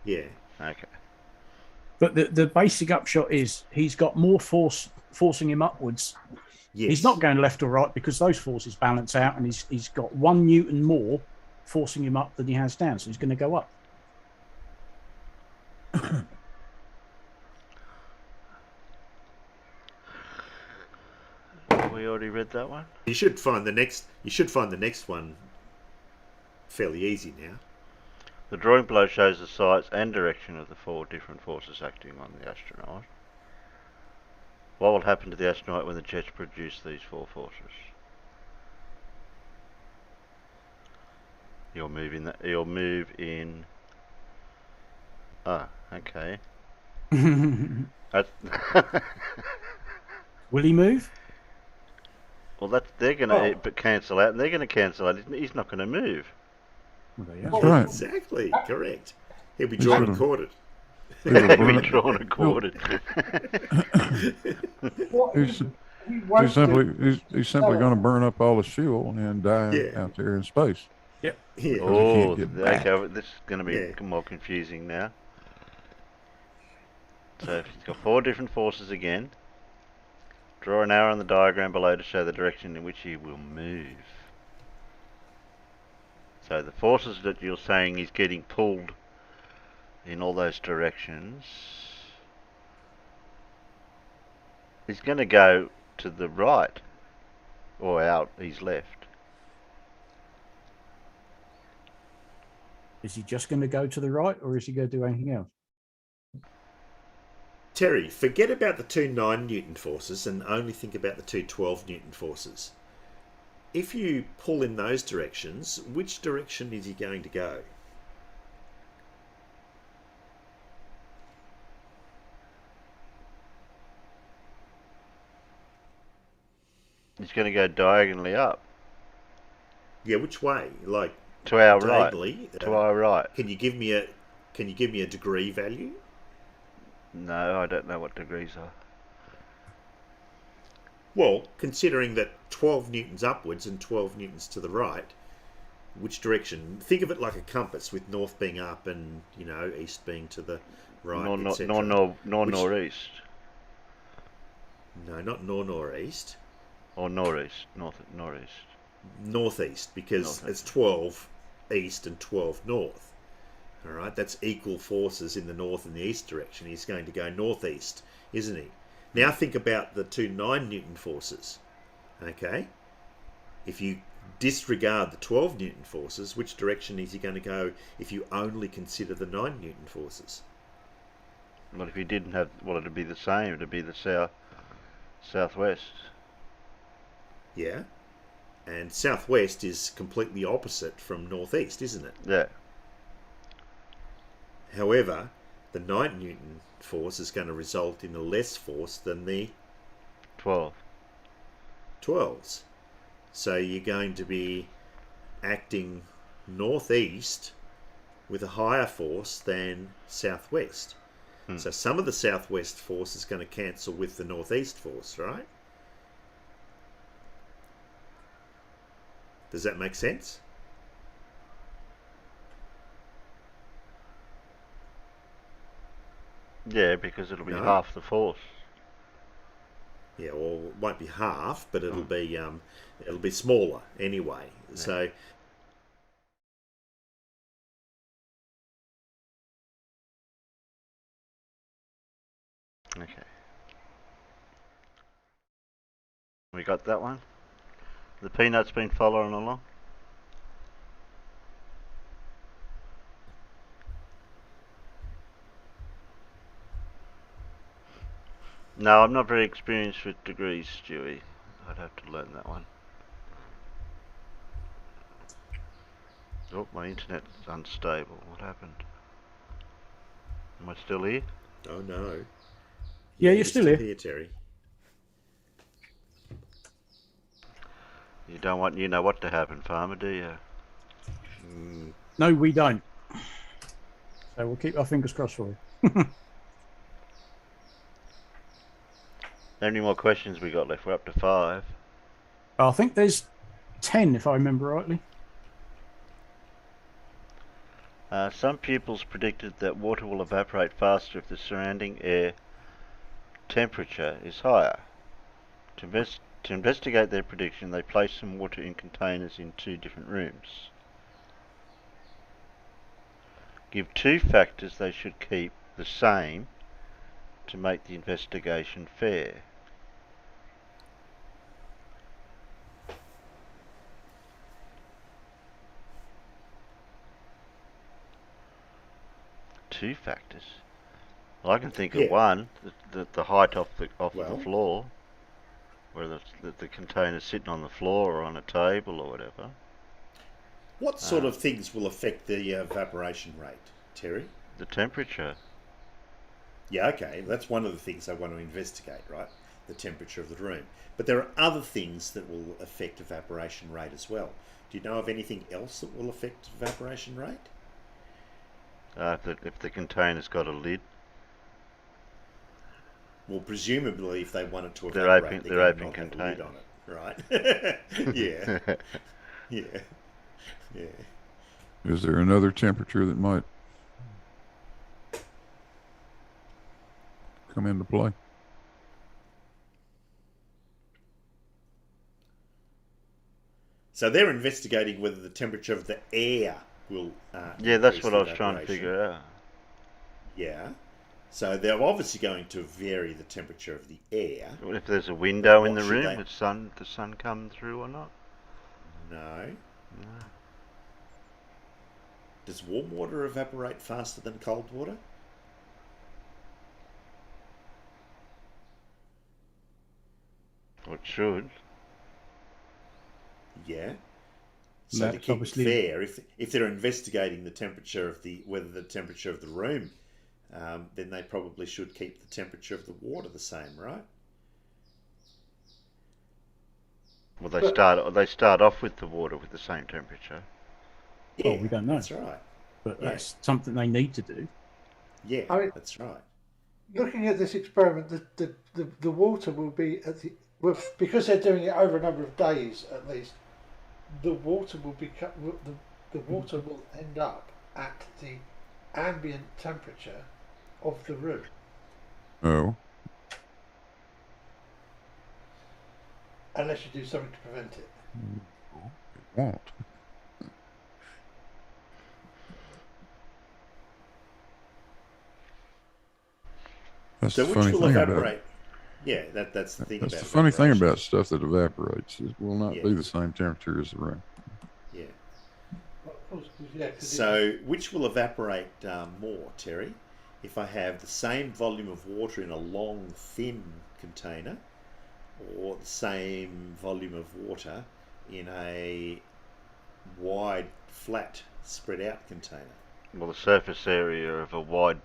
Yeah. Okay. But the basic upshot is he's got more force forcing him upwards. Yes. He's not going left or right because those forces balance out, and he's got 1 newton more forcing him up than he has down, so he's going to go up. We already read that one. You should find the next one fairly easy now. The drawing below shows the size and direction of the 4 different forces acting on the astronaut. What will happen to the astronaut when the jets produce these 4 forces? You'll move in. Ah, okay. Will he move? Well, they're going to cancel out, and they're going to cancel out. He's not going to move. That's right. Exactly, correct. He'll be drawn and quartered. He'll be drawn and quartered. He's simply going to burn up all his fuel and die out there in space. Yep. Yeah. Oh, okay. This is going to be more confusing now. So if he's got 4 different forces again, draw an arrow on the diagram below to show the direction in which he will move. So the forces that you're saying he's getting pulled in all those directions, he's going to go to the right or out his left. Is he just going to go to the right, or is he going to do anything else? Terry, forget about the 2 9-newton forces and only think about the 2 12-newton forces. If you pull in those directions, which direction is he going to go? He's going to go diagonally up. Yeah, which way? Like to our diagonally, right. To our right. Can you give me a degree value? No, I don't know what degrees are. Well, considering that 12 newtons upwards and 12 newtons to the right, which direction? Think of it like a compass, with north being up and east being to the right. Northeast. No, not northeast. Or northeast. Northeast. Northeast, because it's 12 east and 12 north. All right, that's equal forces in the north and the east direction. He's going to go northeast, isn't he? Now think about the two 9 Newton forces. Okay, if you disregard the 12 Newton forces, which direction is he going to go if you only consider the 9 Newton forces? Well, if you didn't have, well, it'd be the same. It'd be the southwest. Yeah, and southwest is completely opposite from northeast, isn't it? Yeah. However, the 9 Newton force is going to result in a less force than the 12s. So you're going to be acting northeast with a higher force than southwest. So some of the southwest force is going to cancel with the northeast force, right? Does that make sense? Yeah, because it'll be half the force. Yeah, well, it won't be half, but it'll be smaller anyway. Yeah. So okay, we got that one. The peanut's been following along. No, I'm not very experienced with degrees, Stewie. I'd have to learn that one. Oh, my internet's unstable. What happened? Am I still here? Oh no. Yeah, you're still here, Terry. You don't want you know what to happen, Farmer, do you? No, we don't. So we'll keep our fingers crossed for you. How many more questions we got left? We're up to 5. I think there's 10, if I remember rightly. Some pupils predicted that water will evaporate faster if the surrounding air temperature is higher. To investigate their prediction, they placed some water in containers in 2 different rooms. Give 2 factors they should keep the same to make the investigation fair. Two factors. Well, I can think of one: the height off the floor, where the container's sitting on the floor or on a table or whatever. What sort of things will affect the evaporation rate, Terry? The temperature. Yeah, okay, that's one of the things I want to investigate, right? The temperature of the room. But there are other things that will affect evaporation rate as well. Do you know of anything else that will affect evaporation rate? If the container's got a lid. Well, presumably, if they wanted to evaporate, they're open container. Lid on it, right? Yeah, yeah. Is there another temperature that might come into play? So they're investigating whether the temperature of the air will. Yeah, that's what I was trying to figure out. Yeah. So they're obviously going to vary the temperature of the air. Well, if there's a window in the room, the sun come through or not? No. Does warm water evaporate faster than cold water? Well, it should. Yeah. So to keep it fair, if they're investigating the temperature of whether the temperature of the room, then they probably should keep the temperature of the water the same, right? Well, they start off with the water with the same temperature. Yeah, we don't know. That's right. But that's something they need to do. Yeah, that's right. Looking at this experiment, the water will be because they're doing it over a number of days at least. The water will the water will end up at the ambient temperature of the room. Oh. Unless you do something to prevent it. It won't. That's so the which funny will thing evaporate? about Yeah, that's the thing that's about the funny thing evaporation. about stuff that evaporates. It will not Yeah. be the same temperature as the room. Yeah. Well, of course, 'cause, yeah, 'cause So which will evaporate more, Terry? If I have the same volume of water in a long, thin container, or the same volume of water in a wide, flat, spread out container? Well, the surface area of a wide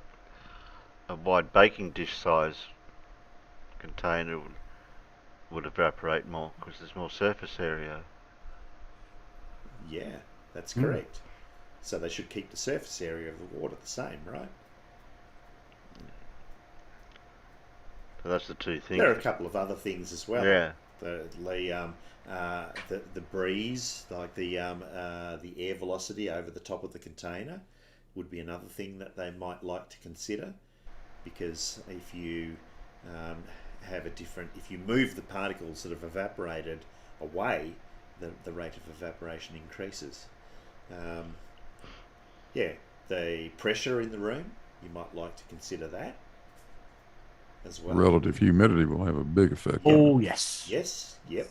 baking dish size container would evaporate more because there's more surface area. Yeah, that's correct. So they should keep the surface area of the water the same, right? So that's the two things. There are a couple of other things as well. Yeah. The breeze, like the air velocity over the top of the container, would be another thing that they might like to consider, because if you if you move the particles that have evaporated away, the rate of evaporation increases. The pressure in the room, you might like to consider that as well. Relative humidity will have a big effect. Oh, yes. Yes, yep.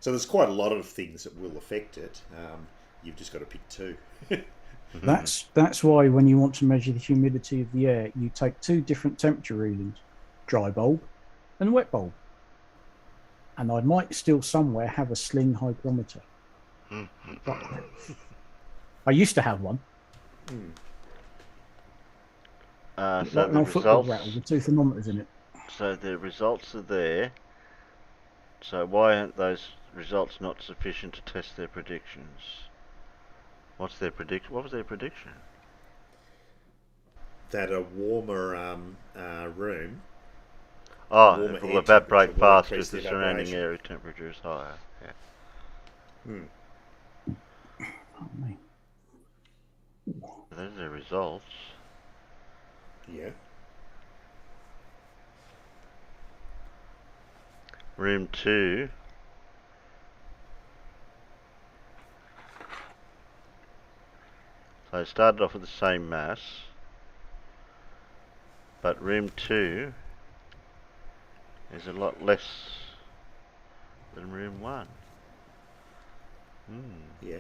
So there's quite a lot of things that will affect it. You've just got to pick two. That's why when you want to measure the humidity of the air, you take two different temperature readings, dry bulb and wet bulb. And I might still somewhere have a sling hygrometer. I used to have one. So like an the old football results, rattle with two thermometers in it. So the results are there. So why aren't those results not sufficient to test their predictions? What's their prediction? What was their prediction? That a warmer room. It will evaporate faster if the surrounding area temperature is higher. Yeah. Those are the results. Yeah. Room 2. So it started off with the same mass, but room 2 is a lot less than room 1. Yeah.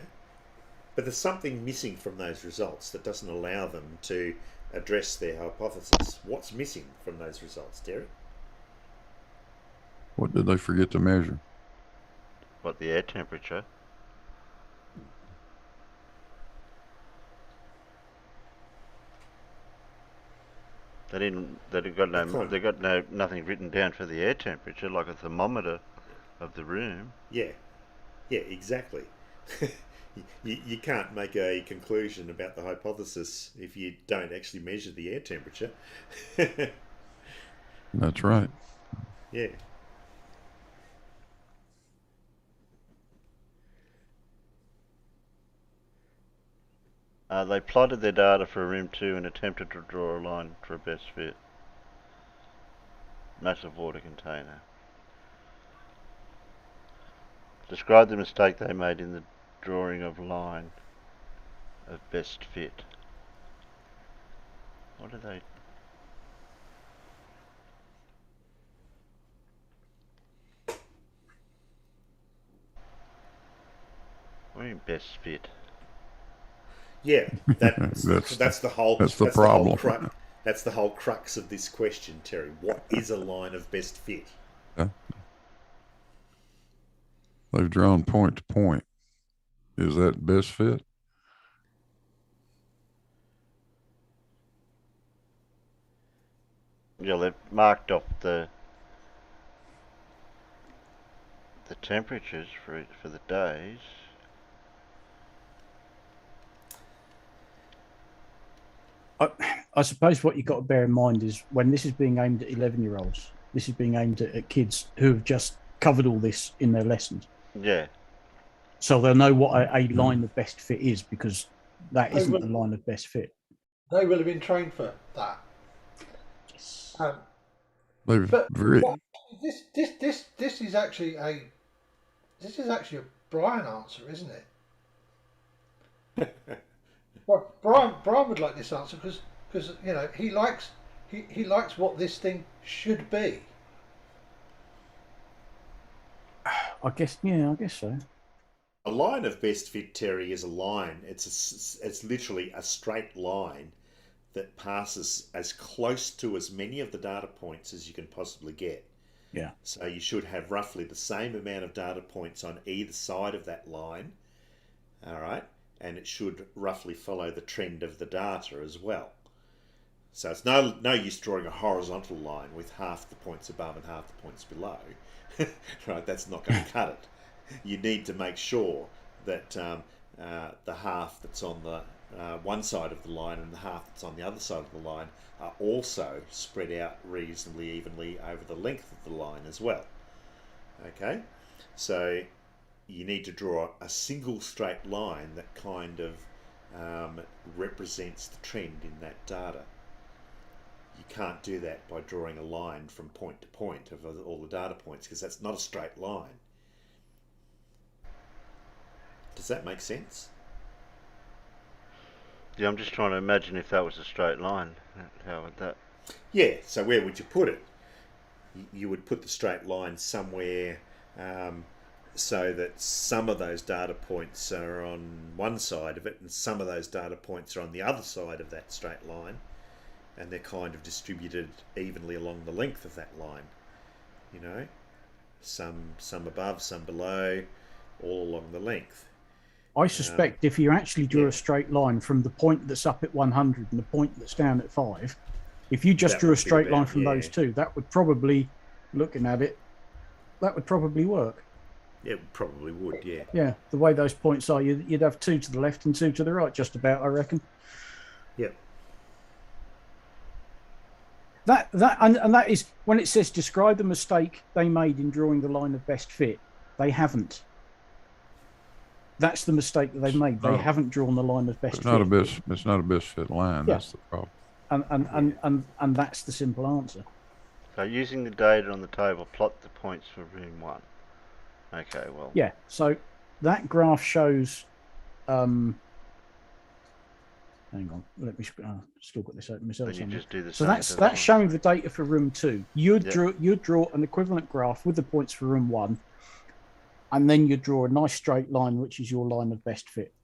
But there's something missing from those results that doesn't allow them to address their hypothesis. What's missing from those results, Derek? What did they forget to measure? What, the air temperature? They got nothing written down for the air temperature, like a thermometer of the room. Yeah, exactly. You can't make a conclusion about the hypothesis if you don't actually measure the air temperature. That's right. Yeah. They plotted their data for room 2 and attempted to draw a line for a best fit. Massive water container. Describe the mistake they made in the drawing of line of best fit. What do they... What do you mean best fit? Yeah, that's the whole. That's the problem. That's the whole crux of this question, Terry. What is a line of best fit? Yeah. They've drawn point to point. Is that best fit? Yeah, they've marked off the temperatures for the days. I suppose what you've got to bear in mind is when this is being aimed at 11-year-olds, this is being aimed at kids who have just covered all this in their lessons. Yeah. So they'll know what a line of best fit is, because that isn't the line of best fit. They will have been trained for that. Yes. This is actually a Brian answer, isn't it? Well, Brian would like this answer because because you know he likes what this thing should be. I guess so. A line of best fit, Terry, is a line. It's literally a straight line that passes as close to as many of the data points as you can possibly get. Yeah. So you should have roughly the same amount of data points on either side of that line. All right. And it should roughly follow the trend of the data as well. So it's no use drawing a horizontal line with half the points above and half the points below. Right, that's not going to cut it. You need to make sure that the half that's on the one side of the line and the half that's on the other side of the line are also spread out reasonably evenly over the length of the line as well. Okay, so you need to draw a single straight line that kind of represents the trend in that data. You can't do that by drawing a line from point to point of all the data points, because that's not a straight line. Does that make sense? Yeah, I'm just trying to imagine if that was a straight line. How would that... Yeah, so where would you put it? You would put the straight line somewhere so that some of those data points are on one side of it and some of those data points are on the other side of that straight line, and they're kind of distributed evenly along the length of that line. You know, some above, some below, all along the length. I suspect if you actually drew a straight line from the point that's up at 100 and the point that's down at 5, if you just drew a straight line from those two, that would probably, looking at it, that would probably work. It probably would, yeah. Yeah, the way those points are, you'd have 2 to the left and 2 to the right, just about, I reckon. Yep. And that is, when it says describe the mistake they made in drawing the line of best fit, they haven't. That's the mistake that they've made. They haven't drawn the line of best fit. It's not a best fit line. Yeah. That's the problem. And that's the simple answer. So using the data on the table, plot the points for room 1. Okay, well. Yeah. So that graph shows. Hang on. Let me. Still got this open myself. You just do the so that's showing the data for room 2. You'd draw an equivalent graph with the points for room 1. And then you draw a nice straight line, which is your line of best fit.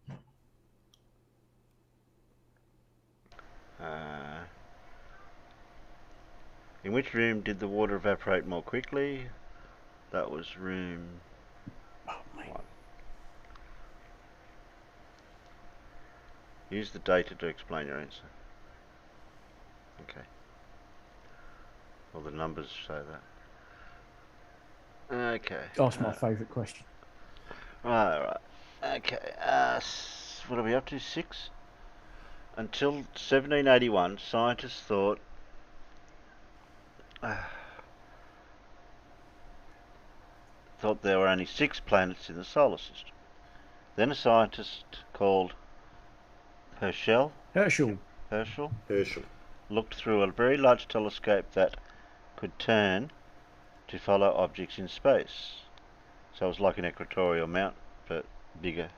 In which room did the water evaporate more quickly? That was room 1. Use the data to explain your answer. Okay. Well, the numbers show that. Okay. That's my favourite question. Right. Okay. What are we up to? 6? Until 1781, scientists thought there were only 6 planets in the solar system. Then a scientist called Herschel looked through a very large telescope that could turn to follow objects in space. So it was like an equatorial mount, but bigger.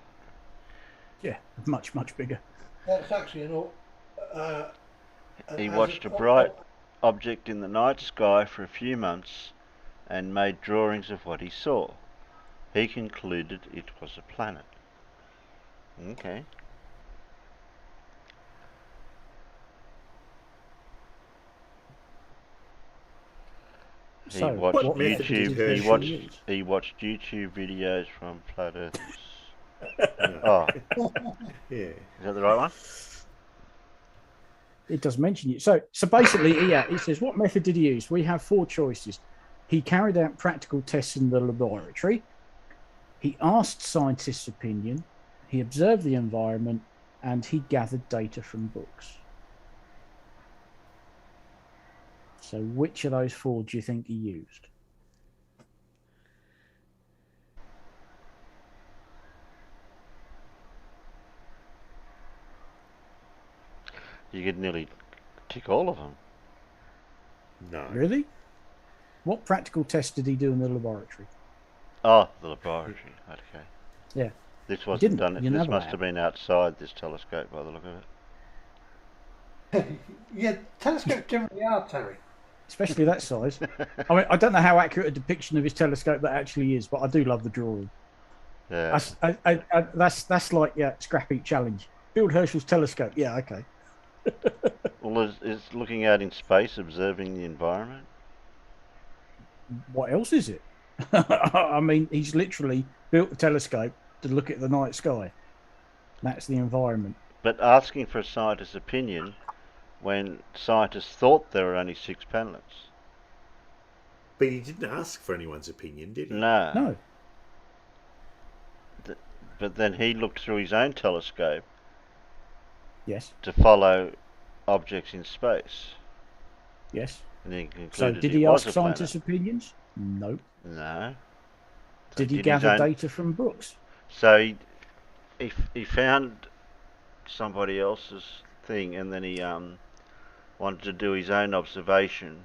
Yeah, much, much bigger. That's actually he watched a bright object in the night sky for a few months and made drawings of what he saw. He concluded it was a planet. Okay. He watched YouTube videos from flat earthers. Oh, yeah. Is that the right one? It does mention you. So basically, yeah, it says, what method did he use? We have 4 choices. He carried out practical tests in the laboratory. He asked scientists' opinion. He observed the environment, and he gathered data from books. So which of those 4 do you think he used? You could nearly tick all of them. No. Really? What practical test did he do in the laboratory? Oh, the laboratory. Okay. Yeah. This wasn't done. This must have been outside this telescope by the look of it. Yeah, telescopes generally are, Terry. Especially that size. I mean, I don't know how accurate a depiction of his telescope that actually is, but I do love the drawing. Yeah. That's like scrap heap challenge. Build Herschel's telescope. Yeah, okay. Well, is looking out in space, observing the environment. What else is it? I mean, he's literally built a telescope to look at the night sky. That's the environment. But asking for a scientist's opinion when scientists thought there were only 6 planets. But he didn't ask for anyone's opinion, did he? No. But then he looked through his own telescope. Yes. To follow objects in space. Yes. And he concluded so did he ask scientists' opinions? No. No. So did he gather data from books? So he found somebody else's thing, and then he wanted to do his own observation.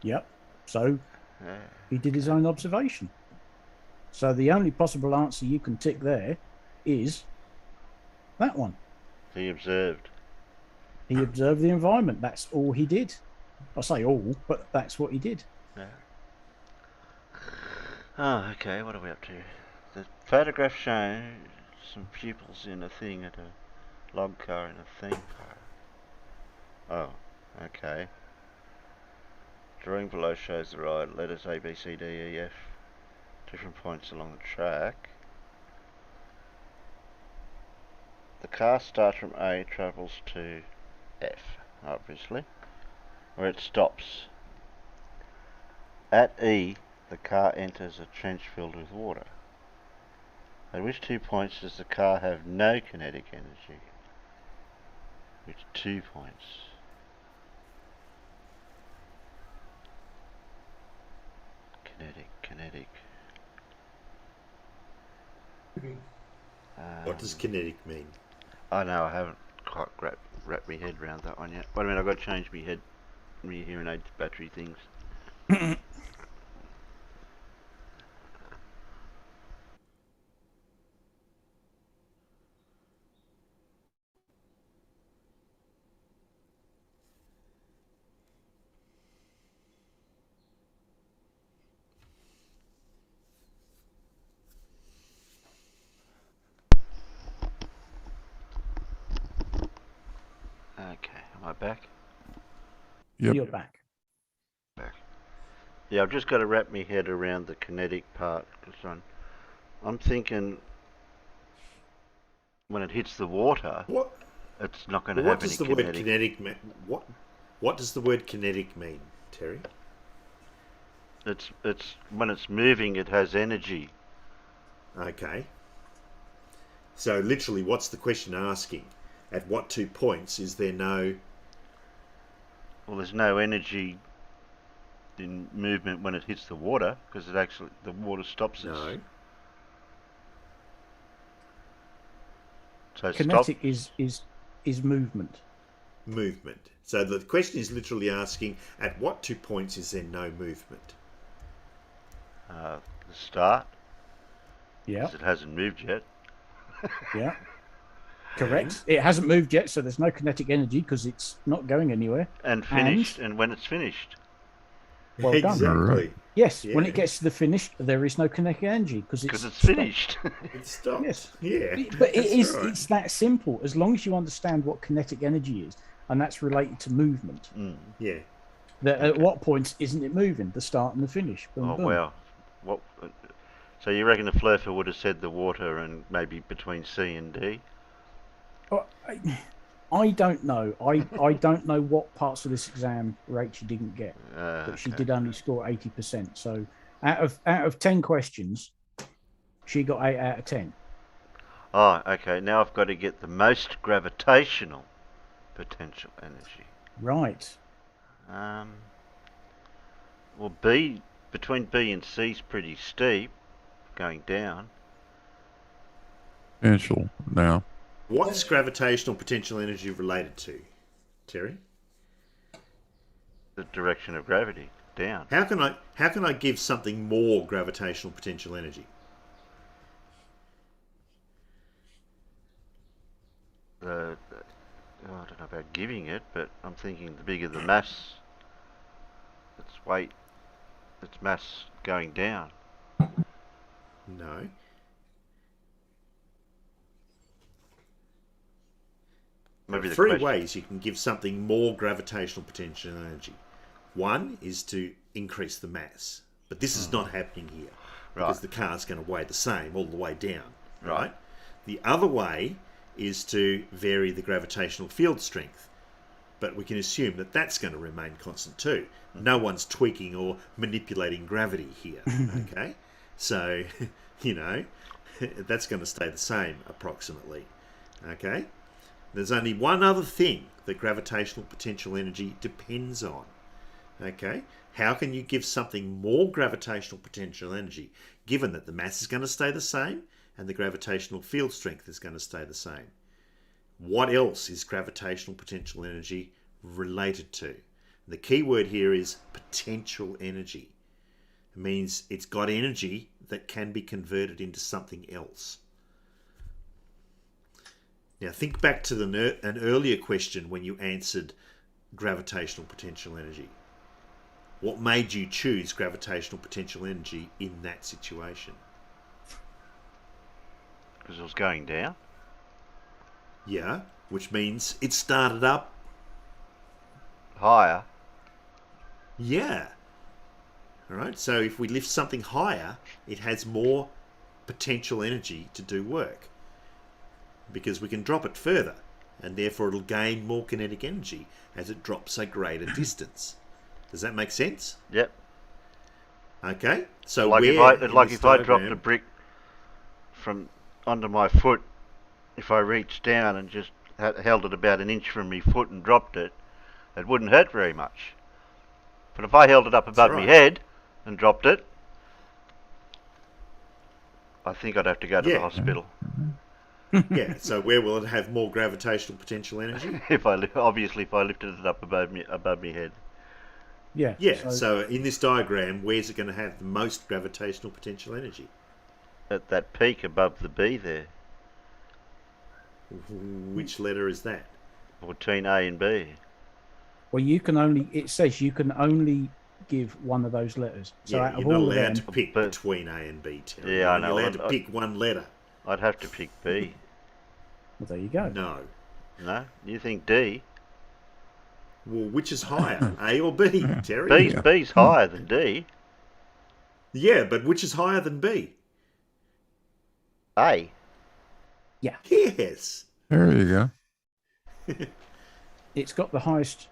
Yep. So he did his own observation. So the only possible answer you can tick there is that one. He observed. He observed the environment. That's all he did. I say all, but that's what he did. Yeah. Oh, okay. What are we up to? The photograph shows some pupils in a thing at a log car in a theme park. Oh, okay. Drawing below shows the ride letters A, B, C, D, E, F, different points along the track. The car starts from A, travels to F, obviously, where it stops. At E, the car enters a trench filled with water. At which 2 points does the car have no kinetic energy? Which 2 points? Kinetic. What does kinetic mean? I know, I haven't quite wrapped my head around that one yet. Wait a minute, I've got to change my hearing aid battery things. Okay, am I back? Yep. You're back. Yeah, I've just got to wrap my head around the kinetic part, because I'm thinking when it hits the water, it's not going to have any kinetic. What does the word kinetic mean? What does the word kinetic mean, Terry? It's when it's moving, it has energy. Okay. So literally, what's the question asking? At what 2 points is there no... Well, there's no energy in movement when it hits the water, because the water stops it. No. So kinetic is movement. Movement. So the question is literally asking, at what 2 points is there no movement? The start. Yeah. Because it hasn't moved yet. Yeah. Correct. It hasn't moved yet, so there's no kinetic energy because it's not going anywhere. And finished, and when it's finished. Well exactly. done. Right. Yes, when it gets to the finish, there is no kinetic energy because it's finished. It's stopped. Yes. Yeah. But it's that simple. As long as you understand what kinetic energy is, and that's related to movement. Yeah. At what points isn't it moving? The start and the finish. Boom, boom. Wow. What? So you reckon the flurfer would have said the water and maybe between C and D? I don't know. I don't know what parts of this exam Rachel didn't get, but she did only score 80%. So out of 10 questions, she got 8 out of 10. Oh, okay. Now I've got to get the most gravitational potential energy. Right. Well, between B and C is pretty steep, going down. Potential now. What's gravitational potential energy related to, Terry? The direction of gravity, down. How can I give something more gravitational potential energy? about giving it, but I'm thinking the bigger the mass, its mass going down. No. There are three ways you can give something more gravitational potential energy. One is to increase the mass, but this is not happening here because the car's going to weigh the same all the way down, right? The other way is to vary the gravitational field strength, but we can assume that that's going to remain constant too. No one's tweaking or manipulating gravity here, okay? So, you know, that's going to stay the same approximately, okay? There's only one other thing that gravitational potential energy depends on. Okay? How can you give something more gravitational potential energy given that the mass is going to stay the same and the gravitational field strength is going to stay the same? What else is gravitational potential energy related to? The key word here is potential energy. It means it's got energy that can be converted into something else. Now think back to an earlier question when you answered gravitational potential energy. What made you choose gravitational potential energy in that situation? Because it was going down. Yeah, which means it started up higher. Yeah. All right, so if we lift something higher, it has more potential energy to do work, because we can drop it further, and therefore it'll gain more kinetic energy as it drops a greater distance. Does that make sense? Yep. Okay, so like if I dropped a brick from under my foot, if I reached down and just held it about an inch from my foot and dropped it, it wouldn't hurt very much. But if I held it up above my head and dropped it, I think I'd have to go to the hospital. Yeah, so where will it have more gravitational potential energy? if I lifted it up above me head. Yeah. Yeah. So in this diagram, where's it going to have the most gravitational potential energy? At that peak above the B there. Which letter is that? Between A and B. Well, it says you can only give one of those letters. So yeah, you're not allowed to pick between A and B, Terry. Yeah, I know. You're allowed to pick one letter. I'd have to pick B. Well, there you go. No. You think D? Well, which is higher, A or B, Terry? B's higher than D. Yeah, but which is higher than B? A. Yeah. Yes. There you go. It's got the highest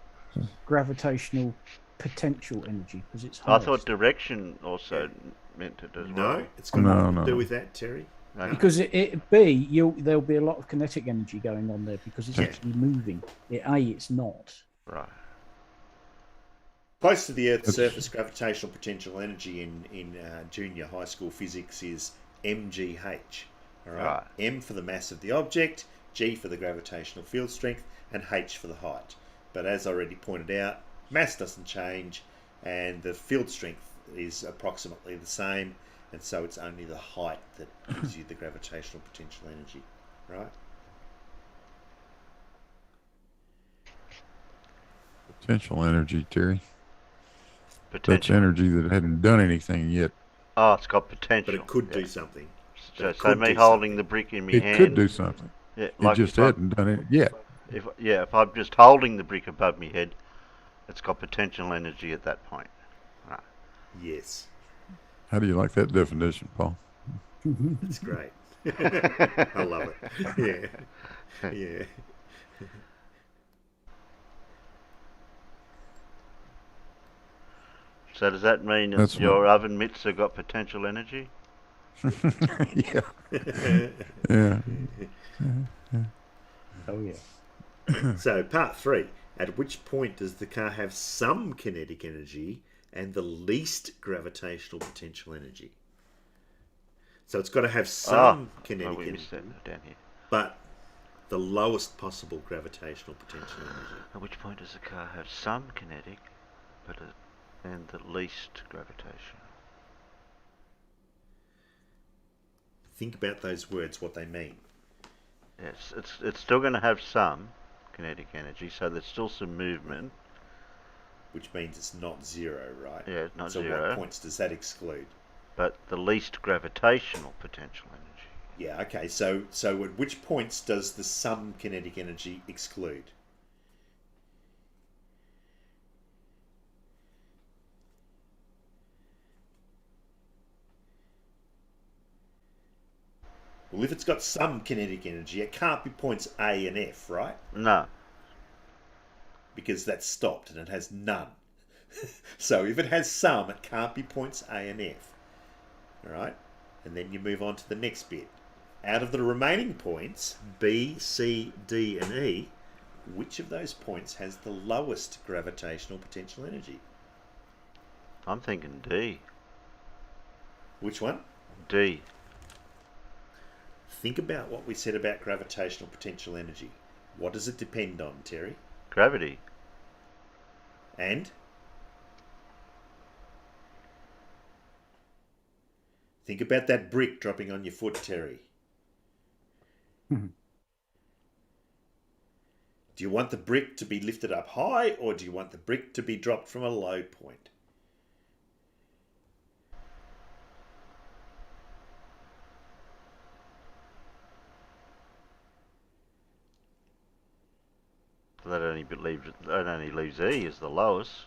gravitational potential energy because it's highest. I thought direction also meant it as well. No, it's got nothing to do with that, Terry. No. Because there'll be a lot of kinetic energy going on there because it's actually moving. It's not. Right. Close to the Earth's surface, gravitational potential energy in junior high school physics is mgh. All right? M for the mass of the object, G for the gravitational field strength, and H for the height. But as I already pointed out, mass doesn't change, and the field strength is approximately the same, and so it's only the height that gives you the gravitational potential energy, right? Potential energy, Terry. That's energy that hadn't done anything yet. Oh, it's got potential. But it could do something. So me holding the brick in my hand... It could do something. Yeah, it just hadn't done it yet. If I'm just holding the brick above my head, it's got potential energy at that point. Right. Yes. How do you like that definition, Paul? It's great. I love it. Yeah. Yeah. So does that mean that your oven mitts have got potential energy? Yeah. Yeah. Oh, yeah. So, part 3. At which point does the car have some kinetic energy and the least gravitational potential energy? So it's got to have some kinetic energy, down here. but the lowest possible gravitational potential energy. At which point does the car have some kinetic, and the least gravitational? Think about those words, what they mean. Yes, it's still going to have some. kinetic energy, so there's still some movement. Which means it's not zero, right? Yeah, not so zero. What points does that exclude? But the least gravitational potential energy. Yeah, okay. So at which points does the some kinetic energy exclude? Well, if it's got some kinetic energy, it can't be points A and F, right? No. Because that's stopped and it has none. So if it has some, it can't be points A and F. Alright? And then you move on to the next bit. Out of the remaining points, B, C, D, and E, which of those points has the lowest gravitational potential energy? I'm thinking D. Which one? D. Think about what we said about gravitational potential energy. What does it depend on, Terry? Gravity. And? Think about that brick dropping on your foot, Terry. Do you want the brick to be lifted up high, or do you want the brick to be dropped from a low point? That only leaves E as the lowest.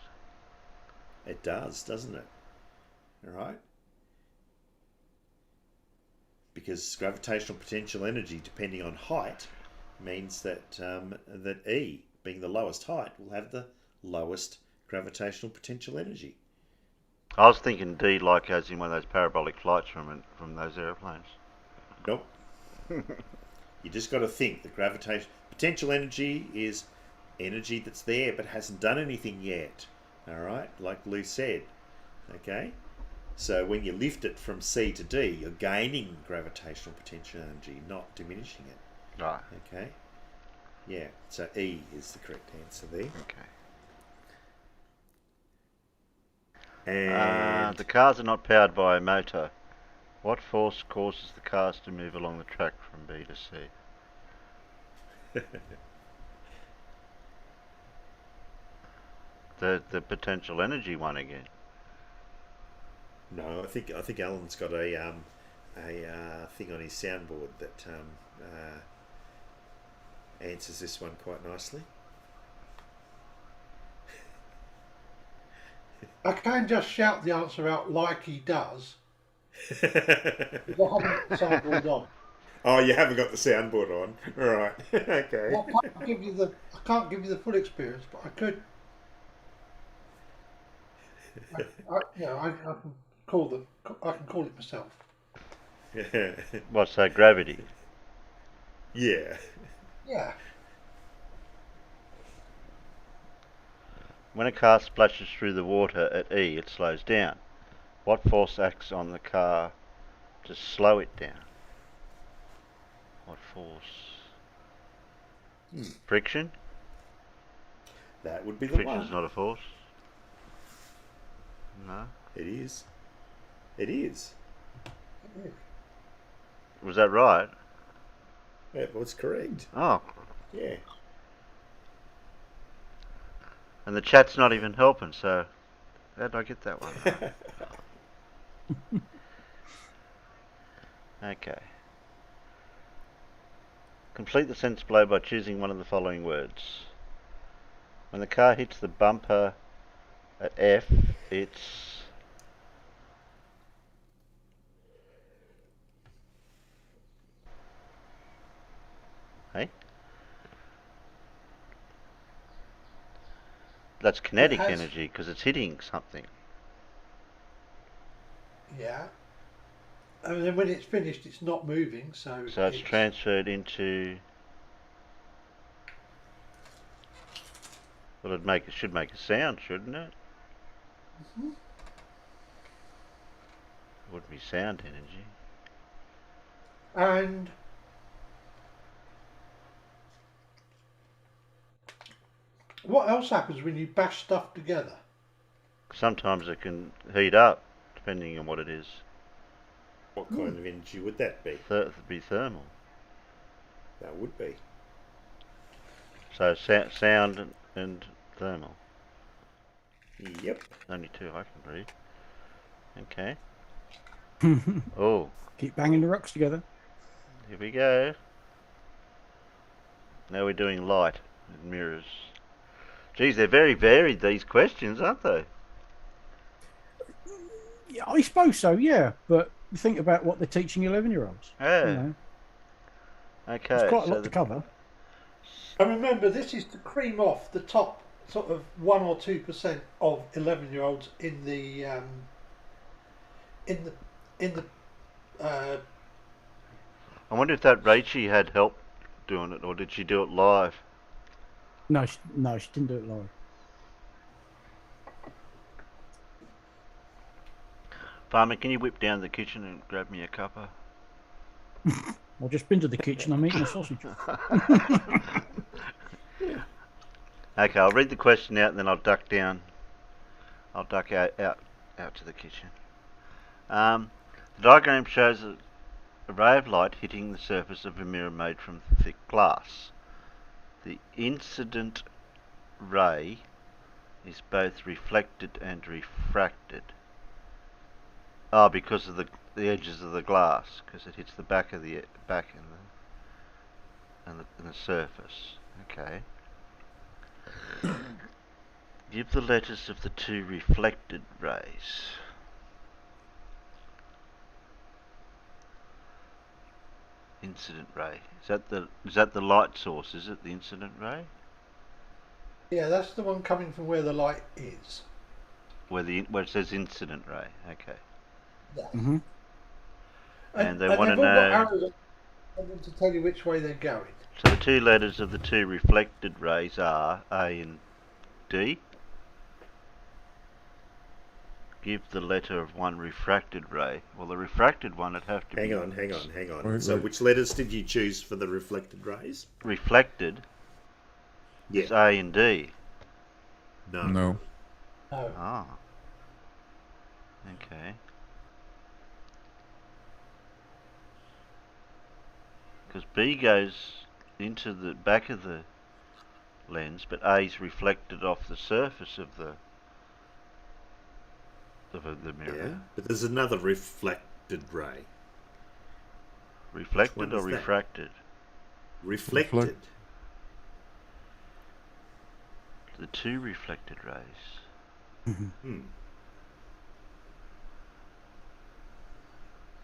It does, doesn't it? Alright? Because gravitational potential energy, depending on height, means that that E, being the lowest height, will have the lowest gravitational potential energy. I was thinking D, like as in one of those parabolic flights from those aeroplanes. Nope. You just got to think the gravitational potential energy is energy that's there but hasn't done anything yet. Alright, like Lou said. Okay? So when you lift it from C to D, you're gaining gravitational potential energy, not diminishing it. Right. Okay? Yeah, so E is the correct answer there. Okay. And the cars are not powered by a motor. What force causes the cars to move along the track from B to C? The potential energy one again. No, I think Alan's got a thing on his soundboard that answers this one quite nicely. I can just shout the answer out like he does. I haven't got the soundboard on. Oh, you haven't got the soundboard on. All right. Okay. Well, I can't give you the full experience, but I could. I can call it myself. What's that? Gravity. Yeah. Yeah. When a car splashes through the water at E, it slows down. What force acts on the car to slow it down? What force? Friction? That would be the Friction's one. not a force. No. It is. It is. Was that right? That was correct. Oh. Yeah. And the chat's not even helping, so how did I get that one? Okay. Complete the sentence below by choosing one of the following words. When the car hits the bumper at F, it's... Hey? That's kinetic energy because it's hitting something. Yeah. And then when it's finished, it's not moving, so it's transferred into... Well, it should make a sound, shouldn't it? Mm-hmm. It wouldn't be sound energy. And what else happens when you bash stuff together? Sometimes it can heat up, depending on what it is. What kind of energy would that be? It'd be thermal. That would be. So sound and thermal. Yep. Only two I can read. Okay. Oh. Keep banging the rocks together. Here we go. Now we're doing light and mirrors. Geez, they're very varied, these questions, aren't they? Yeah, I suppose so, yeah. But think about what they're teaching 11-year-olds. Yeah. You know. Okay. There's quite a lot to cover. And remember, this is to cream off the top sort of 1 or 2% of 11-year-olds in the I wonder if that Rachie had help doing it, or did she do it live? No, she didn't do it live. Farmer, can you whip down the kitchen and grab me a cuppa? I've just been to the kitchen. I'm eating a sausage. Okay, I'll read the question out and then I'll duck down. I'll duck out to the kitchen. The diagram shows a ray of light hitting the surface of a mirror made from thick glass. The incident ray is both reflected and refracted. Oh, because of the edges of the glass, because it hits the back of the and the surface. Okay. Give the letters of the two reflected rays. Incident ray. Is that the light source? Is it the incident ray? Yeah, that's the one coming from where the light is. Where it says incident ray. Okay. Yeah. Mm-hmm. And they want to know. Arrows on them to tell you which way they're going. So the two letters of the two reflected rays are A and D. Give the letter of one refracted ray. Well, the refracted one would have to be... Hang on. So which letters did you choose for the reflected rays? Reflected? Yeah. It's A and D. No. Ah. Okay. Because B goes into the back of the lens, but A's reflected off the surface of the mirror. Yeah, but there's another reflected ray. Reflected or refracted? Reflected. The two reflected rays.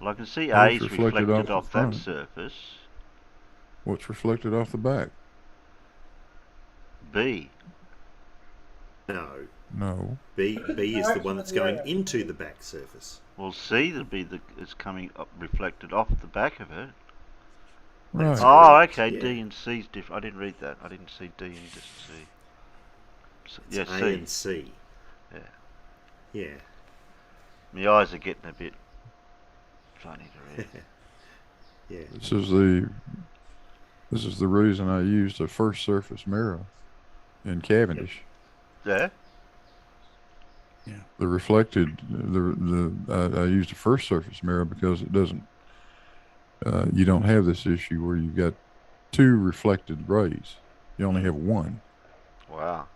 Well, I can see A's reflected off that surface. What's reflected off the back? B. No. B is the one that's going into the back surface. Well, C is coming up reflected off the back of it. Right. Oh, okay. Yeah. D and C's different. I didn't read that. I didn't see D and just C. So, it's yeah, A C. and C. Yeah. My eyes are getting a bit funny to read. Yeah. This is the reason I used a first surface mirror in Cavendish. Yeah. Yeah. The reflected, I used a first surface mirror because it doesn't. You don't have this issue where you've got two reflected rays. You only have one. Wow.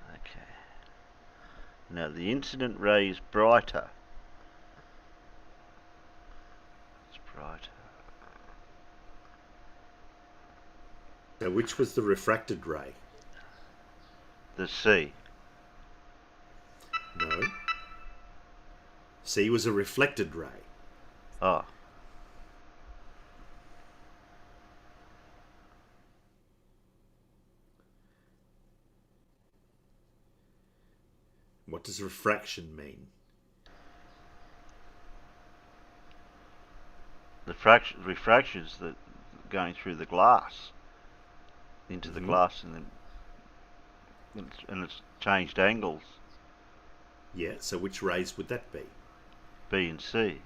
Okay. Now the incident ray is brighter. It's brighter. Now, which was the refracted ray? The C. No. C was a reflected ray. Oh. What does refraction mean? Refraction's the going through the glass into the glass, and then it's changed angles. Yeah, so which rays would that be? B and C.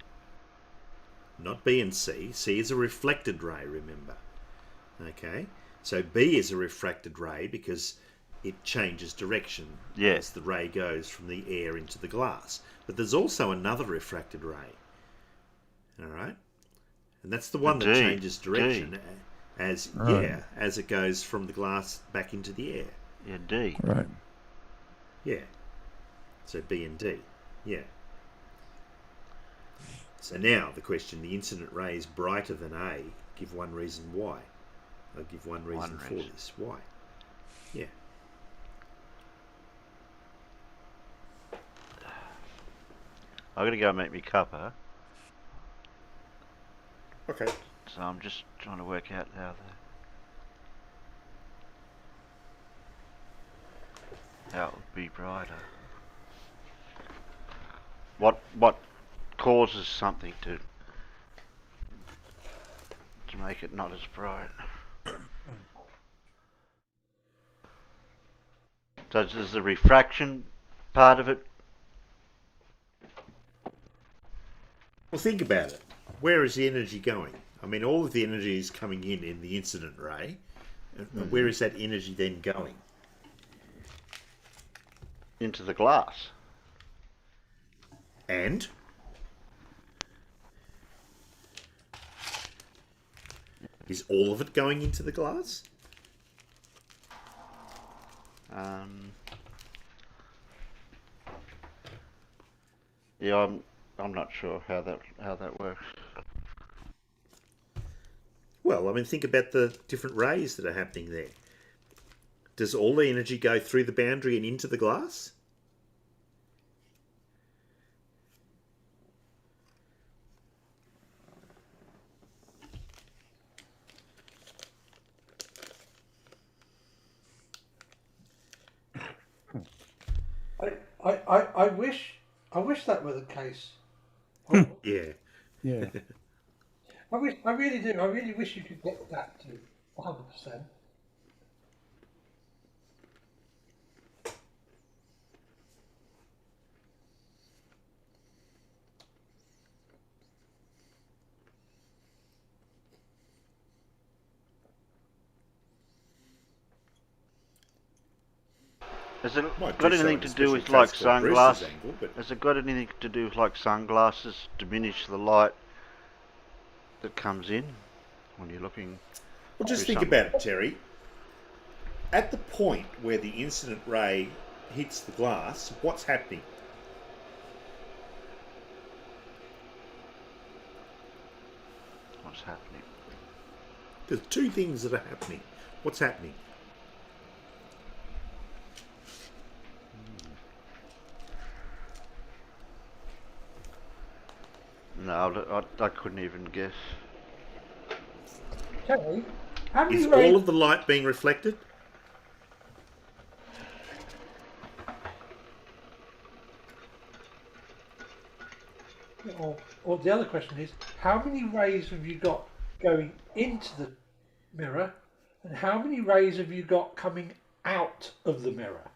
Not B and C. C is a reflected ray, remember. Okay, so B is a refracted ray because it changes direction as the ray goes from the air into the glass. But there's also another refracted ray. All right? And that's the one that changes direction as Right. as it goes from the glass back into the air. Yeah, D. Right. Yeah. So B and D. Yeah. So now the question: the incident ray is brighter than A. Give one reason why. I'll give one reason for this. Why? Yeah. I'm gonna go make me cuppa. Okay. So I'm just trying to work out how it would be brighter. What causes something to make it not as bright? So does the refraction part of it? Well, think about it. Where is the energy going? I mean, all of the energy is coming in the incident ray. Where is that energy then going? Into the glass. And? Is all of it going into the glass? Yeah, I'm not sure how that works. Well, I mean, think about the different rays that are happening there. Does all the energy go through the boundary and into the glass? I wish that were the case. Yeah. Yeah. I really do. I really wish you could get that to 100%. Has it got anything to do with like sunglasses? Has it got anything to do with like sunglasses? Diminish the light that comes in when you're looking. Well, just think about it, Terry. At the point where the incident ray hits the glass, what's happening? What's happening? There's two things that are happening. What's happening? No, I couldn't even guess. Terry, how many Is rays... all of the light being reflected? Or the other question is, how many rays have you got going into the mirror, and how many rays have you got coming out of the mirror?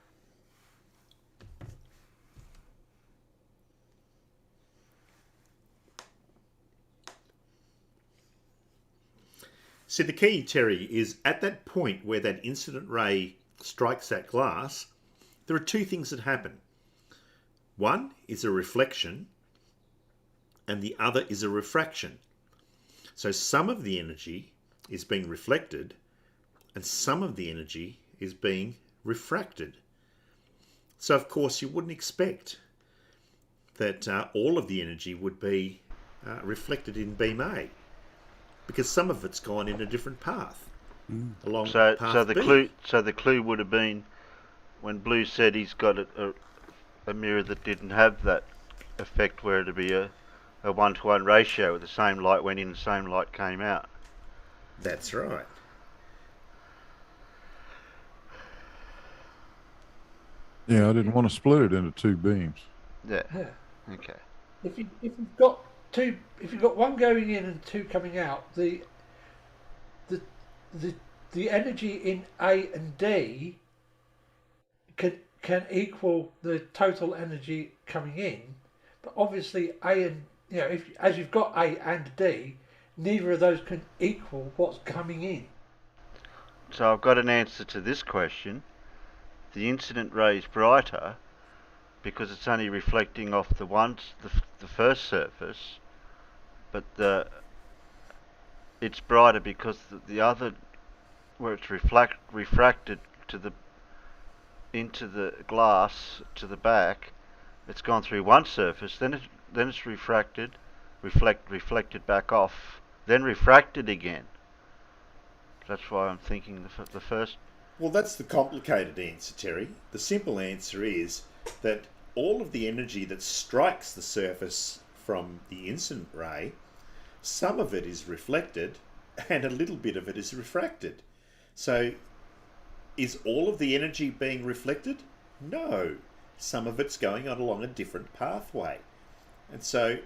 See, the key, Terry, is at that point where that incident ray strikes that glass, there are two things that happen. One is a reflection, and the other is a refraction. So some of the energy is being reflected, and some of the energy is being refracted. So, of course, you wouldn't expect that all of the energy would be reflected in beam A, because some of it's gone in a different path along path B. So the clue would have been when Blue said he's got a mirror that didn't have that effect, where it'd be a 1-to-1 ratio, where the same light went in, the same light came out. That's right. Yeah, I didn't want to split it into two beams. Yeah. Okay. If you've got one going in and two coming out, the energy in A and D can equal the total energy coming in, but obviously A and as you've got A and D, neither of those can equal what's coming in. So I've got an answer to this question. The incident ray is brighter because it's only reflecting off the first surface, but it's brighter because the other, where it's refracted to the into the glass to the back, it's gone through one surface, then it's reflected back off, then refracted again. That's why I'm thinking the first. Well, that's the complicated answer, Terry. The simple answer is that all of the energy that strikes the surface from the incident ray, some of it is reflected and a little bit of it is refracted. So is all of the energy being reflected? No. Some of it's going on along a different pathway. And so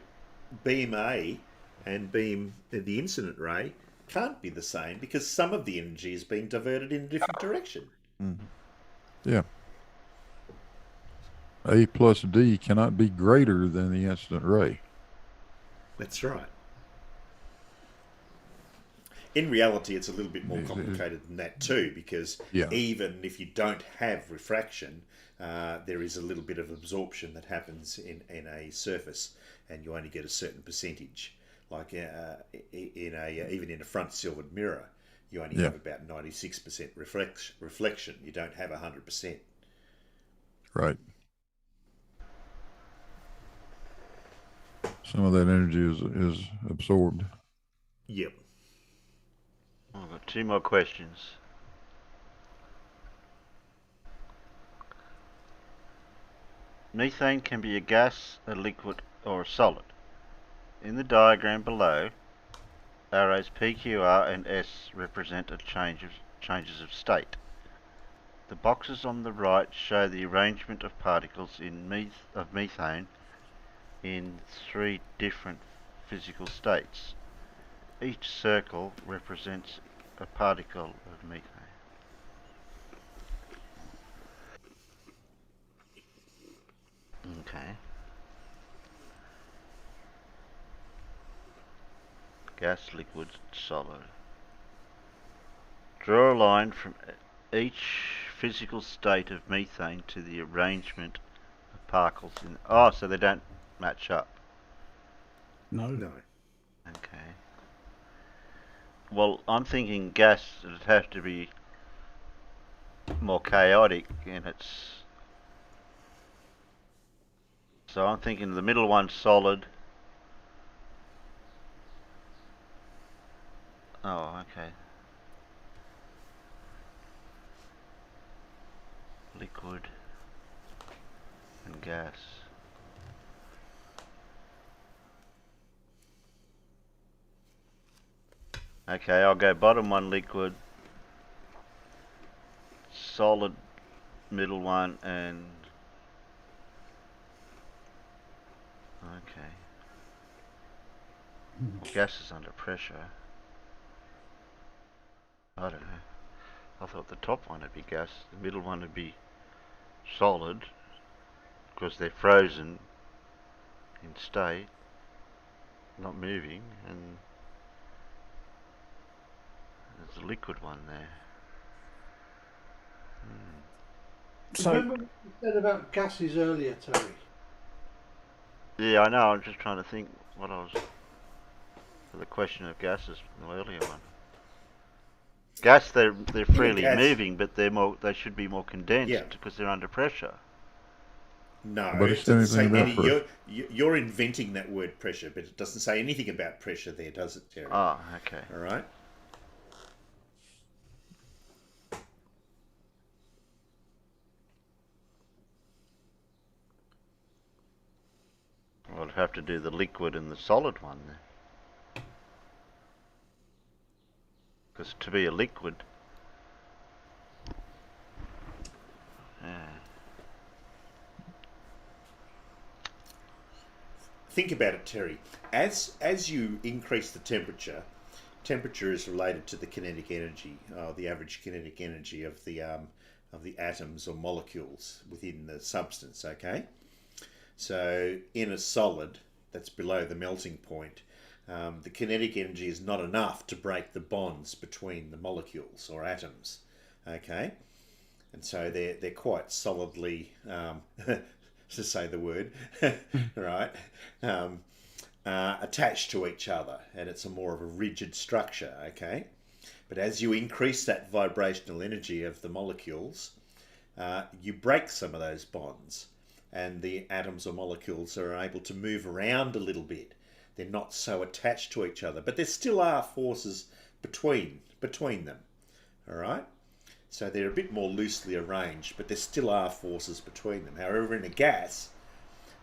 beam A and beam the incident ray can't be the same because some of the energy is being diverted in a different direction. Mm-hmm. Yeah. A plus D cannot be greater than the incident ray. That's right. In reality, it's a little bit more complicated than that too, because even if you don't have refraction, there is a little bit of absorption that happens in a surface, and you only get a certain percentage. Like even in a front silvered mirror, you only have about 96% reflection. You don't have 100%. Right. Some of that energy is absorbed. Yep. I've got two more questions. Methane can be a gas, a liquid, or a solid. In the diagram below, arrows P, Q, R, and S represent changes of state. The boxes on the right show the arrangement of particles of methane in 3 different physical states. Each circle represents a particle of methane. Okay. Gas, liquid, solid. Draw a line from each physical state of methane to the arrangement of particles in. Oh, so they don't match up. No. Okay. Well, I'm thinking gas, it'd have to be more chaotic in its. So I'm thinking the middle one's solid. Oh, okay. Liquid and gas. Okay, I'll go bottom one liquid, solid middle one, and okay. Well, gas is under pressure. I don't know. I thought the top one would be gas, the middle one would be solid, because they're frozen in state, not moving, and there's a liquid one there. So, remember what you said about gases earlier, Terry? Yeah, I know. I'm just trying to think what I was. For the question of gases, the earlier one. Gas, they're freely moving, but they should be more condensed because they're under pressure. No, but it doesn't say any. You're inventing that word pressure, but it doesn't say anything about pressure there, does it, Terry? Ah, okay. All right. Well, I'd have to do the liquid and the solid one then. Because to be a liquid... Think about it, Terry. As you increase the temperature is related to the kinetic energy, the average kinetic energy of the atoms or molecules within the substance, okay? So in a solid that's below the melting point, the kinetic energy is not enough to break the bonds between the molecules or atoms, okay? And so they're quite solidly, to say the word, right? attached to each other, and it's a more of a rigid structure, okay? But as you increase that vibrational energy of the molecules, you break some of those bonds, and the atoms or molecules are able to move around a little bit. They're not so attached to each other, but there still are forces between them, all right? So they're a bit more loosely arranged, but there still are forces between them. However, in a gas,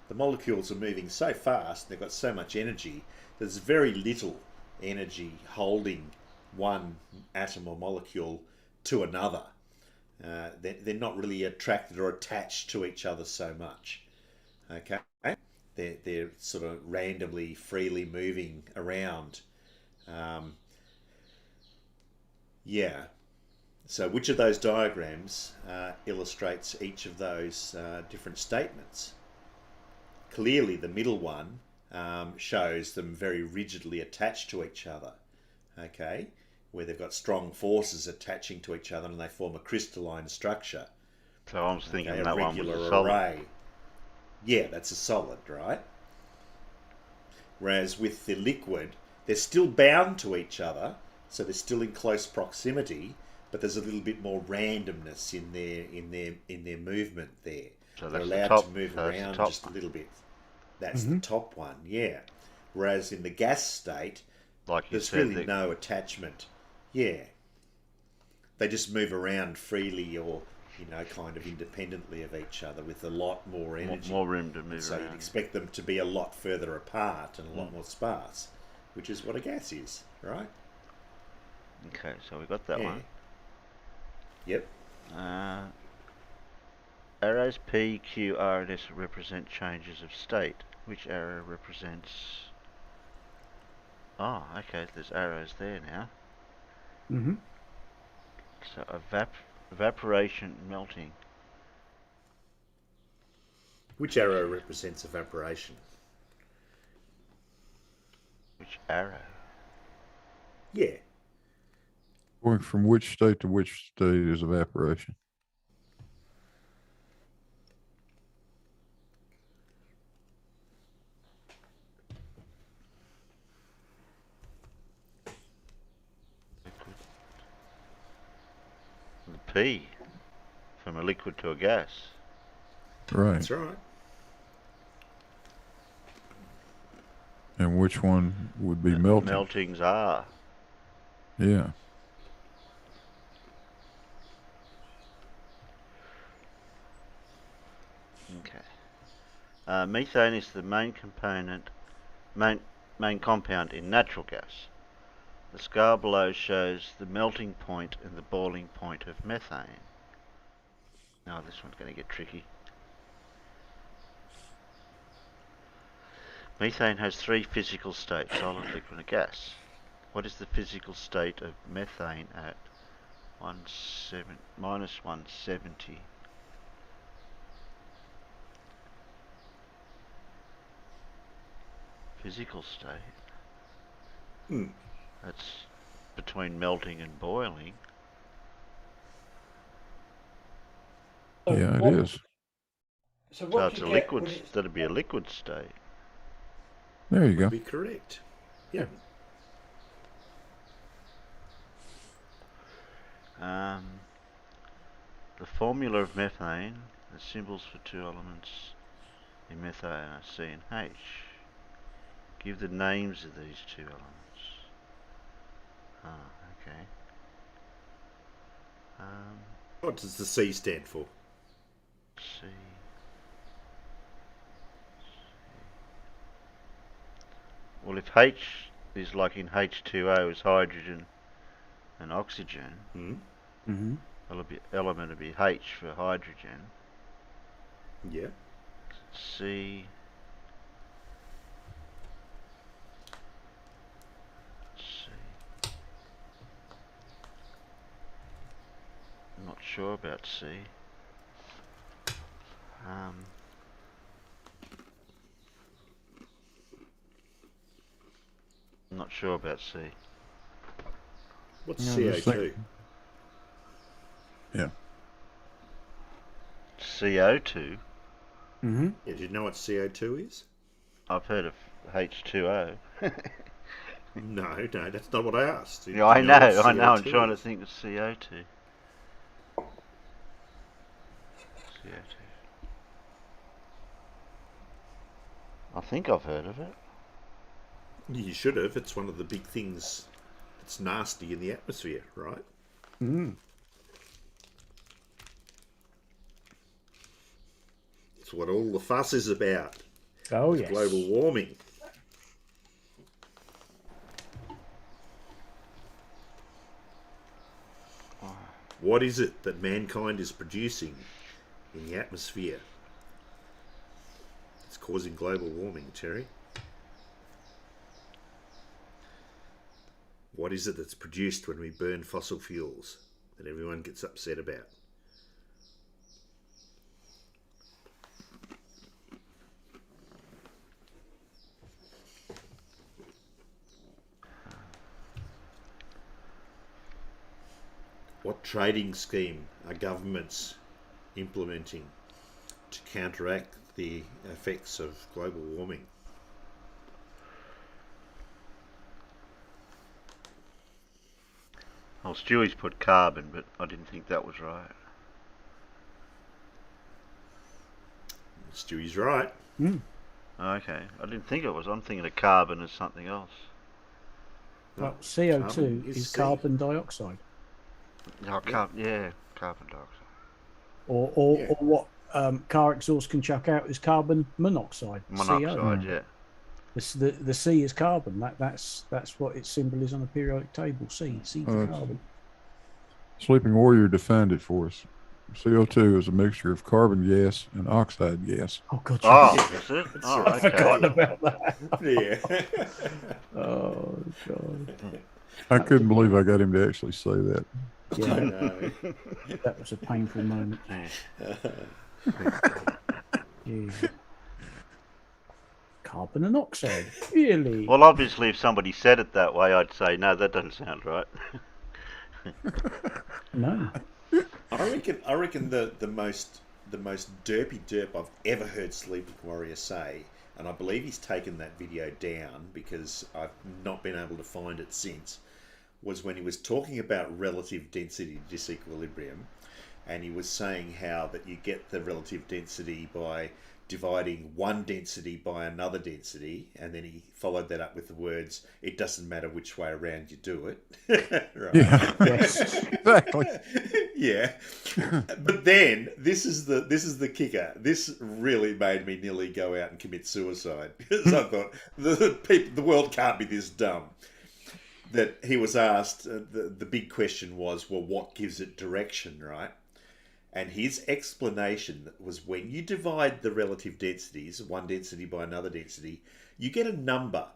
the molecules are moving so fast, they've got so much energy, there's very little energy holding one atom or molecule to another. They're not really attracted or attached to each other so much. Okay? They're sort of randomly, freely moving around. Yeah. So which of those diagrams illustrates each of those different statements? Clearly the middle one shows them very rigidly attached to each other, okay, where they've got strong forces attaching to each other and they form a crystalline structure. So I was thinking that one was a regular solid. array. Yeah, that's a solid, right? Whereas with the liquid, they're still bound to each other, so they're still in close proximity, but there's a little bit more randomness in their movement there. So they're that's allowed to move around just a little bit. That's the top one, yeah. Whereas in the gas state, like you there's said, really no attachment. Yeah. They just move around freely or, you know, kind of independently of each other with a lot more energy. More room to move so around. you'd expect them to be a lot further apart and a lot more sparse, which is what a gas is, right? Okay, so we got that one. Yep. Arrows P, Q, R, and S represent changes of state. Which arrow represents... Oh, okay, there's arrows there now. Mm-hmm. So evaporation, melting. Which arrow represents evaporation? Which arrow? Yeah. Going from which state to which state is evaporation? The P, from a liquid to a gas. Right. That's right. And which one would be melting? Melting's R. Yeah. Okay. Methane is the main component, main compound in natural gas. The scale below shows the melting point and the boiling point of methane. Now this one's going to get tricky. Methane has three physical states, solid, liquid and gas. What is the physical state of methane at minus 170? Physical state? That's between melting and boiling. Yeah, it is. So it's a liquid. That'd be a liquid state. There you go. Would be correct. Yeah. The formula of methane, the symbols for two elements in methane are C and H. Give the names of these two elements. Okay. What does the C stand for? C. Well, if H is like in H2O is hydrogen and oxygen, element would be H for hydrogen. Yeah. C. I'm not sure about C. I'm not sure about C. What's CO2? Yeah. CO2? Yeah, do you know what CO2 is? I've heard of H2O. No, that's not what I asked. Yeah, I know. I'm trying to think of CO2. CO2. I think I've heard of it. You should have. It's one of the big things that's nasty in the atmosphere, right? Mm. It's what all the fuss is about. Oh, yes. Global warming. What is it that mankind is producing in the atmosphere? It's causing global warming, Terry. What is it that's produced when we burn fossil fuels that everyone gets upset about? What trading scheme are governments implementing to counteract the effects of global warming? Well, Stewie's put carbon, but I didn't think that was right. Stewie's right. Mm. Okay, I didn't think it was. I'm thinking of carbon as something else. Well, CO2 is carbon dioxide. Oh, yeah, carbon dioxide. Or what car exhaust can chuck out is carbon monoxide. Monoxide, CO. yeah. The C is carbon. That's what its symbol is on the periodic table. C for carbon. Sleeping Warrior defined it for us. CO2 is a mixture of carbon gas and oxide gas. Oh, God. Oh, is it? Oh, I forgot about that. Yeah. Oh, God. I couldn't believe I got him to actually say that. Yeah. I know. That was a painful moment. Yeah. Carbon monoxide, really? Well, obviously, if somebody said it that way, I'd say, no, that doesn't sound right. No. I reckon the most derpy derp I've ever heard Sleeping Warrior say, and I believe he's taken that video down because I've not been able to find it since, was when he was talking about relative density disequilibrium, and he was saying how that you get the relative density by dividing one density by another density, and then he followed that up with the words, it doesn't matter which way around you do it. Right. Yeah. Yes, exactly. Yeah. But then this is the kicker. This really made me nearly go out and commit suicide, because I thought the world can't be this dumb. That he was asked, the big question was, well, what gives it direction, right? And his explanation was, when you divide the relative densities, one density by another density, you get a number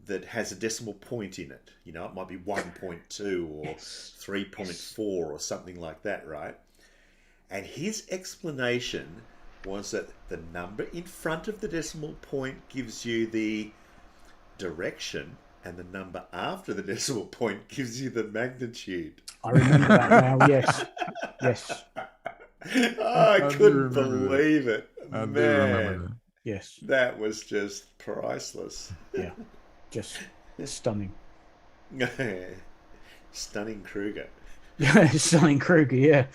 that has a decimal point in it. You know, it might be 1.2 or 3.4 or something like that, right? And his explanation was that the number in front of the decimal point gives you the direction, and the number after the decimal point gives you the magnitude. I remember that now, yes. Yes. I couldn't believe it. I Man, do remember that. Yes. That was just priceless. Yeah. Just stunning. Stunning Kruger. Stunning Kruger, yeah.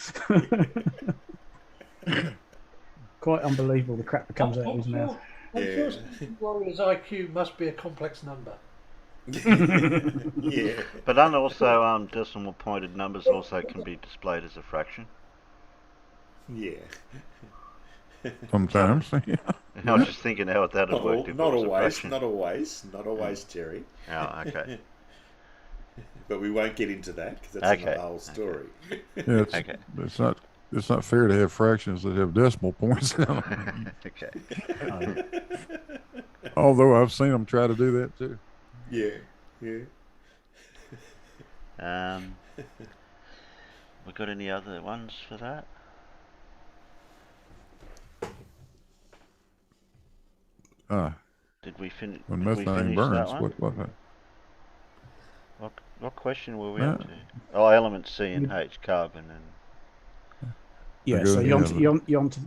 Quite unbelievable the crap that comes out of his mouth. I'm sure Warrior's IQ must be a complex number. Yeah. But then also decimal pointed numbers also can be displayed as a fraction. Yeah. Sometimes. Yeah. I was just thinking how that would work. Not always, Terry. Oh, okay. But we won't get into that because that's another whole story. Yeah, it's not fair to have fractions that have decimal points in them. Okay. Although I've seen them try to do that too. Yeah. We got any other ones for that? Did we finish? When methane burns, what question were we up to? Oh, elements C and H, carbon and. Yeah, so you're on to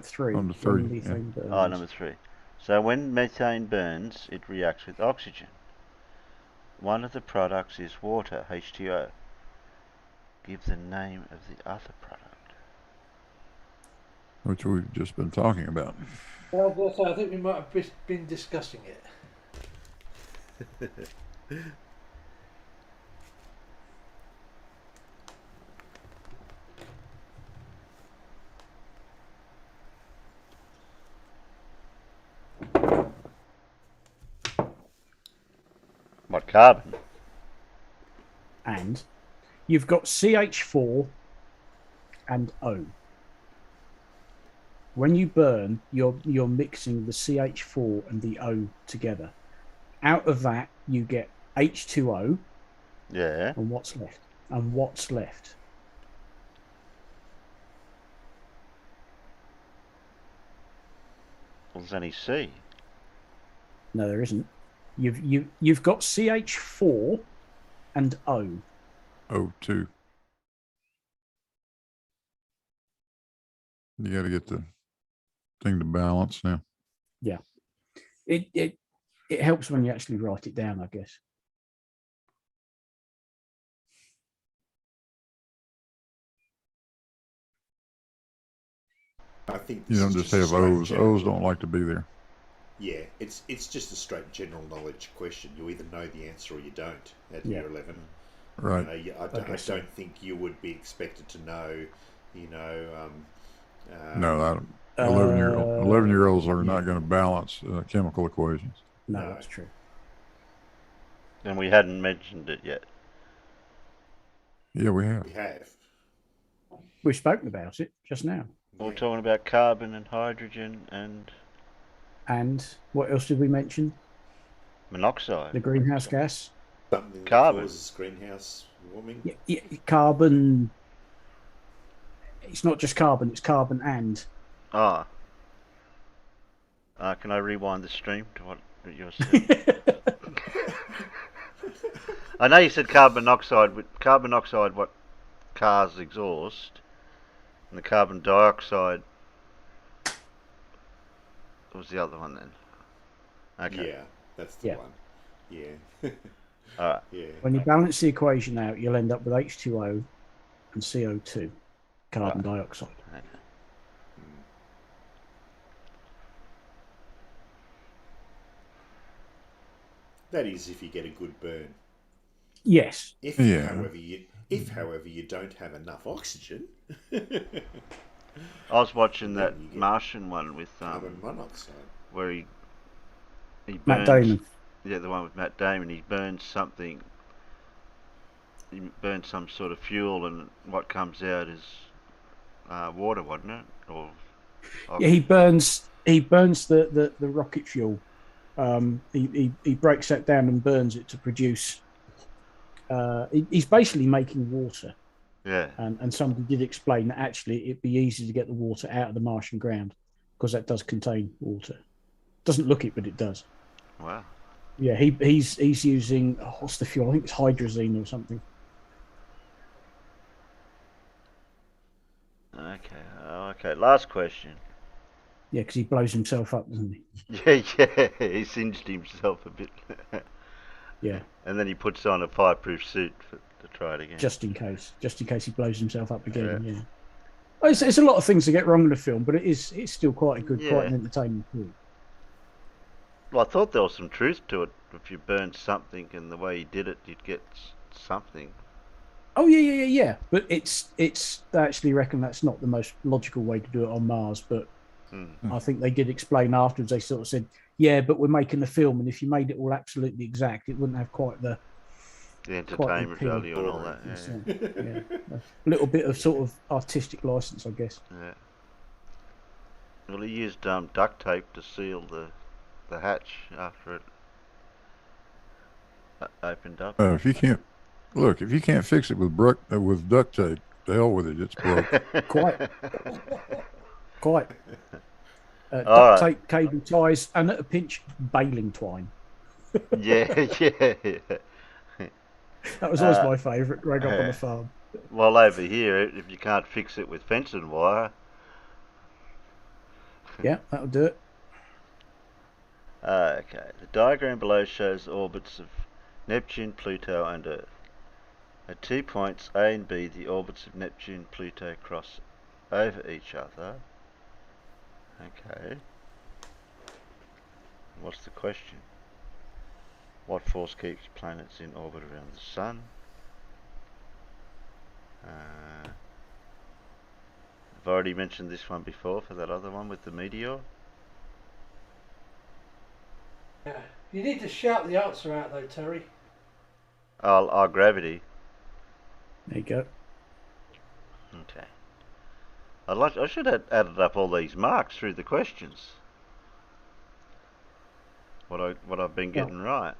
3. On to 3. Oh, number 3. So when methane burns, it reacts with oxygen. One of the products is water, H2O. Give the name of the other product. Which we've just been talking about. Well, I think we might have been discussing it. What, carbon? And you've got CH4 and O. When you burn, you're mixing the CH4 and the O together. Out of that, you get H2O. Yeah. And what's left? And what's left? Well, there's only C. No, there isn't. You've got CH4 and O. O2. You got to get the thing to balance now. Yeah. It helps when you actually write it down, I guess. I think you don't just have O's. O's don't like to be there. Yeah, it's just a straight general knowledge question. You either know the answer or you don't at year 11. Right. You know, I don't think you would be expected to know, no, 11-year-olds are not going to balance chemical equations. No, that's true. And we hadn't mentioned it yet. Yeah, we have. We have. We've spoken about it just now. We're talking about carbon and hydrogen and what else did we mention? Monoxide. The greenhouse gas. Something that carbon. Causes greenhouse warming. Yeah, carbon. It's not just carbon; it's carbon and. Can I rewind the stream to what you said? I know you said carbon monoxide. Carbon monoxide, what cars exhaust, and the carbon dioxide. What was the other one then? Okay. Yeah, that's the one. Yeah. All right. Yeah. When you balance the equation out, you'll end up with H2O and CO2, carbon dioxide. Okay. That is, if you get a good burn. Yes. However, you don't have enough oxygen. I was watching that Martian one with carbon monoxide, where he burns, Matt Damon. Yeah, the one with Matt Damon. He burns something. He burns some sort of fuel, and what comes out is water, wasn't it? Or yeah, he burns the rocket fuel. He breaks that down and burns it to produce. He's basically making water. Yeah. And somebody did explain that actually it'd be easy to get the water out of the Martian ground because that does contain water. Doesn't look it, but it does. Wow. Yeah, he's using what's the fuel? I think it's hydrazine or something. Okay. Last question. Yeah, because he blows himself up, doesn't he? Yeah. He singed himself a bit. Yeah. And then he puts on a fireproof suit to try it again. Just in case he blows himself up again. Yeah. Well, it's a lot of things to get wrong in the film, but it's still quite a good, quite an entertaining film. Well, I thought there was some truth to it. If you burned something and the way he did it, you'd get something. Oh yeah. But it's they actually reckon that's not the most logical way to do it on Mars. But I think they did explain afterwards. They sort of said, "Yeah, but we're making a film, and if you made it all absolutely exact, it wouldn't have quite the entertainment value and all that." Yeah. A little bit of sort of artistic license, I guess. Yeah. Well, he used duct tape to seal the hatch after it opened up. If you can't fix it with duct tape, the hell with it, it's broke. Quite. Duct tape, cable ties, and at a pinch, baling twine. Yeah. That was always my favourite growing up on the farm. Well, over here, if you can't fix it with fencing wire. Yeah, that'll do it. Okay, the diagram below shows the orbits of Neptune, Pluto and Earth. At 2 points A and B, the orbits of Neptune and Pluto cross over each other. Okay. What's the question? What force keeps planets in orbit around the Sun? I've already mentioned this one before for that other one with the meteor. Yeah. You need to shout the answer out though, Terry. Our gravity. There you go. Okay. I should have added up all these marks through the questions. What I've been getting right.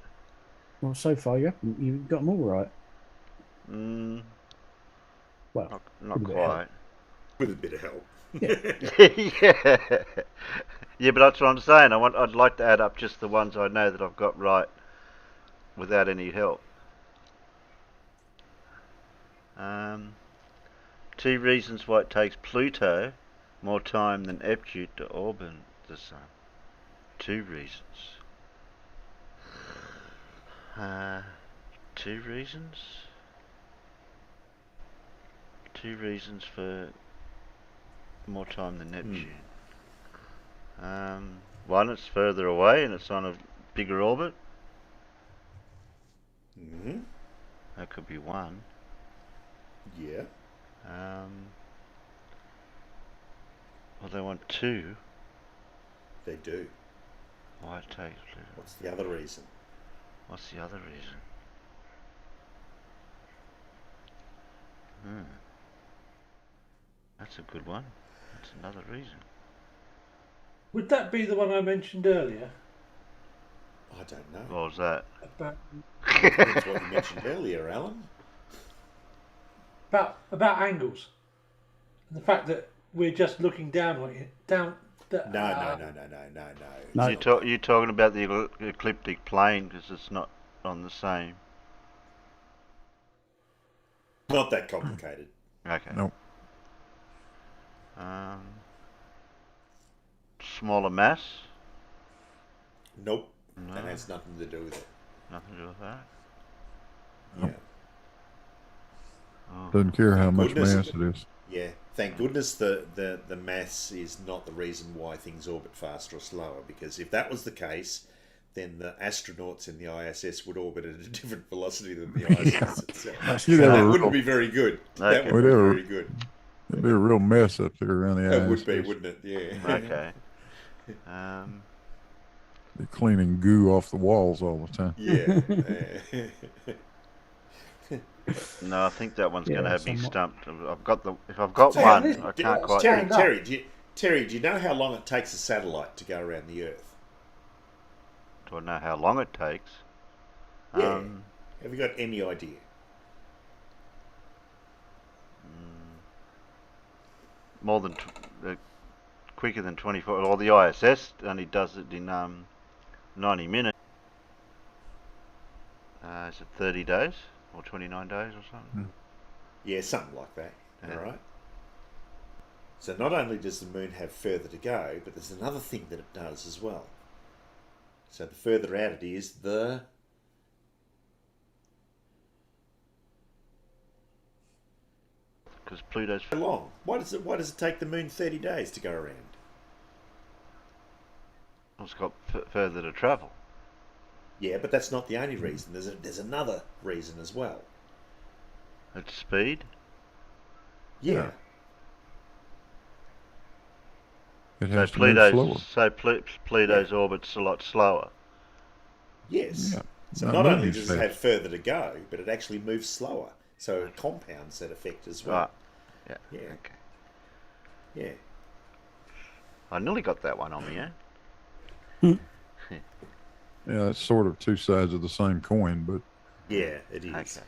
Well, so far you've got them all right. Well, not quite. With a bit of help. Yeah. Yeah, but that's what I'm saying. I'd like to add up just the ones I know that I've got right without any help. 2 reasons why it takes Pluto more time than Neptune to orbit the Sun. 2 reasons. 2 reasons? 2 reasons for more time than Neptune. One, it's further away and it's on a bigger orbit. That could be one. Yeah. Well, they want 2. They do. Why it takes Pluto? What's the other reason? What's the other reason? That's a good one. That's another reason. Would that be the one I mentioned earlier? I don't know. What was that? That's what you mentioned earlier, Alan. About angles. And the fact that we're just looking down on it. No. You're talking about the ecliptic plane because it's not on the same. Not that complicated. Okay. Nope. Smaller mass? Nope. No. That has nothing to do with it. Nothing to do with that? Yeah. Oh. Doesn't care how much mass it is. Yeah. Thank goodness the mass is not the reason why things orbit faster or slower, because if that was the case, then the astronauts in the ISS would orbit at a different velocity than the ISS itself. That wouldn't be very good. That wouldn't be very good. It'd be a real mess up there around the ISS. It would be, wouldn't it? Yeah. Okay. They're cleaning goo off the walls all the time. Yeah. No, I think that one's going to have me stumped. If I've got one, I can't quite. Terry, do you know how long it takes a satellite to go around the Earth? Do I know how long it takes? Yeah. Have you got any idea? More than quicker than 24. Or the ISS only does it in 90 minutes. Is it 30 days or 29 days or something? Yeah, something like that. Yeah. All right. So not only does the moon have further to go, but there's another thing that it does as well. So the further out it is, the because Pluto's long. Why does it take the moon 30 days to go around? It's got further to travel. Yeah, but that's not the only reason. There's another reason as well. Its speed? Yeah. It has to move slower. Pluto's orbit's a lot slower. Yes. Yeah. So not only does it have further to go, but it actually moves slower. So it compounds that effect as well. Yeah. Yeah. Okay. Yeah. I nearly got that one on me, Yeah, it's sort of 2 sides of the same coin, but yeah, it is. Okay.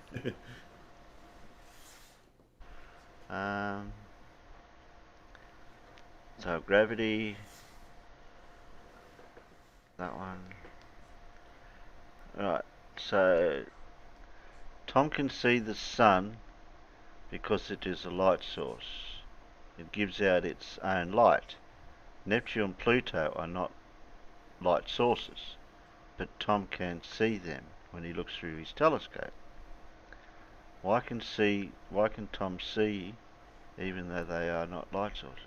So gravity, that one. Right, so Tom can see the sun because it is a light source. It gives out its own light. Neptune and Pluto are not light sources, but Tom can see them when he looks through his telescope. Why can Tom see even though they are not light sources?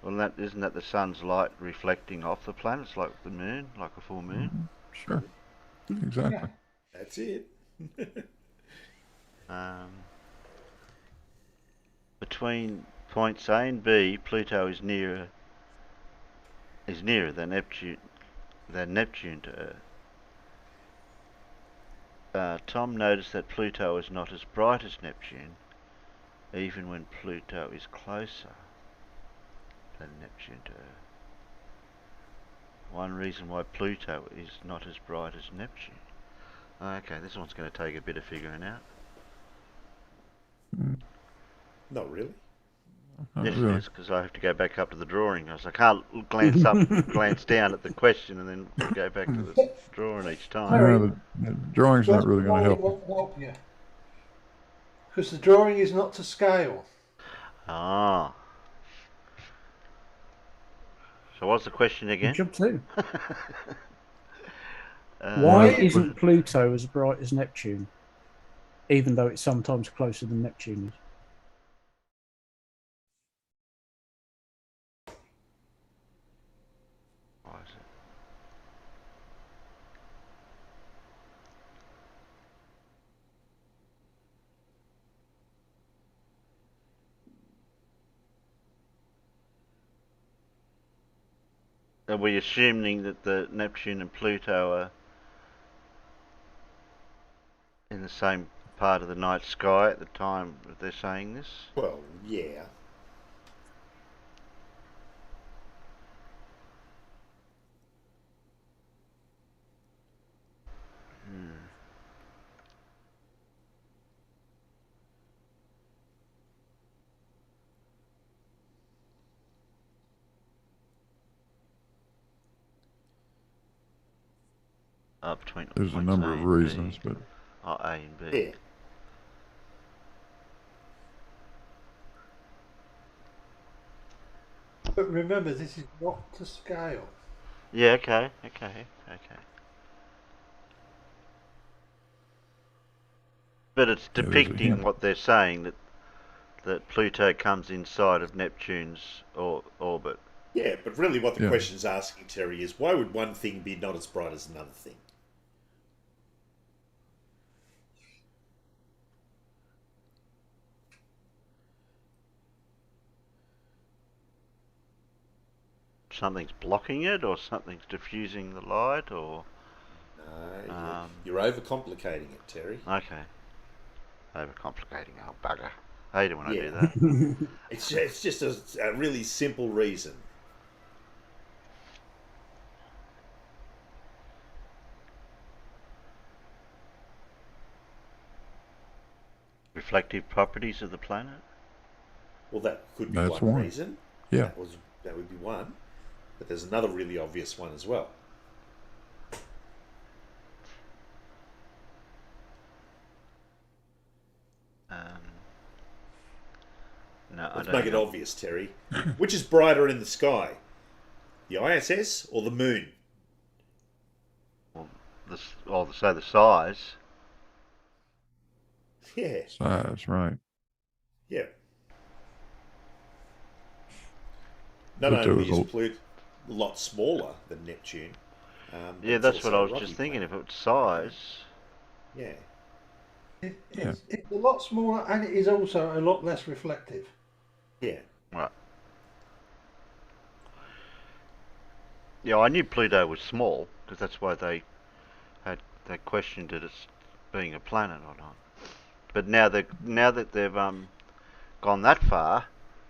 Well, isn't that the sun's light reflecting off the planets like the moon, like a full moon? Sure. Exactly. Yeah, that's it. Between points A and B, Pluto is nearer than Neptune to Earth. Tom noticed that Pluto is not as bright as Neptune, even when Pluto is closer than Neptune to Earth. One reason why Pluto is not as bright as Neptune. Okay, this one's going to take a bit of figuring out. Not really. Yes, it is, because I have to go back up to the drawing. I can't glance up, glance down at the question, and then go back to the drawing each time. No, the drawing's not really going to help. Won't help you, because the drawing is not to scale. Ah. So what's the question again? Job 2. Why isn't Pluto as bright as Neptune, even though it's sometimes closer than Neptune is? Why is it? Are we assuming that the Neptune and Pluto are in the same part of the night sky at the time that they're saying this? Well, yeah. Between There's a number of reasons, but A and B. Yeah. But remember, this is not to scale. Yeah, okay. But it's depicting what they're saying, that Pluto comes inside of Neptune's orbit. Yeah, but really what the question's asking, Terry, is why would one thing be not as bright as another thing? Something's blocking it, or something's diffusing the light, or... No, you're overcomplicating it, Terry. Okay. Overcomplicating, oh bugger. I hate it when I do that. It's just a really simple reason. Reflective properties of the planet? Well, that could be one reason. Yeah. That would be one. But there's another really obvious one as well. No, Let's make it obvious, Terry. Which is brighter in the sky? The ISS or the moon? Well, the size. Yeah. Size, right. Yeah. Not only is Pluto a lot smaller than Neptune. Yeah, that's what I was just thinking. If it's size. Yeah. It's a lot smaller, and it is also a lot less reflective. Yeah. Right. Yeah, I knew Pluto was small, because that's why they questioned it as being a planet or not. But now that they've gone that far,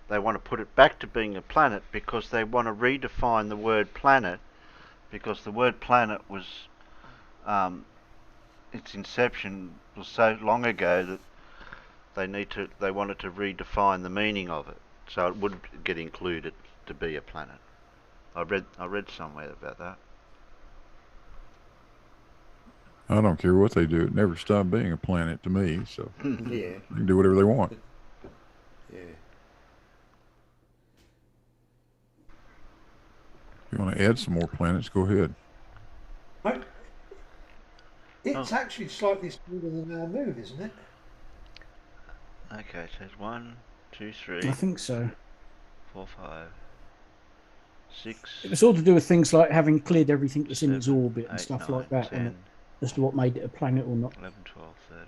they want to put it back to being a planet, because they want to redefine the word planet, because the word planet was its inception was so long ago that they wanted to redefine the meaning of it, so it would get included to be a planet. I read somewhere about that. I don't care what they do. It never stopped being a planet to me, so Yeah. they can do whatever they want. Yeah. If you want to add some more planets, go ahead. It's actually slightly smaller than our moon, isn't it? Okay, so there's 1, 2, 3. I think so. 4, 5, 6. It was all to do with things like having cleared everything that's in its 7, orbit and 8, stuff 9, like that, 10, and it, as to what made it a planet or not. 11, 12, 13.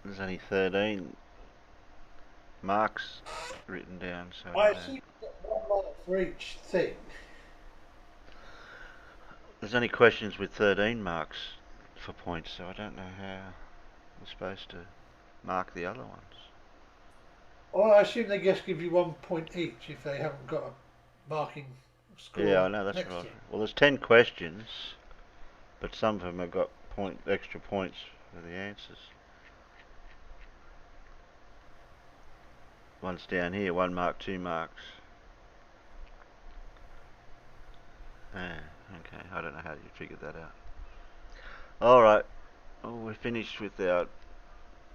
There's only 13 marks written down, so I assume you get 1 mark for each thing. there's only questions with 13 marks for points, so I don't know how we're supposed to mark the other ones. Well, I assume they just give you 1 point each if they haven't got a marking score. Yeah, I know, that's what I was... Well, there's 10 questions, but some of them have got extra points for the answers. One's down here, 1 mark, 2 marks. Okay, I don't know how you figured that out. Alright, well, we're finished with our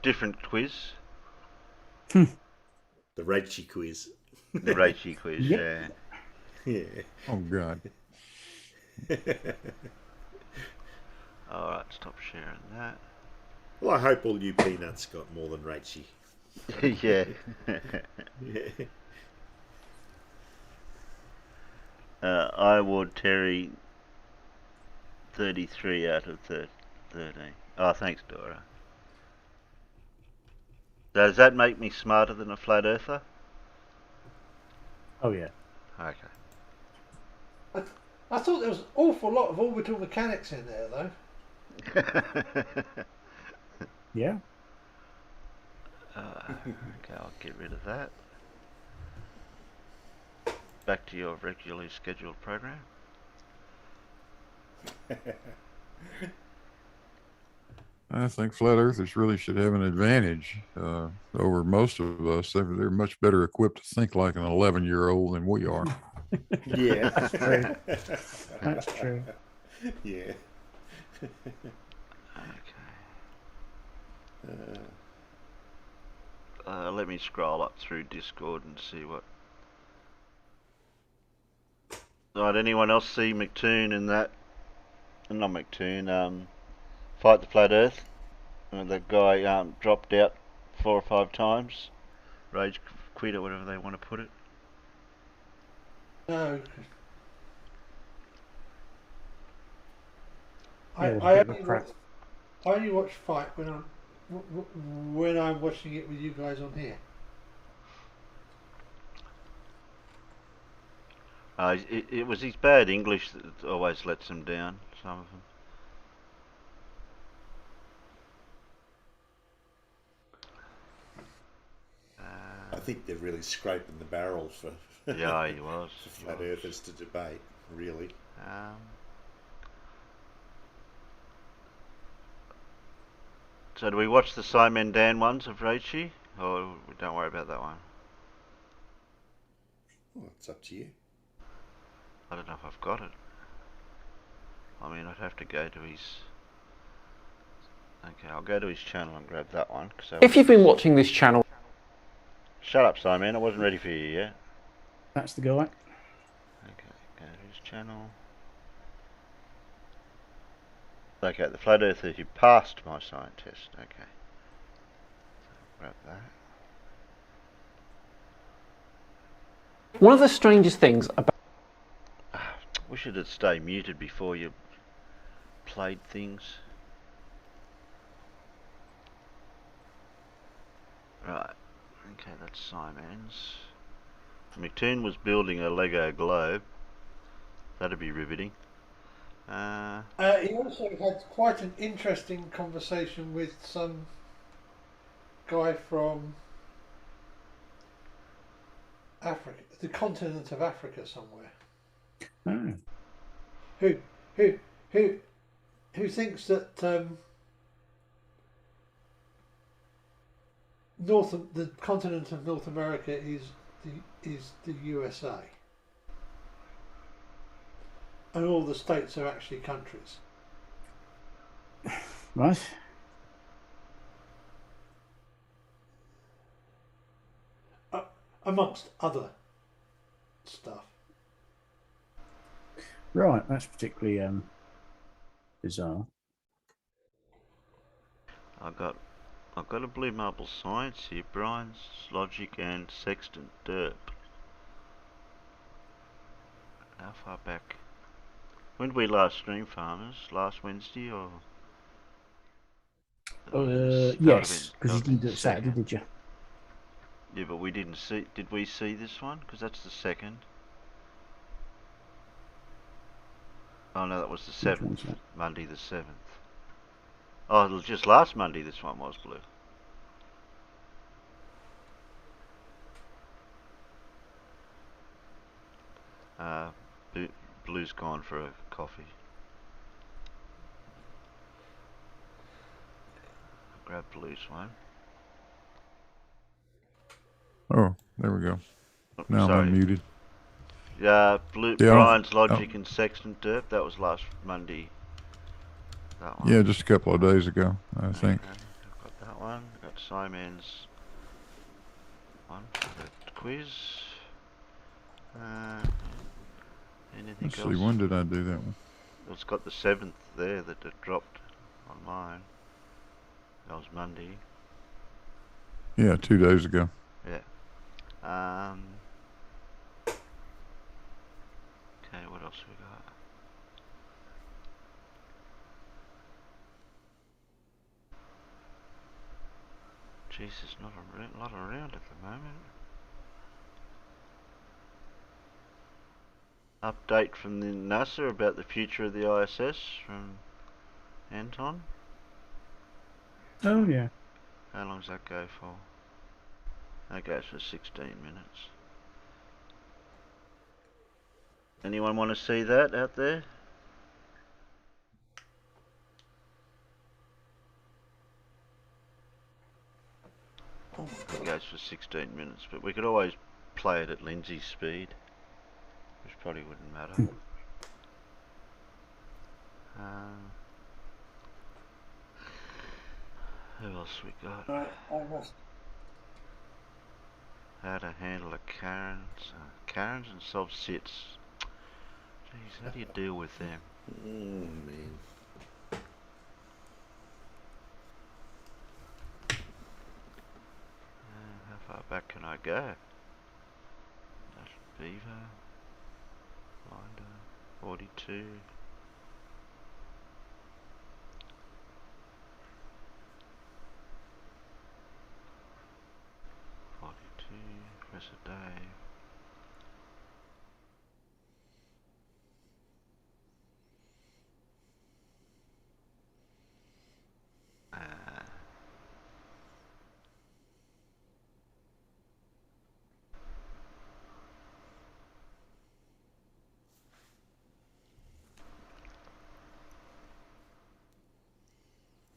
different quiz. The Raichi quiz. The Raichi quiz, Yep. Yeah. Oh, God. Alright, stop sharing that. Well, I hope all you peanuts got more than Raichi. Yeah. I award Terry 33 out of 13. Oh, thanks, Dora. Does that make me smarter than a flat earther? Oh, yeah. Okay. I thought there was an awful lot of orbital mechanics in there, though. Yeah. Okay, I'll get rid of that. Back to your regularly scheduled program. I think flat earthers really should have an advantage over most of us. They're much better equipped to think like an 11-year-old than we are. Yeah. That's true. That's true. Yeah. Okay. Let me scroll up through Discord and see what... Right, anyone else see Neptune in that? Not Neptune, Fight the Flat Earth? The guy dropped out 4 or 5 times. Rage quit or whatever they want to put it. No. Yeah, I only watch Fight when I'm watching it with you guys on here. It was his bad English that always lets him down, some of them. I think they're really scraping the barrel for yeah, he was. for flat earthers to debate, really. So do we watch the Simon Dan ones of Raichi, or don't worry about that one? Well, it's up to you. I don't know if I've got it. I mean, I'd have to go to his... Okay, I'll go to his channel and grab that one. If you've been watching this channel... Shut up, Simon. I wasn't ready for you yet. That's the guy. Okay, go to his channel. Okay, the flat earther who passed my science test. Okay. So grab that. One of the strangest things about... Wish it'd stay muted before you played things. Right. Okay, that's Simon's. Neptune was building a Lego globe. That'd be riveting. He also had quite an interesting conversation with some guy from Africa, the continent of Africa somewhere. Oh. Who thinks that the continent of North America is the USA, and all the states are actually countries. Right. amongst other stuff. Right, that's particularly bizarre. I've got a blue marble science here, Brian's logic and sextant derp. How far back? When did we last stream, Farmers? Last Wednesday or? Yes, because you didn't do it Saturday, did you? Yeah, but we didn't see. Did we see this one? Because that's the second. Oh no, that was the 7th. Monday the 7th. Oh, it was just last Monday this one was blue. Blue's gone for a coffee. Grab Blue's one. Oh, there we go. Now Sorry. I'm unmuted. Yeah, Yeah, Brian's logic and sextant derp. That was last Monday. That one. Yeah, just a couple of days ago, I think. I've got that one. I've got Simon's one for the quiz. Anything Let's else? see, when did I do that one? It's got the 7th there that it dropped on mine. That was Monday. Yeah, 2 days ago. Yeah. Okay, what else we got? Jesus, not a lot around at the moment. Update from the NASA about the future of the ISS from Anton. Oh yeah. How long does that go for? That goes for 16 minutes. Anyone want to see that out there? It goes for 16 minutes, but we could always play it at Lindsay's speed, which probably wouldn't matter. Who else we got? How to handle a Karens. Karens and solve sits. Jeez, how do you deal with them? Oh, man. How far back can I go? That's Beaver. Finder. 42. Professor Dave.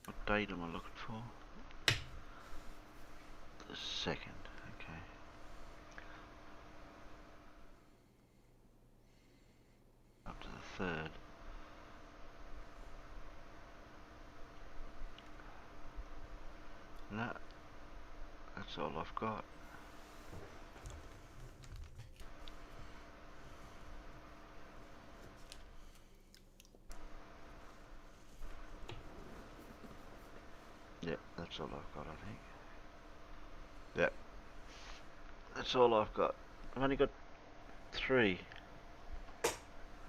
What date am I looking for? The 2nd, okay. Up to the 3rd. No, that's all I've got. Yep, that's all I've got, I think. Yep, that's all I've got. I've only got 3. Oh,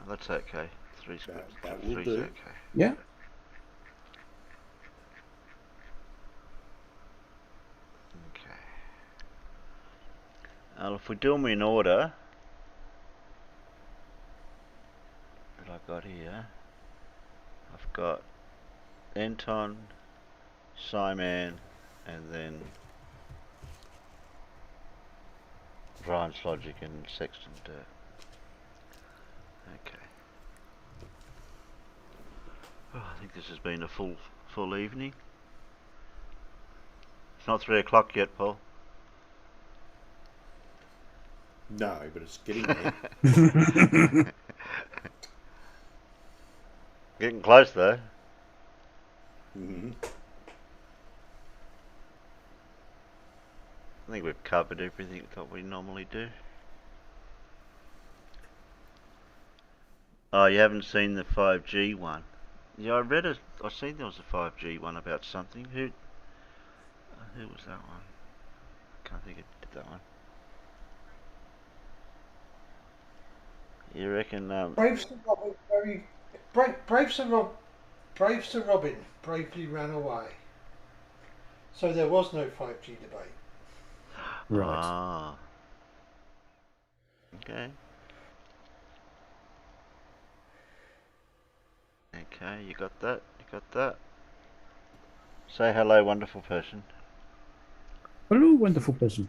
that's okay. Three's will do. Okay. Yeah. Okay. Now, if we do them in order, that I've got here, I've got Anton, Simon, and then Brian's logic and sextant. Okay. Oh, I think this has been a full evening. It's not 3 o'clock yet, Paul. No, but it's getting there. Getting close though. Mm-hmm. I think we've covered everything that we normally do. Oh, you haven't seen the 5G one? Yeah, I read it. I seen there was a 5G one about something. Who was that one? Can't think who did that one. You reckon? Brave Sir Robin, Brave Sir Robin bravely ran away. So there was no 5G debate. Right. Ah. Okay. Okay, you got that? You got that? Say hello, wonderful person. Hello, wonderful person.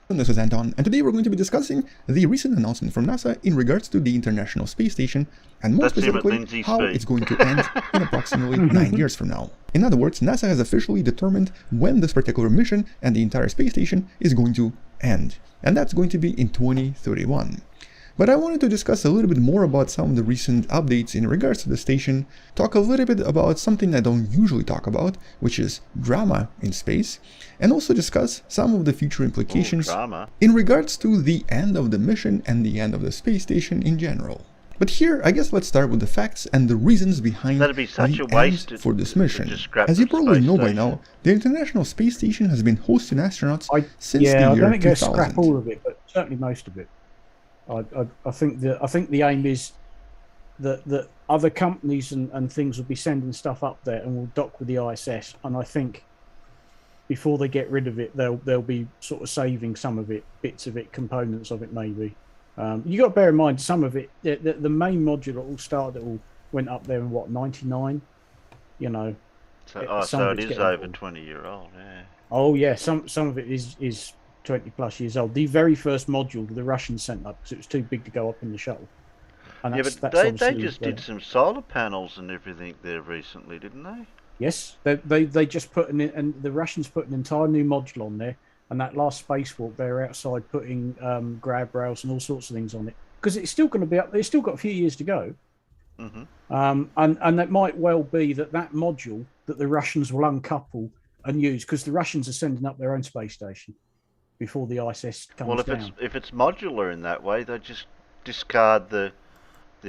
This is Anton, and today we're going to be discussing the recent announcement from NASA in regards to the International Space Station, and more specifically, how it's going to end in approximately 9 years from now. In other words, NASA has officially determined when this particular mission and the entire space station is going to end, and that's going to be in 2031. But I wanted to discuss a little bit more about some of the recent updates in regards to the station, talk a little bit about something I don't usually talk about, which is drama in space, and also discuss some of the future implications in regards to the end of the mission and the end of the space station in general. But here, I guess let's start with the facts and the reasons behind the end for this mission. As you probably know by now, the International Space Station has been hosting astronauts since the year 2000. I don't think they'll scrap all of it, but certainly most of it. I think the aim is that other companies and things will be sending stuff up there and will dock with the ISS, and I think before they get rid of it, they'll be sort of saving some of it, bits of it, components of it maybe. You got to bear in mind some of it. The main module that all started, it all went up there in what, 99? You know. So it is over 20-year-old. Yeah. Oh yeah, some of it is 20 plus years old. The very first module the Russians sent up because it was too big to go up in the shuttle. And yeah, but they just did some solar panels and everything there recently, didn't they? Yes, they just put and the Russians put an entire new module on there, and that last spacewalk they're outside putting grab rails and all sorts of things on it because it's still going to be up. They've still got a few years to go. Mm-hmm. And it might well be that module that the Russians will uncouple and use because the Russians are sending up their own space station before the ISS comes down. Well, if it's modular in that way, they just discard the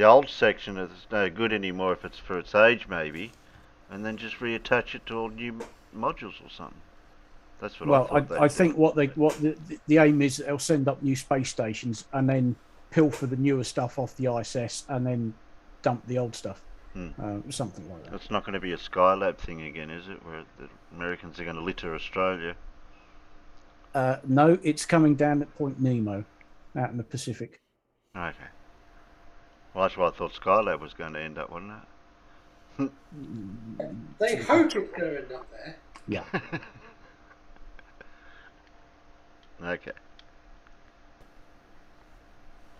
old section that's no good anymore if it's for its age maybe, and then just reattach it to all new modules or something. That's what I think what the aim is, they'll send up new space stations and then pilfer the newer stuff off the ISS and then dump the old stuff. Something like that. It's not going to be a Skylab thing again, is it? Where the Americans are going to litter Australia. No, it's coming down at Point Nemo, out in the Pacific. Okay. Well, that's why I thought Skylab was going to end up, wasn't it? They hope it's going to end up there. Yeah. Okay.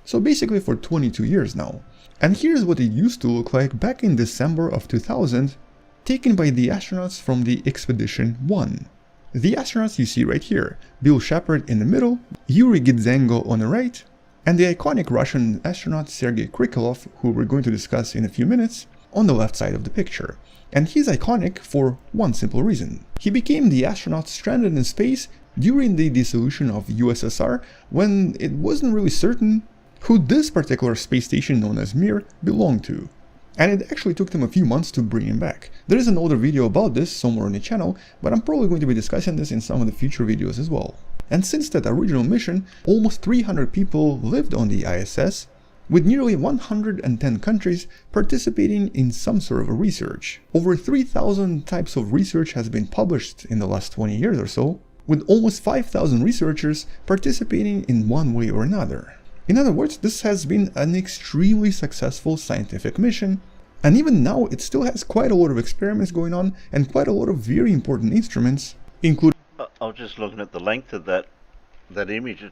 So basically for 22 years now. And here's what it used to look like back in December of 2000, taken by the astronauts from the Expedition 1. The astronauts you see right here, Bill Shepard in the middle, Yuri Gidzenko on the right, and the iconic Russian astronaut Sergei Krikalev, who we're going to discuss in a few minutes, on the left side of the picture. And he's iconic for one simple reason. He became the astronaut stranded in space during the dissolution of USSR when it wasn't really certain who this particular space station known as Mir belonged to. And it actually took them a few months to bring him back. There is an older video about this somewhere on the channel, but I'm probably going to be discussing this in some of the future videos as well. And since that original mission, almost 300 people lived on the ISS, with nearly 110 countries participating in some sort of a research. Over 3,000 types of research has been published in the last 20 years or so, with almost 5,000 researchers participating in one way or another. In other words, this has been an extremely successful scientific mission, and even now it still has quite a lot of experiments going on and quite a lot of very important instruments, including... I was just looking at the length of that image.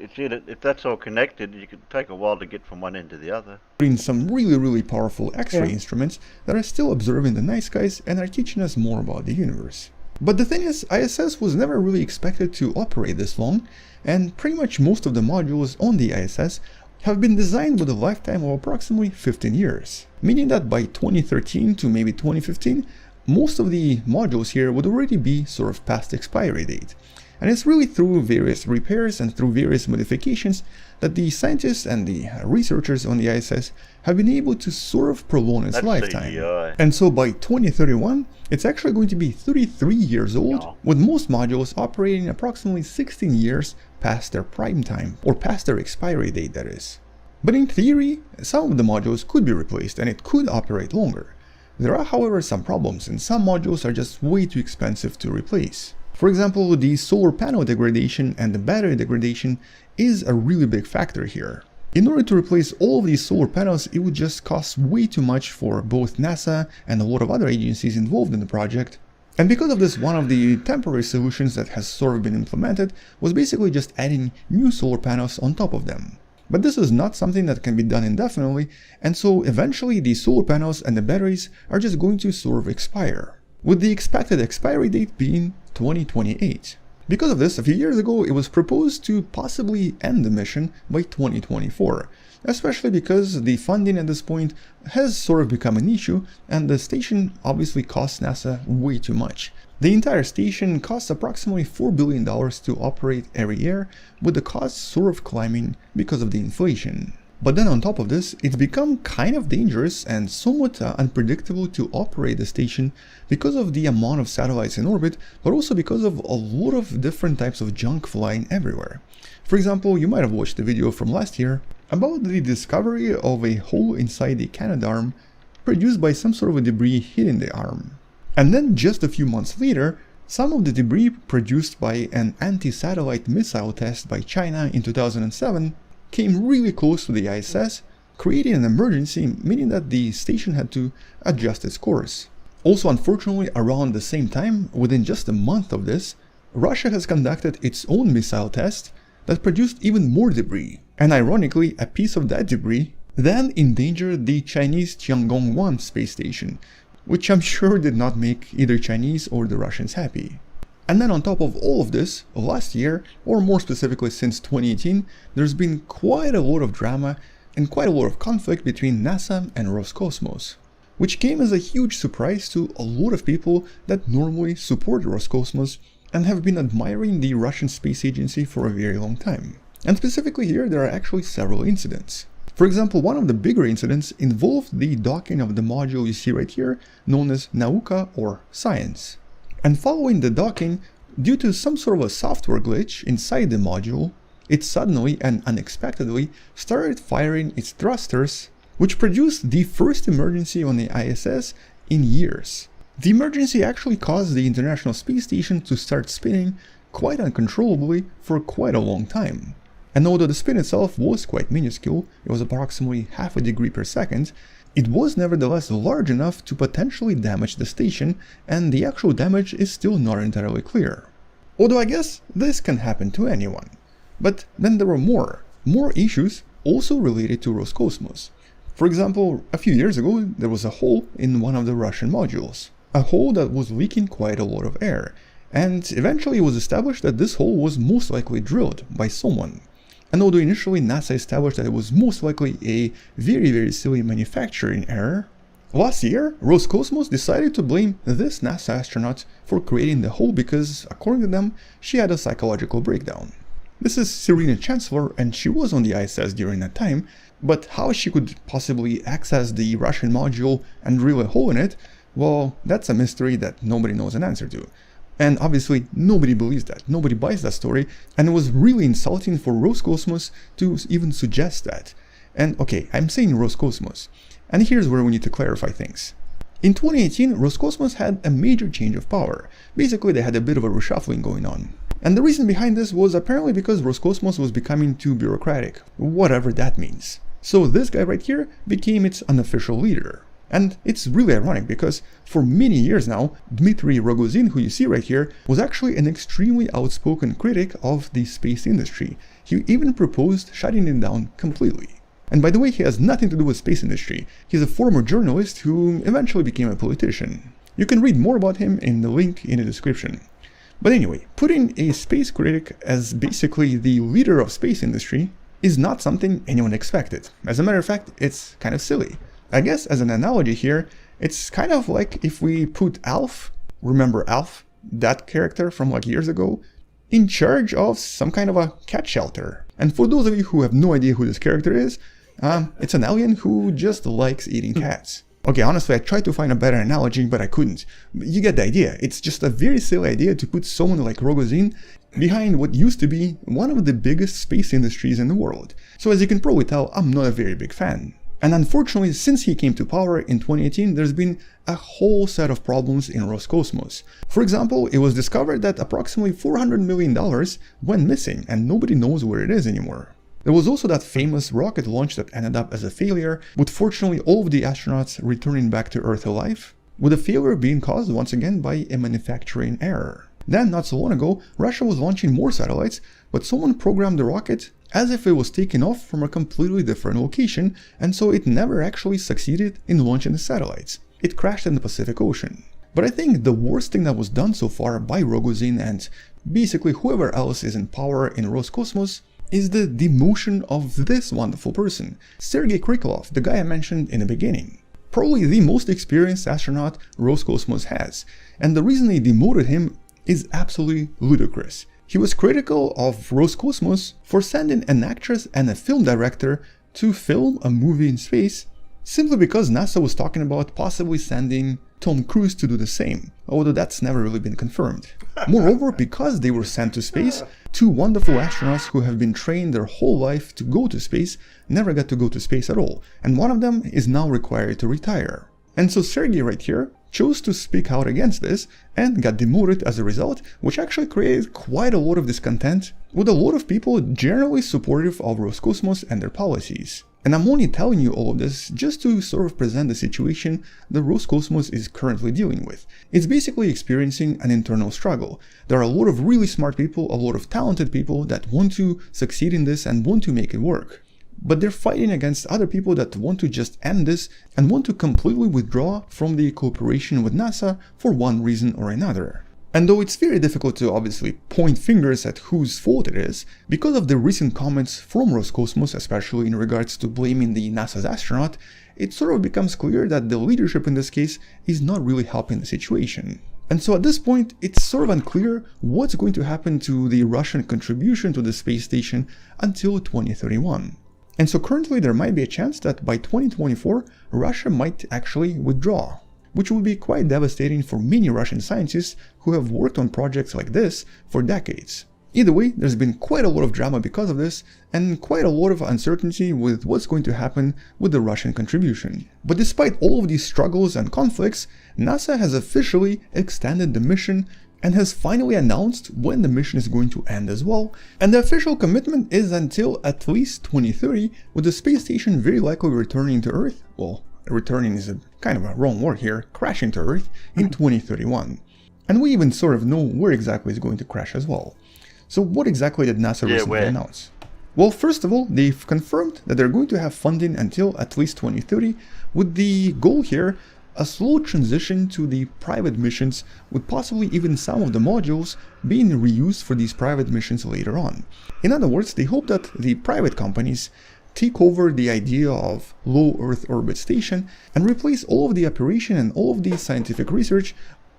If that's all connected, you could take a while to get from one end to the other. Some really powerful X-ray instruments that are still observing the night skies and are teaching us more about the universe. But the thing is, ISS was never really expected to operate this long, and pretty much most of the modules on the ISS have been designed with a lifetime of approximately 15 years. Meaning that by 2013 to maybe 2015, most of the modules here would already be sort of past expiry date. And it's really through various repairs and through various modifications that the scientists and the researchers on the ISS have been able to sort of prolong its lifetime. CGI. And so by 2031, it's actually going to be 33 years old, with most modules operating approximately 16 years past their prime time, or past their expiry date, that is. But in theory, some of the modules could be replaced and it could operate longer. There are, however, some problems, and some modules are just way too expensive to replace. For example, the solar panel degradation and the battery degradation is a really big factor here. In order to replace all of these solar panels, it would just cost way too much for both NASA and a lot of other agencies involved in the project. And because of this, one of the temporary solutions that has sort of been implemented was basically just adding new solar panels on top of them. But this is not something that can be done indefinitely, and so eventually the solar panels and the batteries are just going to sort of expire, with the expected expiry date being 2028. Because of this, a few years ago it was proposed to possibly end the mission by 2024, especially because the funding at this point has sort of become an issue and the station obviously costs NASA way too much. The entire station costs approximately $4 billion to operate every year, with the costs sort of climbing because of the inflation. But then on top of this, it's become kind of dangerous and somewhat unpredictable to operate the station because of the amount of satellites in orbit, but also because of a lot of different types of junk flying everywhere. For example, you might have watched the video from last year about the discovery of a hole inside the Canadarm produced by some sort of a debris hitting the arm. And then just a few months later, some of the debris produced by an anti-satellite missile test by China in 2007 came really close to the ISS, creating an emergency, meaning that the station had to adjust its course. Also, unfortunately, around the same time, within just a month of this, Russia has conducted its own missile test that produced even more debris. And ironically, a piece of that debris then endangered the Chinese Tiangong-1 space station, which I'm sure did not make either Chinese or the Russians happy. And then on top of all of this, last year, or more specifically since 2018, there's been quite a lot of drama and quite a lot of conflict between NASA and Roscosmos, which came as a huge surprise to a lot of people that normally support Roscosmos and have been admiring the Russian space agency for a very long time. And specifically here, there are actually several incidents. For example, one of the bigger incidents involved the docking of the module you see right here, known as Nauka or Science. And following the docking, due to some sort of a software glitch inside the module, it suddenly and unexpectedly started firing its thrusters, which produced the first emergency on the ISS in years. The emergency actually caused the International Space Station to start spinning quite uncontrollably for quite a long time. And although the spin itself was quite minuscule, it was approximately half a degree per second, it was nevertheless large enough to potentially damage the station, and the actual damage is still not entirely clear. Although I guess this can happen to anyone. But then there were more issues also related to Roscosmos. For example, a few years ago there was a hole in one of the Russian modules, a hole that was leaking quite a lot of air, and eventually it was established that this hole was most likely drilled by someone. And although initially NASA established that it was most likely a very silly manufacturing error, last year Roscosmos decided to blame this NASA astronaut for creating the hole because, according to them, she had a psychological breakdown. This is Serena Chancellor, and she was on the ISS during that time, but how she could possibly access the Russian module and drill a hole in it, well, that's a mystery that nobody knows an answer to. And obviously nobody believes that, nobody buys that story, and it was really insulting for Roscosmos to even suggest that. And okay, I'm saying Roscosmos, and here's where we need to clarify things. In 2018, Roscosmos had a major change of power. Basically, they had a bit of a reshuffling going on. And the reason behind this was apparently because Roscosmos was becoming too bureaucratic, whatever that means. So this guy right here became its unofficial leader. And it's really ironic because for many years now, Dmitry Rogozin, who you see right here, was actually an extremely outspoken critic of the space industry. He even proposed shutting it down completely. And by the way, he has nothing to do with space industry. He's a former journalist who eventually became a politician. You can read more about him in the link in the description. But anyway, putting a space critic as basically the leader of space industry is not something anyone expected. As a matter of fact, it's kind of silly. I guess as an analogy here, it's kind of like if we put Alf, remember Alf, that character from like years ago, in charge of some kind of a cat shelter. And for those of you who have no idea who this character is, it's an alien who just likes eating cats. Okay, honestly, I tried to find a better analogy, but I couldn't. You get the idea. It's just a very silly idea to put someone like Rogozin behind what used to be one of the biggest space industries in the world. So as you can probably tell, I'm not a very big fan. And unfortunately, since he came to power in 2018, there's been a whole set of problems in Roscosmos. For example, it was discovered that approximately $400 million went missing and nobody knows where it is anymore. There was also that famous rocket launch that ended up as a failure, with fortunately all of the astronauts returning back to Earth alive, with the failure being caused once again by a manufacturing error. Then, not so long ago, Russia was launching more satellites, but someone programmed the rocket as if it was taken off from a completely different location, and so it never actually succeeded in launching the satellites. It crashed in the Pacific Ocean. But I think the worst thing that was done so far by Rogozin and basically whoever else is in power in Roscosmos is the demotion of this wonderful person, Sergei Krikalev, the guy I mentioned in the beginning. Probably the most experienced astronaut Roscosmos has, and the reason they demoted him is absolutely ludicrous. He was critical of Roscosmos for sending an actress and a film director to film a movie in space, simply because NASA was talking about possibly sending Tom Cruise to do the same, although that's never really been confirmed. Moreover, because they were sent to space, two wonderful astronauts who have been trained their whole life to go to space never got to go to space at all, and one of them is now required to retire. And so Sergei right here chose to speak out against this and got demoted as a result, which actually created quite a lot of discontent with a lot of people generally supportive of Roscosmos and their policies. And I'm only telling you all of this just to sort of present the situation that Roscosmos is currently dealing with. It's basically experiencing an internal struggle. There are a lot of really smart people, a lot of talented people that want to succeed in this and want to make it work. But they're fighting against other people that want to just end this and want to completely withdraw from the cooperation with NASA for one reason or another. And though it's very difficult to obviously point fingers at whose fault it is, because of the recent comments from Roscosmos, especially in regards to blaming the NASA's astronaut, it sort of becomes clear that the leadership in this case is not really helping the situation. And so at this point, it's sort of unclear what's going to happen to the Russian contribution to the space station until 2031. And so currently there might be a chance that by 2024, Russia might actually withdraw, which would be quite devastating for many Russian scientists who have worked on projects like this for decades. Either way, there's been quite a lot of drama because of this, and quite a lot of uncertainty with what's going to happen with the Russian contribution. But despite all of these struggles and conflicts, NASA has officially extended the mission and has finally announced when the mission is going to end as well, and the official commitment is until at least 2030, with the space station very likely returning to Earth, well, returning is a kind of a wrong word here, crashing to Earth in 2031. And we even sort of know where exactly it's going to crash as well. So what exactly did NASA recently announce? Well, first of all, they've confirmed that they're going to have funding until at least 2030, with the goal here a slow transition to the private missions, with possibly even some of the modules being reused for these private missions later on. In other words, they hope that the private companies take over the idea of low Earth orbit station and replace all of the operation and all of the scientific research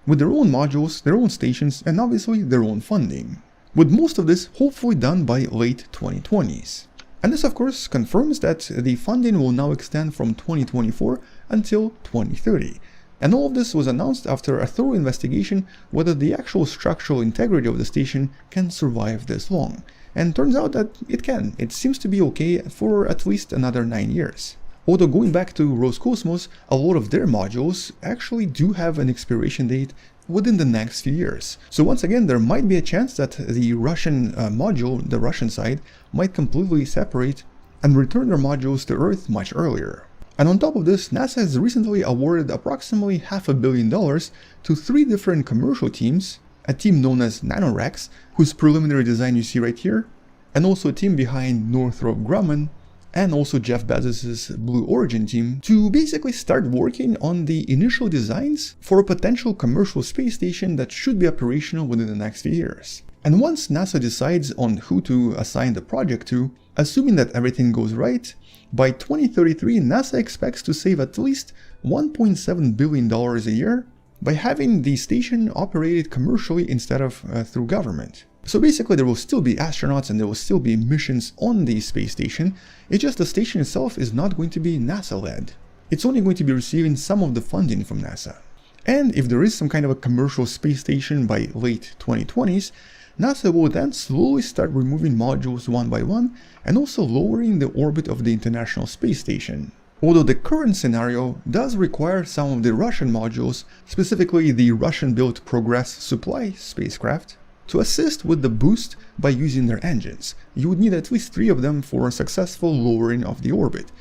with their own modules, their own stations, and obviously their own funding. With most of this hopefully done by late 2020s. And this of course confirms that the funding will now extend from 2024 until 2030. And all of this was announced after a thorough investigation whether the actual structural integrity of the station can survive this long. And turns out that it can. It seems to be okay for at least another 9 years. Although going back to Roscosmos, a lot of their modules actually do have an expiration date within the next few years. So once again, there might be a chance that the Russian module, the Russian side, might completely separate and return their modules to Earth much earlier. And on top of this, NASA has recently awarded approximately $500 million to 3 different commercial teams, a team known as NanoRex, whose preliminary design you see right here, and also a team behind Northrop Grumman, and also Jeff Bezos' Blue Origin team, to basically start working on the initial designs for a potential commercial space station that should be operational within the next few years. And once NASA decides on who to assign the project to, assuming that everything goes right, by 2033 NASA expects to save at least $1.7 billion a year by having the station operated commercially instead of through government. So basically there will still be astronauts and there will still be missions on the space station, it's just the station itself is not going to be NASA-led. It's only going to be receiving some of the funding from NASA. And if there is some kind of a commercial space station by late 2020s, NASA will then slowly start removing modules one by one and also lowering the orbit of the International Space Station. Although the current scenario does require some of the Russian modules, specifically the Russian-built Progress supply spacecraft, to assist with the boost by using their engines. You would need at least 3 of them for a successful lowering of the orbit.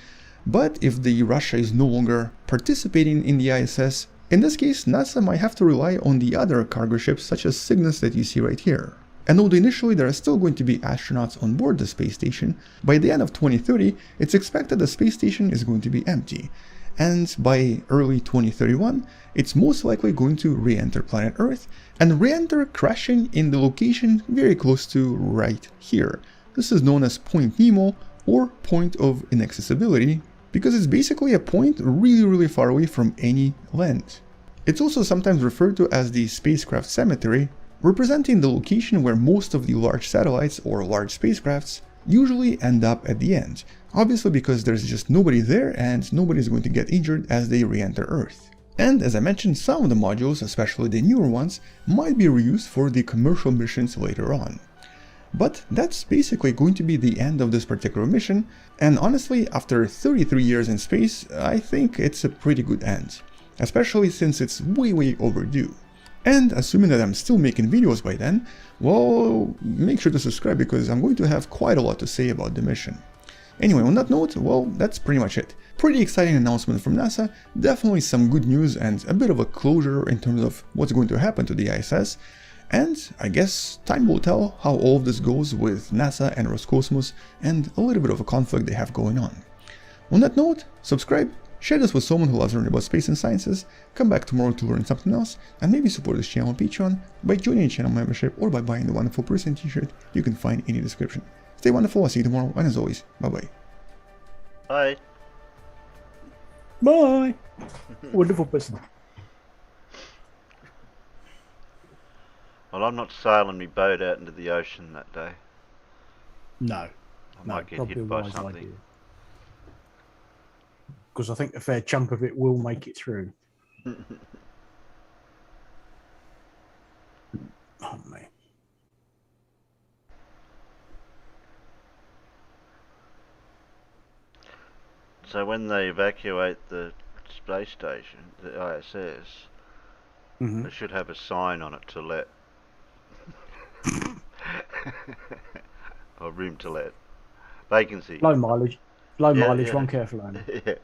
But if the Russia is no longer participating in the ISS, in this case NASA might have to rely on the other cargo ships such as Cygnus that you see right here. And although initially there are still going to be astronauts on board the space station, by the end of 2030 it's expected the space station is going to be empty. And by early 2031 it's most likely going to re-enter planet Earth and re-enter crashing in the location very close to right here. This is known as Point Nemo or Point of Inaccessibility, because it's basically a point really far away from any land. It's also sometimes referred to as the spacecraft cemetery, representing the location where most of the large satellites or large spacecrafts usually end up at the end, obviously because there's just nobody there and nobody's going to get injured as they re-enter Earth. And as I mentioned, some of the modules, especially the newer ones, might be reused for the commercial missions later on. But that's basically going to be the end of this particular mission, and honestly, after 33 years in space, I think it's a pretty good end, especially since it's way overdue. And assuming that I'm still making videos by then, well, make sure to subscribe because I'm going to have quite a lot to say about the mission. Anyway, on that note, well, that's pretty much it. Pretty exciting announcement from NASA, definitely some good news and a bit of a closure in terms of what's going to happen to the ISS. And I guess time will tell how all of this goes with NASA and Roscosmos and a little bit of a conflict they have going on. On that note, subscribe, share this with someone who loves learning about space and sciences, come back tomorrow to learn something else, and maybe support this channel on Patreon by joining a channel membership or by buying the Wonderful Person t-shirt you can find in the description. Stay wonderful, I'll see you tomorrow, and as always, bye-bye. Bye. Bye. Wonderful person. Well, I'm not sailing my boat out into the ocean that day. No. I might get hit by something. Because I think a fair chunk of it will make it through. Oh, man. So when they evacuate the space station, the ISS, they should have a sign on it to let. Or room to let. Vacancy. Low mileage. Low mileage, run careful only. Yeah.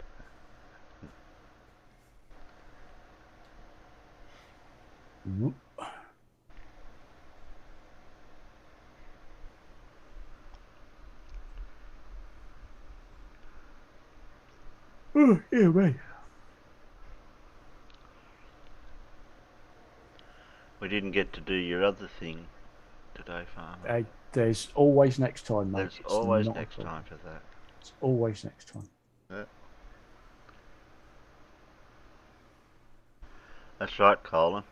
Oh, yeah, right. We didn't get to do your other thing today, Farmer. There's always next time, mate. There's always next time for that. It's always next time. Yeah. That's right, Colin.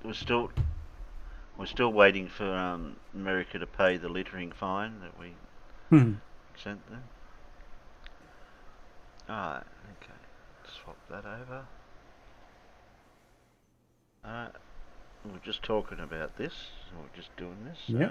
We're still waiting for America to pay the littering fine that we sent them. Alright, okay. Swap that over. We're just talking about this. We're just doing this. Yeah.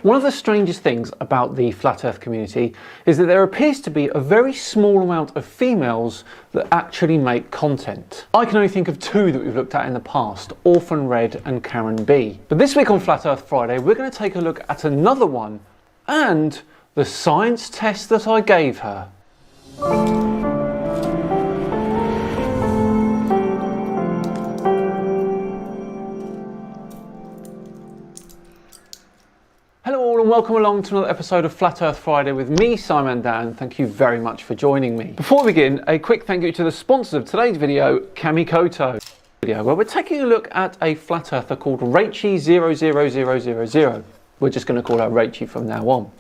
One of the strangest things about the Flat Earth community is that there appears to be a very small amount of females that actually make content. I can only think of 2 that we've looked at in the past, Orphan Red and Karen B. But this week on Flat Earth Friday, we're going to take a look at another one and the science test that I gave her. Hello all and welcome along to another episode of Flat Earth Friday with me, Simon Dan. Thank you very much for joining me. Before we begin, a quick thank you to the sponsors of today's video, Kamikoto. Where we're taking a look at a flat earther called Rachie00000. We're just going to call her Rachie from now on.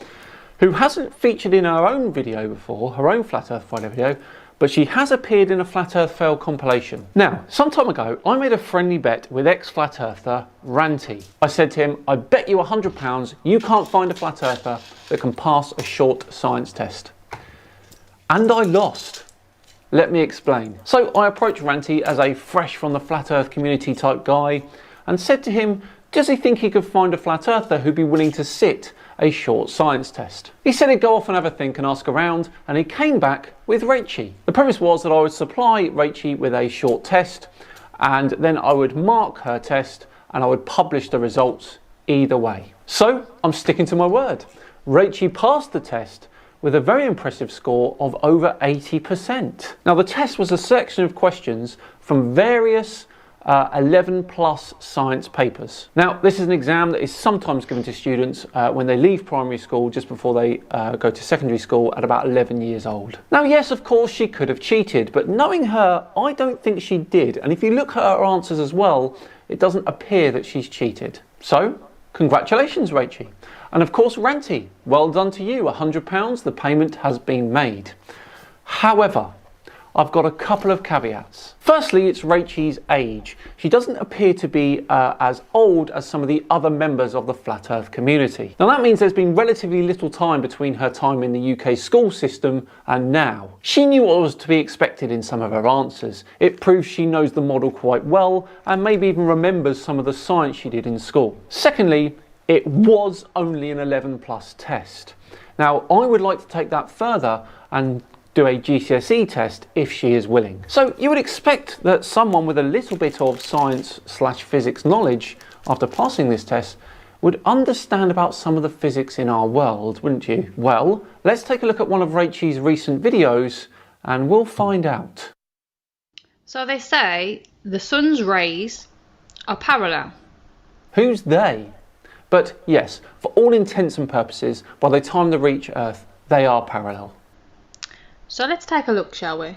Who hasn't featured in her own video before, her own Flat Earth Friday video, but she has appeared in a Flat Earth Fail compilation. Now, some time ago, I made a friendly bet with ex-Flat Earther, Ranty. I said to him, I bet you £100 you can't find a Flat Earther that can pass a short science test. And I lost. Let me explain. So I approached Ranty as a fresh from the Flat Earth community type guy and said to him, does he think he could find a Flat Earther who'd be willing to sit a short science test? He said he'd go off and have a think and ask around, and he came back with Rachie. The premise was that I would supply Rachie with a short test, and then I would mark her test and I would publish the results either way. So I'm sticking to my word. Rachie passed the test with a very impressive score of over 80%. Now the test was a selection of questions from various 11 plus science papers. Now this is an exam that is sometimes given to students when they leave primary school just before they go to secondary school at about 11 years old. Now yes, of course she could have cheated, but knowing her, I don't think she did. And if you look at her answers as well, it doesn't appear that she's cheated. So congratulations, Rachie. And of course, Ranty, well done to you, £100, the payment has been made. However, I've got a couple of caveats. Firstly, it's Rachie's age. She doesn't appear to be as old as some of the other members of the Flat Earth community. Now that means there's been relatively little time between her time in the UK school system and now. She knew what was to be expected in some of her answers. It proves she knows the model quite well and maybe even remembers some of the science she did in school. Secondly, it was only an 11 plus test. Now, I would like to take that further and do a GCSE test if she is willing. So you would expect that someone with a little bit of science/physics knowledge after passing this test would understand about some of the physics in our world, wouldn't you? Well, let's take a look at one of Rachie's recent videos and we'll find out. So they say the sun's rays are parallel. Who's they? But yes, for all intents and purposes, by the time they reach Earth, they are parallel. So let's take a look, shall we?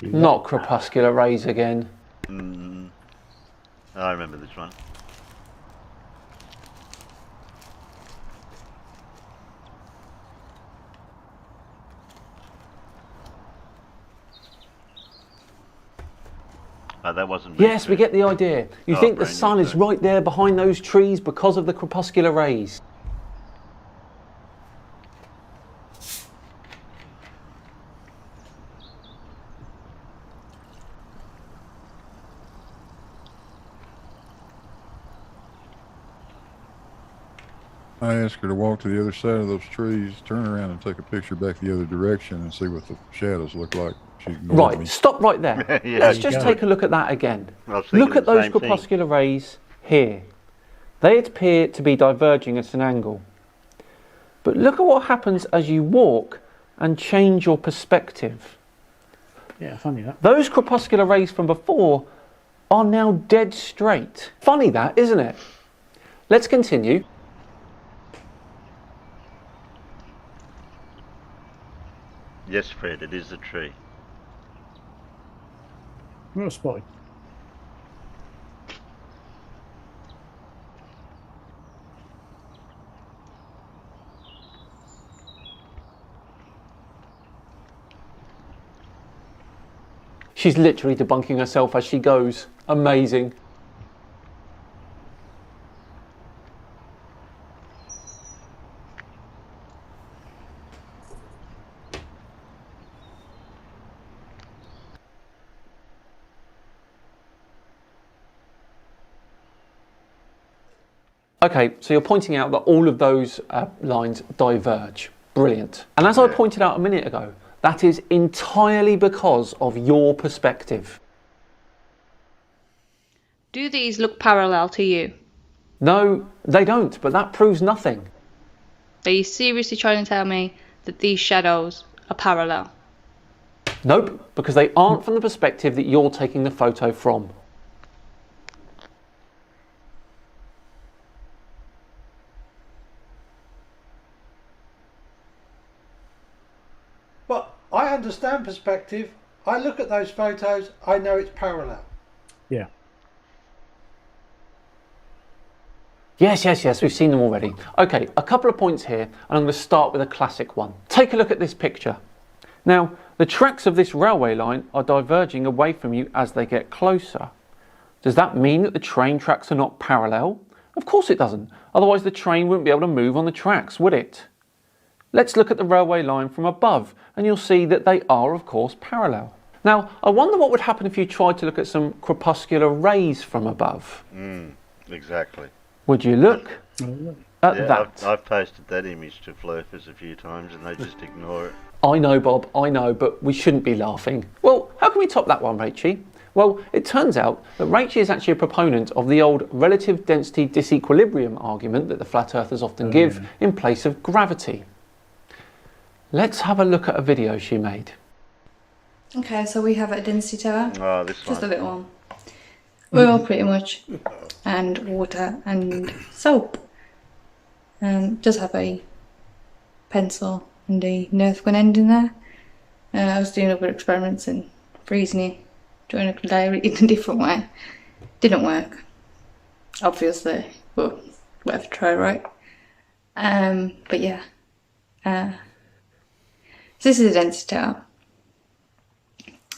Not crepuscular rays again. I remember this one. That wasn't. Yes, we get the idea. You think the sun is right there behind those trees because of the crepuscular rays. I asked her to walk to the other side of those trees, turn around and take a picture back the other direction and see what the shadows look like. Right, stop right there. Yeah, let's just take a look at that again. Look at those crepuscular rays here. They appear to be diverging at an angle. But look at what happens as you walk and change your perspective. Yeah, funny that. Those crepuscular rays from before are now dead straight. Funny that, isn't it? Let's continue. Yes, Fred, it is the tree. Well spotted. She's literally debunking herself as she goes. Amazing. Okay, so you're pointing out that all of those lines diverge. Brilliant. And as I pointed out a minute ago, that is entirely because of your perspective. Do these look parallel to you? No, they don't, but that proves nothing. Are you seriously trying to tell me that these shadows are parallel? Nope, because they aren't from the perspective that you're taking the photo from. But I understand perspective. I look at those photos, I know it's parallel. Yeah. Yes, we've seen them already. Okay, a couple of points here, and I'm going to start with a classic one. Take a look at this picture. Now, the tracks of this railway line are diverging away from you as they get closer. Does that mean that the train tracks are not parallel? Of course it doesn't. Otherwise the train wouldn't be able to move on the tracks, would it? Let's look at the railway line from above, and you'll see that they are, of course, parallel. Now, I wonder what would happen if you tried to look at some crepuscular rays from above. Exactly. Would you look at that? I've posted that image to Flurfers a few times and they just ignore it. I know, Bob, I know, but we shouldn't be laughing. Well, how can we top that one, Rachie? Well, it turns out that Rachie is actually a proponent of the old relative density disequilibrium argument that the flat earthers often give in place of gravity. Let's have a look at a video she made. Okay, so we have a density tower. Oh, this just one. a little one. Oil, pretty much, and water and soap. Just have a pencil and a Nerf gun end in there. I was doing other experiments and freezing it during a day in a different way. Didn't work, obviously, but worth a try, right? But yeah. So this is a density tower.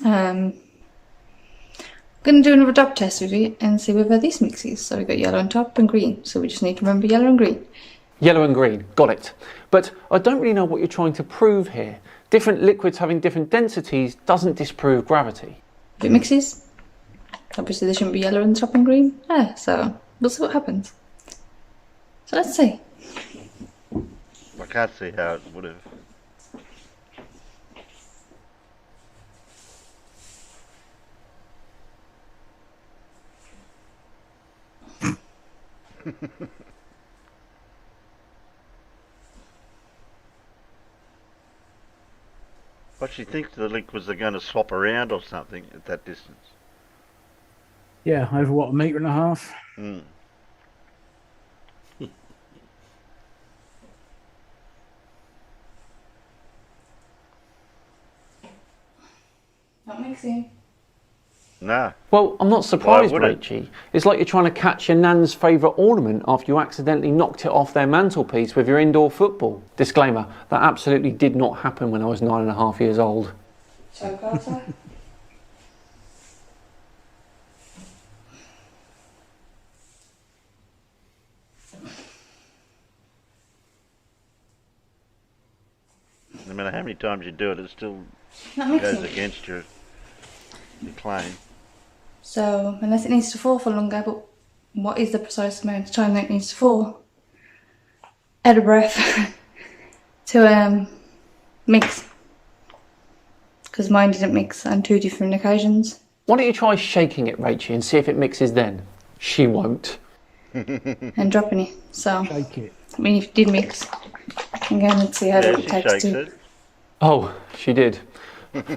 I'm going to do another dot test with you and see whether this mixes. So we've got yellow on top and green. So we just need to remember yellow and green. Yellow and green, got it. But I don't really know what you're trying to prove here. Different liquids having different densities doesn't disprove gravity. If it mixes, obviously there shouldn't be yellow on top and green. Yeah, so we'll see what happens. So let's see. I can't see how it would have. What she thinks the liquids are going to swap around or something at that distance. Yeah, over what, 1.5 meters? Not mixing. Nah. Well, I'm not surprised, Rachie. It's like you're trying to catch your nan's favourite ornament after you accidentally knocked it off their mantelpiece with your indoor football. Disclaimer, that absolutely did not happen when I was 9.5 years old. So, Carter? No matter how many times you do it, it still Not goes mixing. against your claim. So, unless it needs to fall for longer, but what is the precise amount of time that it needs to fall? Out of breath to mix. Because mine didn't mix on 2 different occasions. Why don't you try shaking it, Rachie, and see if it mixes then? She won't. And dropping it. So, shake it. I mean, if it did mix, again, let's see how long it takes to. it. Oh, she did.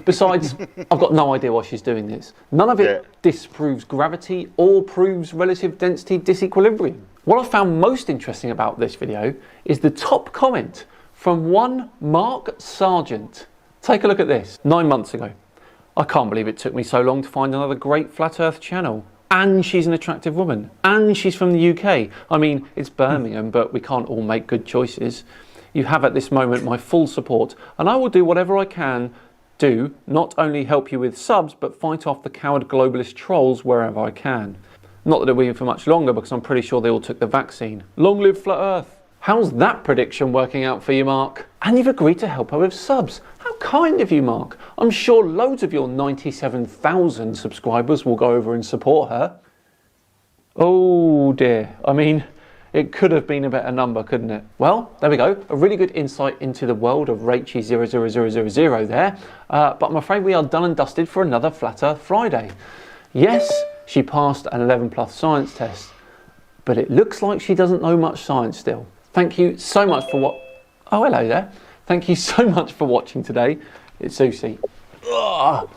Besides, I've got no idea why she's doing this. None of it disproves gravity or proves relative density disequilibrium. What I found most interesting about this video is the top comment from one Mark Sargent. Take a look at this. 9 months ago. I can't believe it took me so long to find another great Flat Earth channel. And she's an attractive woman. And she's from the UK. I mean, it's Birmingham, but we can't all make good choices. You have at this moment my full support, and I will do whatever I can do, not only help you with subs, but fight off the coward globalist trolls wherever I can. Not that it'll be for much longer, because I'm pretty sure they all took the vaccine. Long live Flat Earth. How's that prediction working out for you, Mark? And you've agreed to help her with subs. How kind of you, Mark. I'm sure loads of your 97,000 subscribers will go over and support her. Oh dear. I mean, it could have been a better number, couldn't it? Well, there we go. A really good insight into the world of Rachie00000 there. But I'm afraid we are done and dusted for another Flat Earth Friday. Yes, she passed an 11+ science test, but it looks like she doesn't know much science still. Thank you so much for what... Oh, hello there. Thank you so much for watching today. It's Ozzie. Ugh.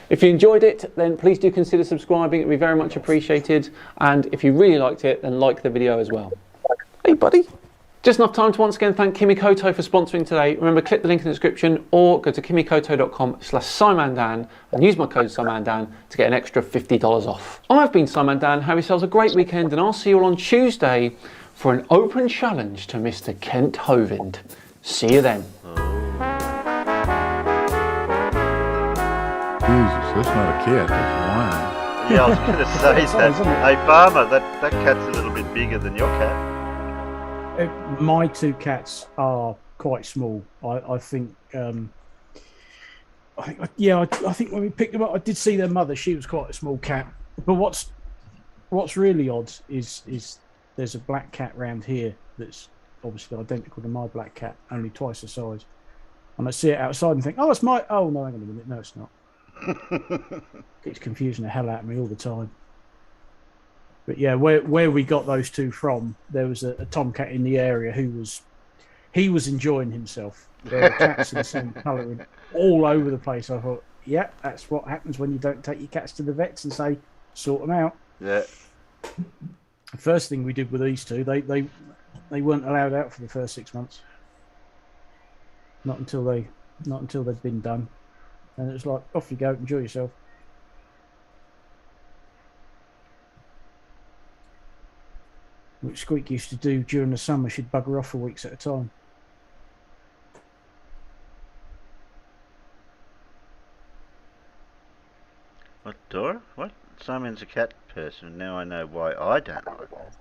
If you enjoyed it, then please do consider subscribing. It would be very much appreciated. And if you really liked it, then like the video as well. Hey, buddy. Just enough time to once again thank Kimikoto for sponsoring today. Remember, click the link in the description or go to kimikoto.com/SimonDan and use my code SimonDan to get an extra $50 off. I've been Simon Dan. Have yourselves a great weekend, and I'll see you all on Tuesday for an open challenge to Mr. Kent Hovind. See you then. Jesus, that's not a cat, that's a lion. Yeah, I was going to say that. Hey, Farmer, that cat's a little bit bigger than your cat. My two cats are quite small. I think. I think when we picked them up, I did see their mother. She was quite a small cat. But what's really odd is there's a black cat round here that's obviously identical to my black cat, only twice the size. And I see it outside and think, oh, it's my. Oh no, hang on a minute, no, it's not. It's confusing the hell out of me all the time. But where we got those two from, there was a tomcat in the area who was enjoying himself. There were cats in the same colour all over the place. I thought, yeah, that's what happens when you don't take your cats to the vets and say, sort them out. Yeah. The first thing we did with these two, they weren't allowed out for the first 6 months. Not until they'd been done. And it was like, off you go, enjoy yourself. Which Squeak used to do during the summer. She'd bugger off for weeks at a time. What, Dora? What? Simon's a cat person. Now I know why I don't like that.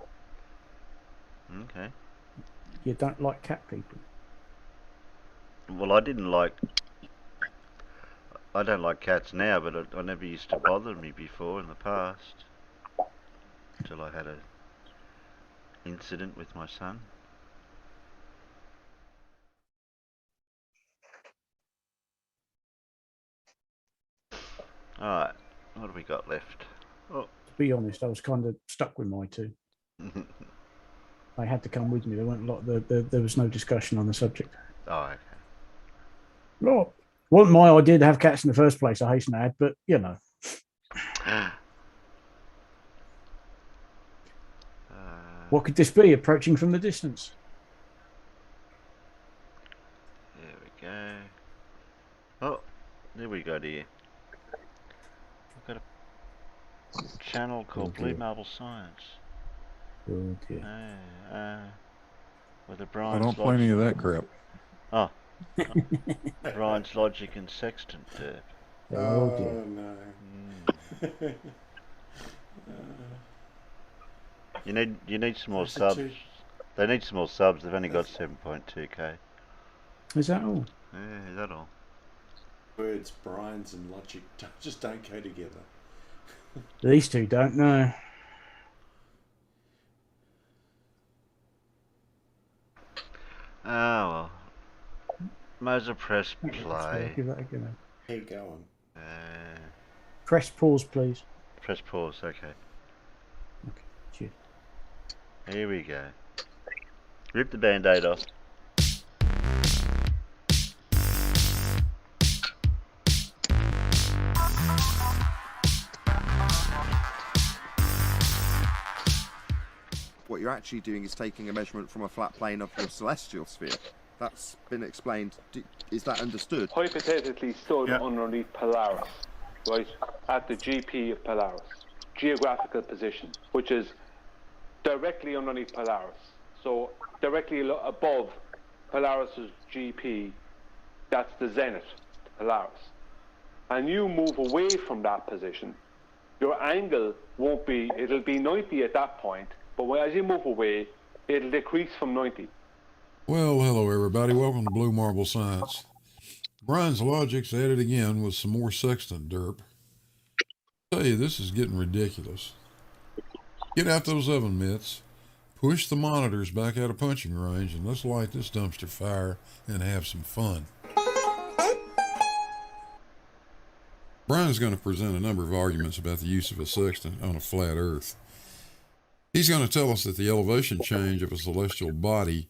Okay. You don't like cat people? Well, I don't like cats now, but I never used to bother me before in the past. Until I had an incident with my son. Alright, what have we got left? Oh. To be honest, I was kind of stuck with my two. They had to come with me. There weren't a lot. There was no discussion on the subject. Oh, okay. Well, wasn't my idea to have cats in the first place, I hasten to add, but you know. What could this be approaching from the distance? There we go. Oh, there we go, dear. We've got a channel called Blue Marble Science. Oh dear. With the I Brian's don't play any of that crap. Oh. Brian's Logic and Sextant. Oh dear. No. You need some more subs. They need some more subs. They've only got 7.2k. Is that all? Yeah, is that all? Words, Brian's and Logic just don't go together. These two don't know. Oh well. Moser, press play. Give that a go. Keep going. Press pause, please. Press pause, okay. Okay, cheers. Here we go. Rip the band-aid off. What you're actually doing is taking a measurement from a flat plane of your celestial sphere. That's been explained. Is that understood? Hypothetically stood underneath Polaris, right, at the GP of Polaris, geographical position, which is directly underneath Polaris. So directly above Polaris's GP, that's the zenith, Polaris. And you move away from that position, your angle won't be, it'll be 90 at that point, but as you move away, it'll decrease from 90. Well, hello everybody. Welcome to Blue Marble Science. Brian's Logic's at it again with some more sextant derp. I tell you, this is getting ridiculous. Get out those oven mitts, push the monitors back out of punching range, and let's light this dumpster fire and have some fun. Brian's going to present a number of arguments about the use of a sextant on a flat Earth. He's going to tell us that the elevation change of a celestial body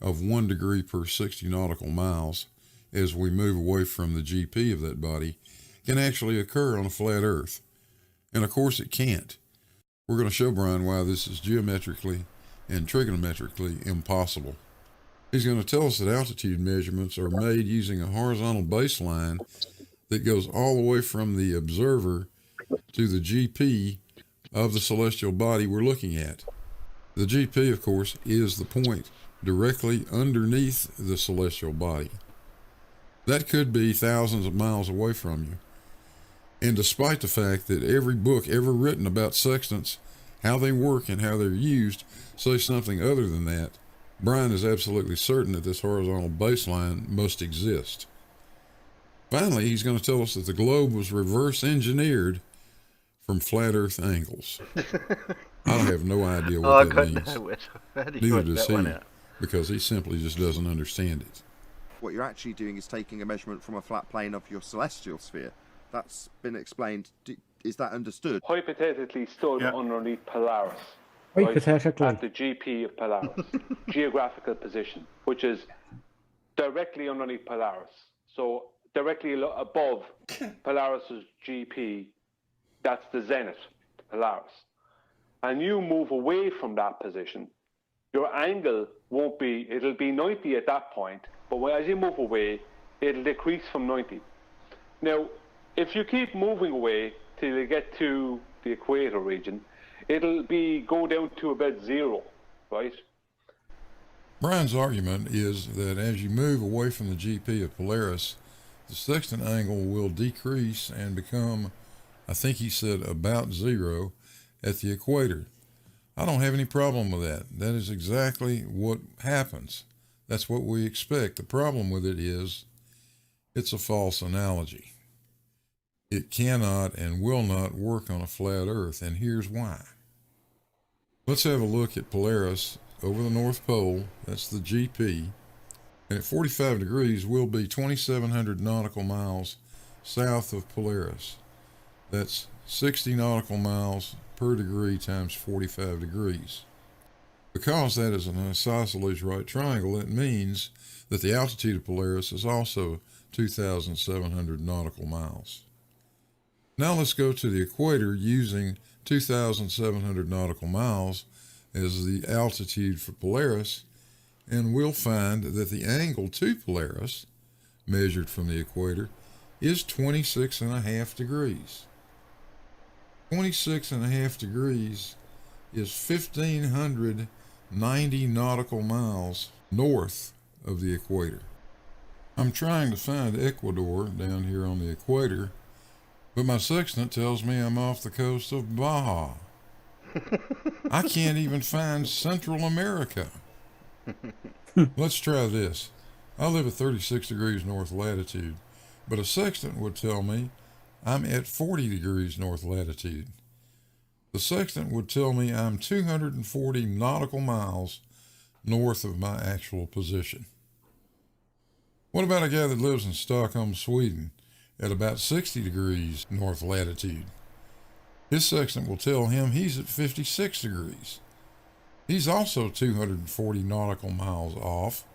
of 1 degree per 60 nautical miles as we move away from the GP of that body can actually occur on a flat Earth. And of course it can't. We're going to show Brian why this is geometrically and trigonometrically impossible. He's going to tell us that altitude measurements are made using a horizontal baseline that goes all the way from the observer to the GP of the celestial body we're looking at. The GP, of course, is the point directly underneath the celestial body. That could be thousands of miles away from you. And despite the fact that every book ever written about sextants, how they work and how they're used, say something other than that, Brian is absolutely certain that this horizontal baseline must exist. Finally, he's going to tell us that the globe was reverse engineered from flat Earth angles. I have no idea what that means. Neither does he, because he simply just doesn't understand it. What you're actually doing is taking a measurement from a flat plane of your celestial sphere. That's been explained. Is that understood? Hypothetically stood underneath Polaris. Hypothetically. At the GP of Polaris. Geographical position, which is directly underneath Polaris. So directly above Polaris's GP, that's the zenith, Polaris. And you move away from that position, your angle won't be, it'll be 90 at that point, but as you move away, it'll decrease from 90. Now, if you keep moving away till you get to the equator region, it'll go down to about 0, right? Brian's argument is that as you move away from the GP of Polaris, the sextant angle will decrease and become, I think he said, about 0 at the equator. I don't have any problem with that. That is exactly what happens. That's what we expect. The problem with it is it's a false analogy. It cannot and will not work on a flat Earth, and here's why. Let's have a look at Polaris over the North Pole. That's the GP. And at 45 degrees, we'll be 2,700 nautical miles south of Polaris. That's 60 nautical miles per degree times 45 degrees. Because that is an isosceles right triangle, it means that the altitude of Polaris is also 2,700 nautical miles. Now let's go to the equator using 2,700 nautical miles as the altitude for Polaris, and we'll find that the angle to Polaris, measured from the equator, is 26.5 degrees. 26.5 degrees is 1,590 nautical miles north of the equator. I'm trying to find Ecuador down here on the equator, but my sextant tells me I'm off the coast of Baja. I can't even find Central America. Let's try this. I live at 36 degrees north latitude, but a sextant would tell me I'm at 40 degrees north latitude. The sextant would tell me I'm 240 nautical miles north of my actual position. What about a guy that lives in Stockholm, Sweden, at about 60 degrees north latitude? His sextant will tell him he's at 56 degrees. He's also 240 nautical miles off,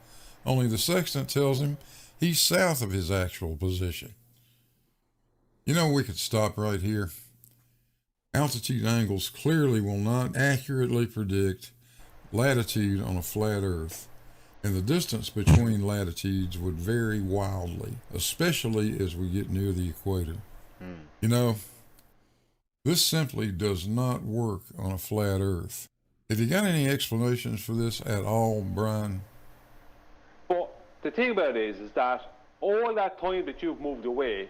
only the sextant tells him he's south of his actual position. You know, we could stop right here. Altitude angles clearly will not accurately predict latitude on a flat Earth, and the distance between latitudes would vary wildly, especially as we get near the equator. You know, this simply does not work on a flat Earth. Have you got any explanations for this at all, Brian? But the thing about it is that all that time that you've moved away,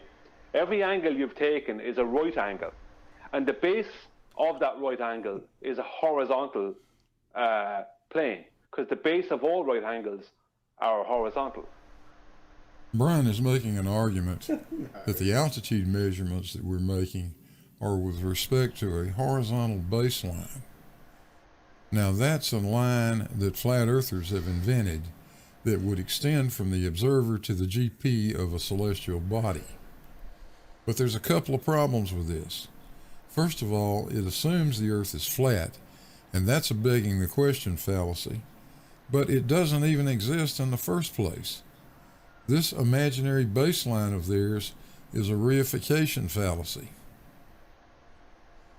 every angle you've taken is a right angle. And the base of that right angle is a horizontal plane, because the base of all right angles are horizontal. Brian is making an argument that the altitude measurements that we're making are with respect to a horizontal baseline. Now that's a line that flat earthers have invented that would extend from the observer to the GP of a celestial body. But there's a couple of problems with this. First of all, it assumes the Earth is flat, and that's a begging the question fallacy. But it doesn't even exist in the first place. This imaginary baseline of theirs is a reification fallacy.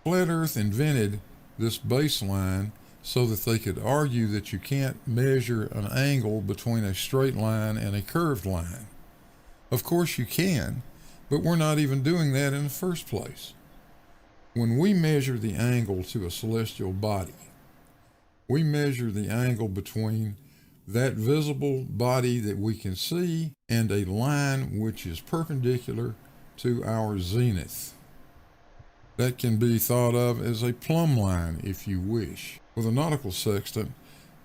Flat Earth invented this baseline so that they could argue that you can't measure an angle between a straight line and a curved line. Of course you can, but we're not even doing that in the first place. When we measure the angle to a celestial body, We measure the angle between that visible body that we can see and a line which is perpendicular to our zenith. That can be thought of as a plumb line if you wish. With a nautical sextant,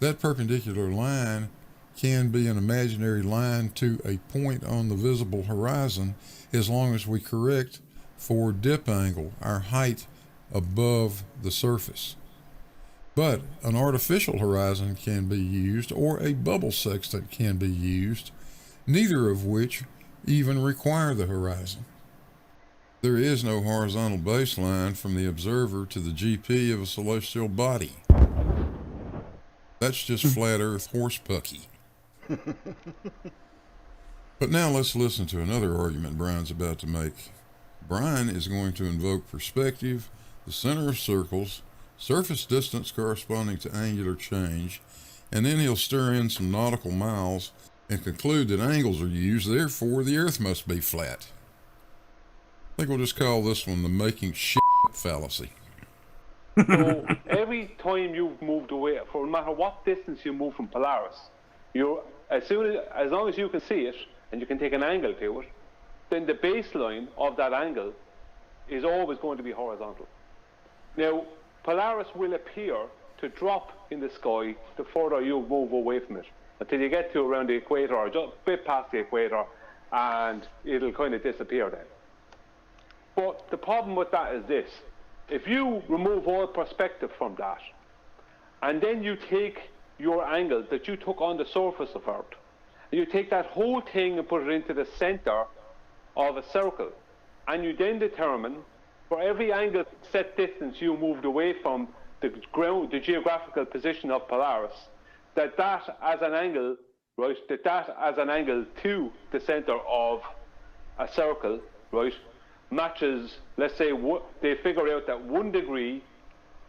that perpendicular line can be an imaginary line to a point on the visible horizon as long as we correct for dip angle, our height above the surface. But an artificial horizon can be used, or a bubble sextant can be used, neither of which even require the horizon. There is no horizontal baseline from the observer to the GP of a celestial body. That's just flat earth horse pucky. But now let's listen to another argument Brian's about to make. Brian is going to invoke perspective, the center of circles, surface distance corresponding to angular change, and then he'll stir in some nautical miles and conclude that angles are used, therefore the earth must be flat. I think we'll just call this one the making shit fallacy. So every time you've moved away, for no matter what distance you move from Polaris, you're as long as you can see it and you can take an angle to it, then the baseline of that angle is always going to be horizontal. Now, Polaris will appear to drop in the sky the further you move away from it, until you get to around the equator or just a bit past the equator, and it'll kind of disappear then. But the problem with that is this: if you remove all perspective from that, and then you take your angle that you took on the surface of Earth, and you take that whole thing and put it into the center of a circle, and you then determine for every angle set distance you moved away from the ground, the geographical position of Polaris, that as an angle, right, that as an angle to the center of a circle, right, matches, let's say they figure out that 1 degree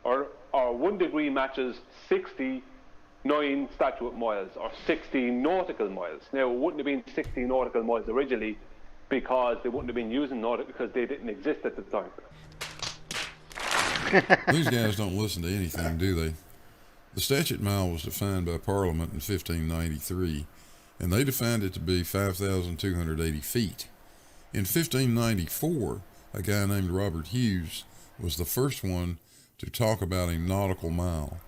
or 1 degree matches 69 statute miles or 60 nautical miles. Now, it wouldn't have been 60 nautical miles originally because they wouldn't have been using nautical because they didn't exist at the time. These guys don't listen to anything, do they? The statute mile was defined by Parliament in 1593, and they defined it to be 5,280 feet. In 1594, a guy named Robert Hughes was the first one to talk about a nautical mile,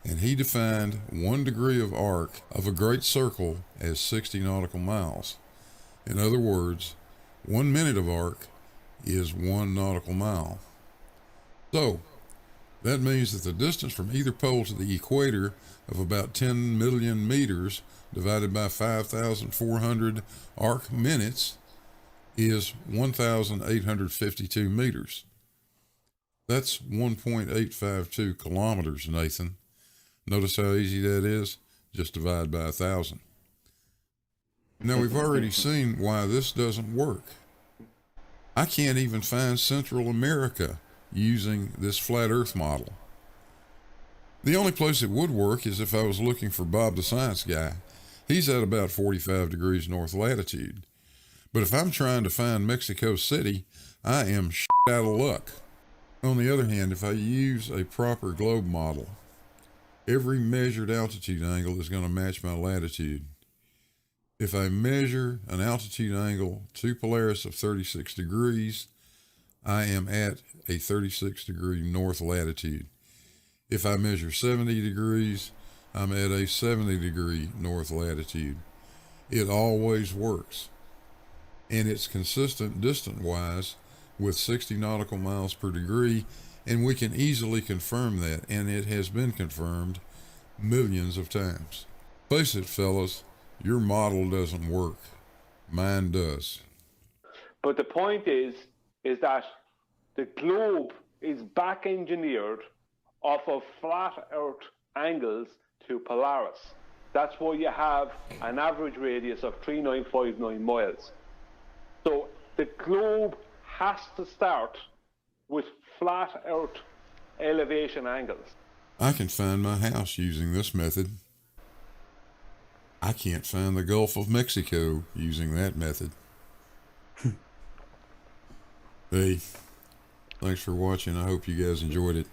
and he defined 1 degree of arc of a great circle as 60 nautical miles. In other words, 1 minute of arc is 1 nautical mile. So, that means that the distance from either pole to the equator of about 10 million meters divided by 5,400 arc minutes is 1,852 meters. That's 1.852 kilometers, Nathan. Notice how easy that is? Just divide by 1,000. Now, we've already seen why this doesn't work. I can't even find Central America using this flat earth model. The only place it would work is if I was looking for Bob the Science Guy. He's at about 45 degrees north latitude. But if I'm trying to find Mexico City, I am out of luck. On the other hand, if I use a proper globe model, every measured altitude angle is going to match my latitude. If I measure an altitude angle to Polaris of 36 degrees, I am at a 36 degree north latitude. If I measure 70 degrees, I'm at a 70 degree north latitude. It always works. And it's consistent distance-wise with 60 nautical miles per degree, and we can easily confirm that, and it has been confirmed millions of times. Face it, fellas, your model doesn't work. Mine does. But the point is that the globe is back engineered off of flat Earth angles to Polaris. That's why you have an average radius of 3959 miles. So the globe has to start with flat Earth elevation angles. I can find my house using this method. I can't find the Gulf of Mexico using that method. Hey, thanks for watching. I hope you guys enjoyed it.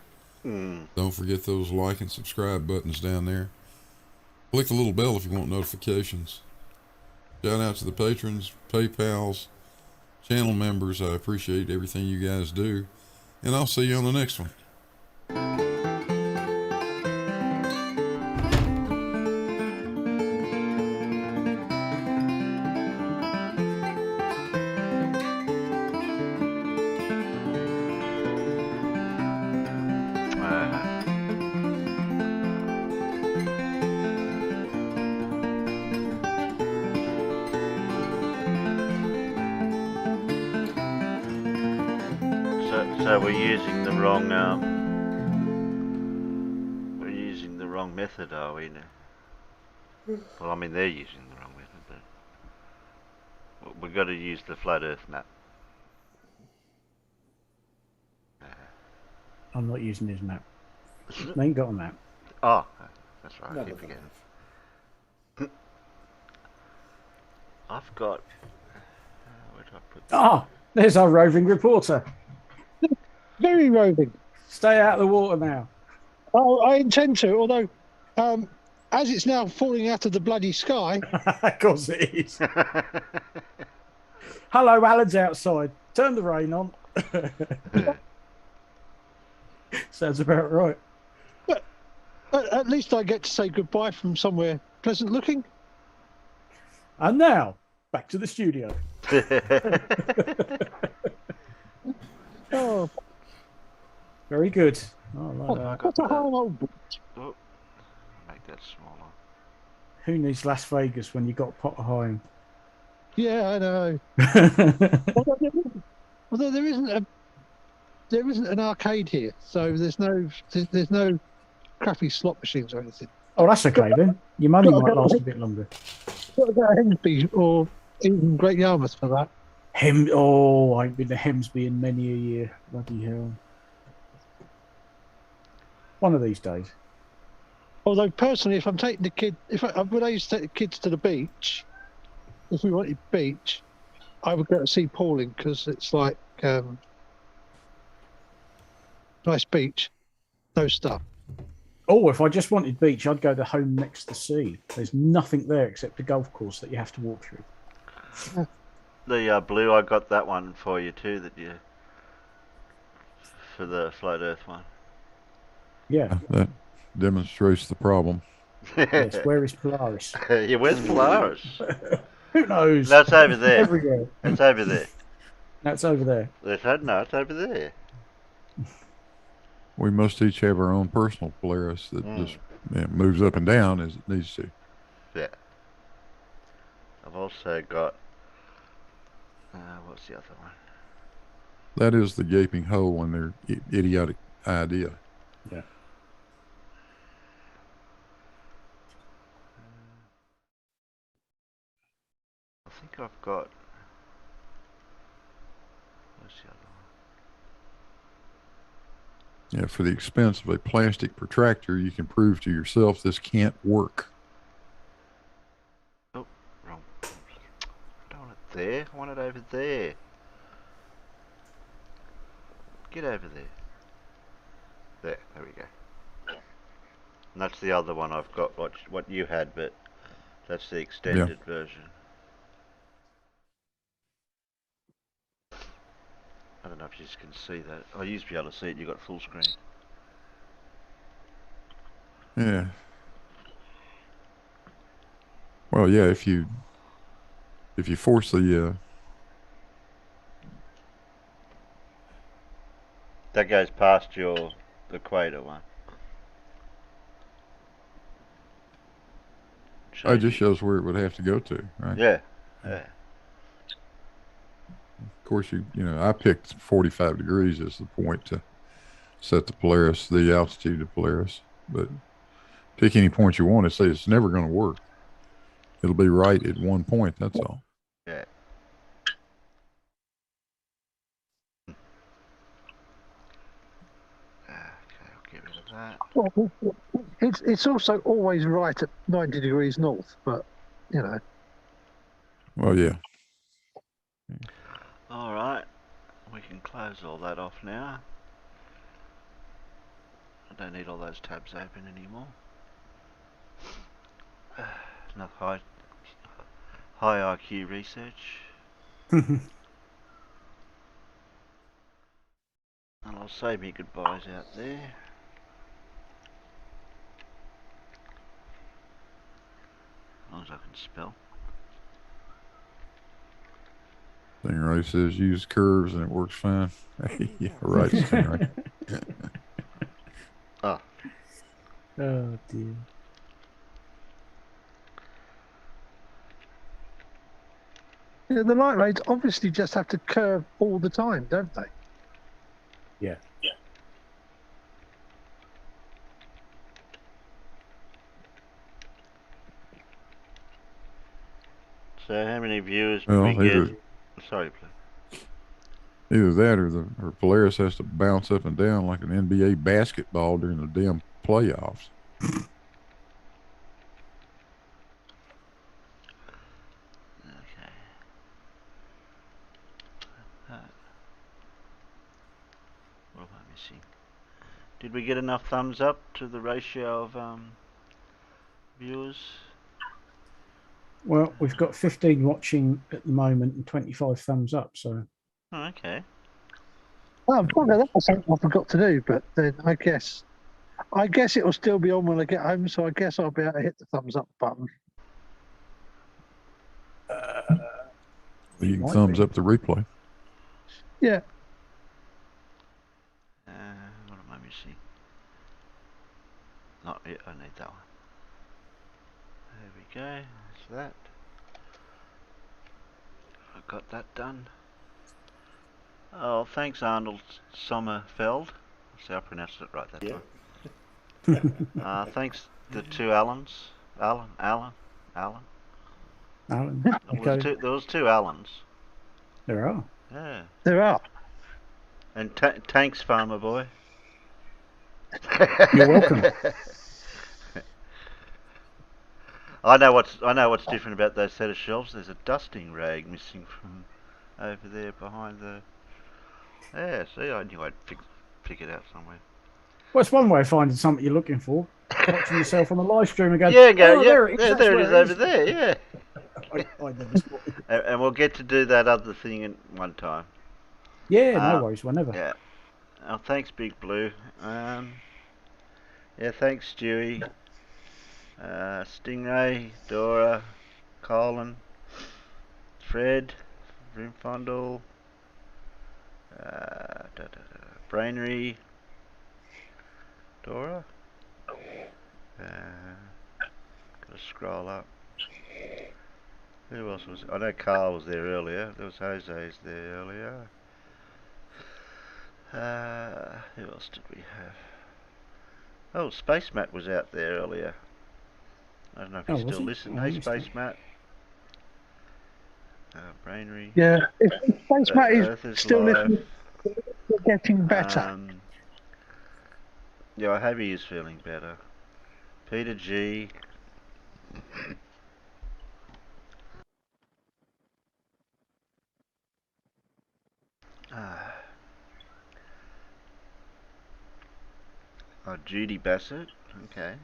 Don't forget those like and subscribe buttons down there. Click the little bell if you want notifications. Shout out to the patrons, PayPals, channel members. I appreciate everything you guys do. And I'll see you on the next one. So we're using the wrong method, are we now? Well, I mean they're using the wrong method, but we've got to use the flat Earth map. I'm not using his map. They ain't got a map. Oh, that's right. I keep forgetting. I've got. Where did I put that? Ah, there's our roving reporter. Very roving. Stay out of the water now. Oh, I intend to, although as it's now falling out of the bloody sky. Of course it is. Hello, Alan's outside. Turn the rain on. Sounds about right. But at least I get to say goodbye from somewhere pleasant looking. And now, back to the studio. Oh. Very good. Oh, like What a whole Oh, make that smaller. Who needs Las Vegas when you got Potter Home? Yeah, I know. Although there isn't an arcade here, so there's no crappy slot machines or anything. Oh, that's okay then. Your money might last a bit longer. Got to go to Hemsby or even Great Yarmouth for that. Oh, I ain't been to Hemsby in many a year. Bloody hell. One of these days. Although personally, if I'm taking the kid, when I used to take the kids to the beach, if we wanted beach, I would go to see Pauling because it's like nice beach, no stuff. Oh, if I just wanted beach, I'd go to Home Next to Sea. There's nothing there except a golf course that you have to walk through. The blue, I got that one for you too. For the flat Earth one. Yeah. That demonstrates the problem. Yes, where is Polaris? Yeah, where's Polaris? Who knows? That's over there. Everywhere. That's over there. That's over there. No, it's over there. We must each have our own personal Polaris that just moves up and down as it needs to. Yeah. I've also got. What's the other one? That is the gaping hole in their idiotic idea. Yeah. I think I've got. What's the other one? Yeah, for the expense of a plastic protractor, you can prove to yourself this can't work. Oh, wrong. I don't want it there. I want it over there. Get over there. There we go. And that's the other one I've got, what you had, but that's the extended version. I don't know if you can see that. I used to be able to see it. You got full screen. Yeah. Well, yeah. If you force the that goes past your equator one. It just shows where it would have to go to, right? Yeah. Yeah. Of course, you know, I picked 45 degrees as the point to set the Polaris, the altitude of Polaris. But pick any point you want to say it's never going to work. It'll be right at one point, that's all. Yeah. Okay, I'll get rid of that. Well, it's also always right at 90 degrees north, but, you know. Well, yeah. All right, we can close all that off now. I don't need all those tabs open anymore. Enough high IQ research. And I'll say me goodbyes out there. As long as I can spell. Stingray says use curves and it works fine. Yeah, right, Stingray. Oh. Oh dear. Yeah, the light rays obviously just have to curve all the time, don't they? Yeah. So how many viewers do we get? Sorry, please. Either that or Polaris has to bounce up and down like an NBA basketball during the damn playoffs. Okay. What am I missing? Did we get enough thumbs up to the ratio of viewers? Well, we've got 15 watching at the moment and 25 thumbs up, so. Oh, okay. Oh, that was something I forgot to do, but then I guess it will still be on when I get home, so I guess I'll be able to hit the thumbs up button. You can thumbs up the replay. Yeah. What am I missing? Not yet. I need that one. There we go. That's that. I got that done. Oh, thanks, Arnold Sommerfeld. See, I pronounced it right that time. Thanks, the two Allens. Alan. Okay. There was two Allens. There are. Yeah. There are. And thanks, Farmer Boy. You're welcome. I know what's different about those set of shelves. There's a dusting rag missing from over there behind the. Yeah, see, I knew I'd pick it out somewhere. Well, it's one way of finding something you're looking for. Watching yourself on a live stream and going, there it is over there, yeah. I never spotted it. And we'll get to do that other thing in one time. Yeah, no worries, whenever. Yeah. Oh, thanks, Big Blue. Yeah, thanks, Stewie. Stingray, Dora, Colin, Fred, Rimfondle, Brainery, Dora. Gotta scroll up. Who else was? I know Carl was there earlier. There was Jose's there earlier. Who else did we have? Oh, Space Matt was out there earlier. I don't know if he's still listening. Hey, Space Matt. Brainery. Yeah, if Space Matt is still listening, we're getting better. Yeah, I hope he is feeling better. Peter G. Judy Bassett. Okay.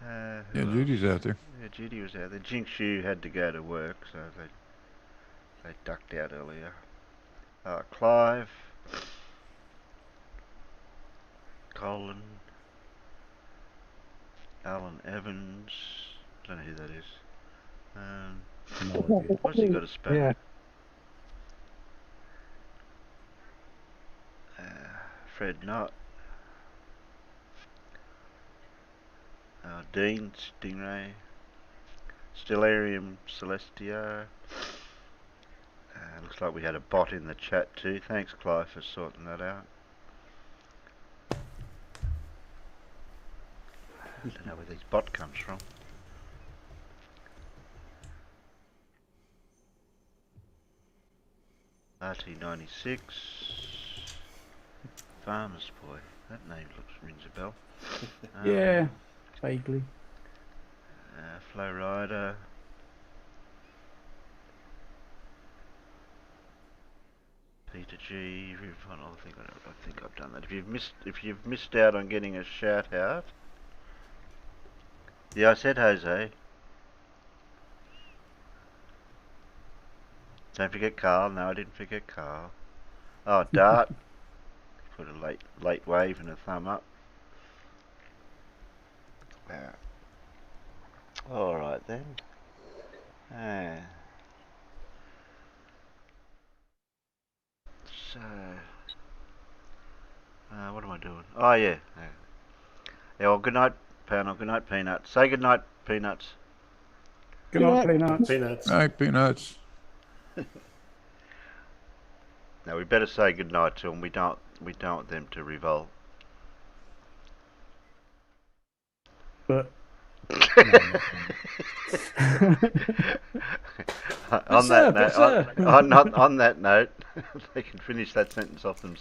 Yeah, Judy's out there. Yeah, Judy was out there. Jinxu had to go to work, so they ducked out earlier. Clive. Colin. Alan Evans. Don't know who that is. What's he got to spell? Yeah. Fred Knott. Dean Stingray. Stellarium Celestia. Looks like we had a bot in the chat too. Thanks, Clive, for sorting that out. I don't know where this bot comes from. RT96. Farmer's Boy. That name rings a bell. Yeah, vaguely. Flow Rider. Peter G. I think I've done that. If you've missed out on getting a shout out, yeah, I said Jose. Don't forget Carl. No, I didn't forget Carl. Oh, Dart. Put a late wave and a thumb up. All right then. So, what am I doing? Oh yeah. Yeah. Well, good night, panel. Good night, Peanuts. Say good night, Peanuts. Good night, Peanuts. Peanuts. Night, Peanuts. Now we better say good night to them. We don't want them to revolt. But on that note, they can finish that sentence off themselves.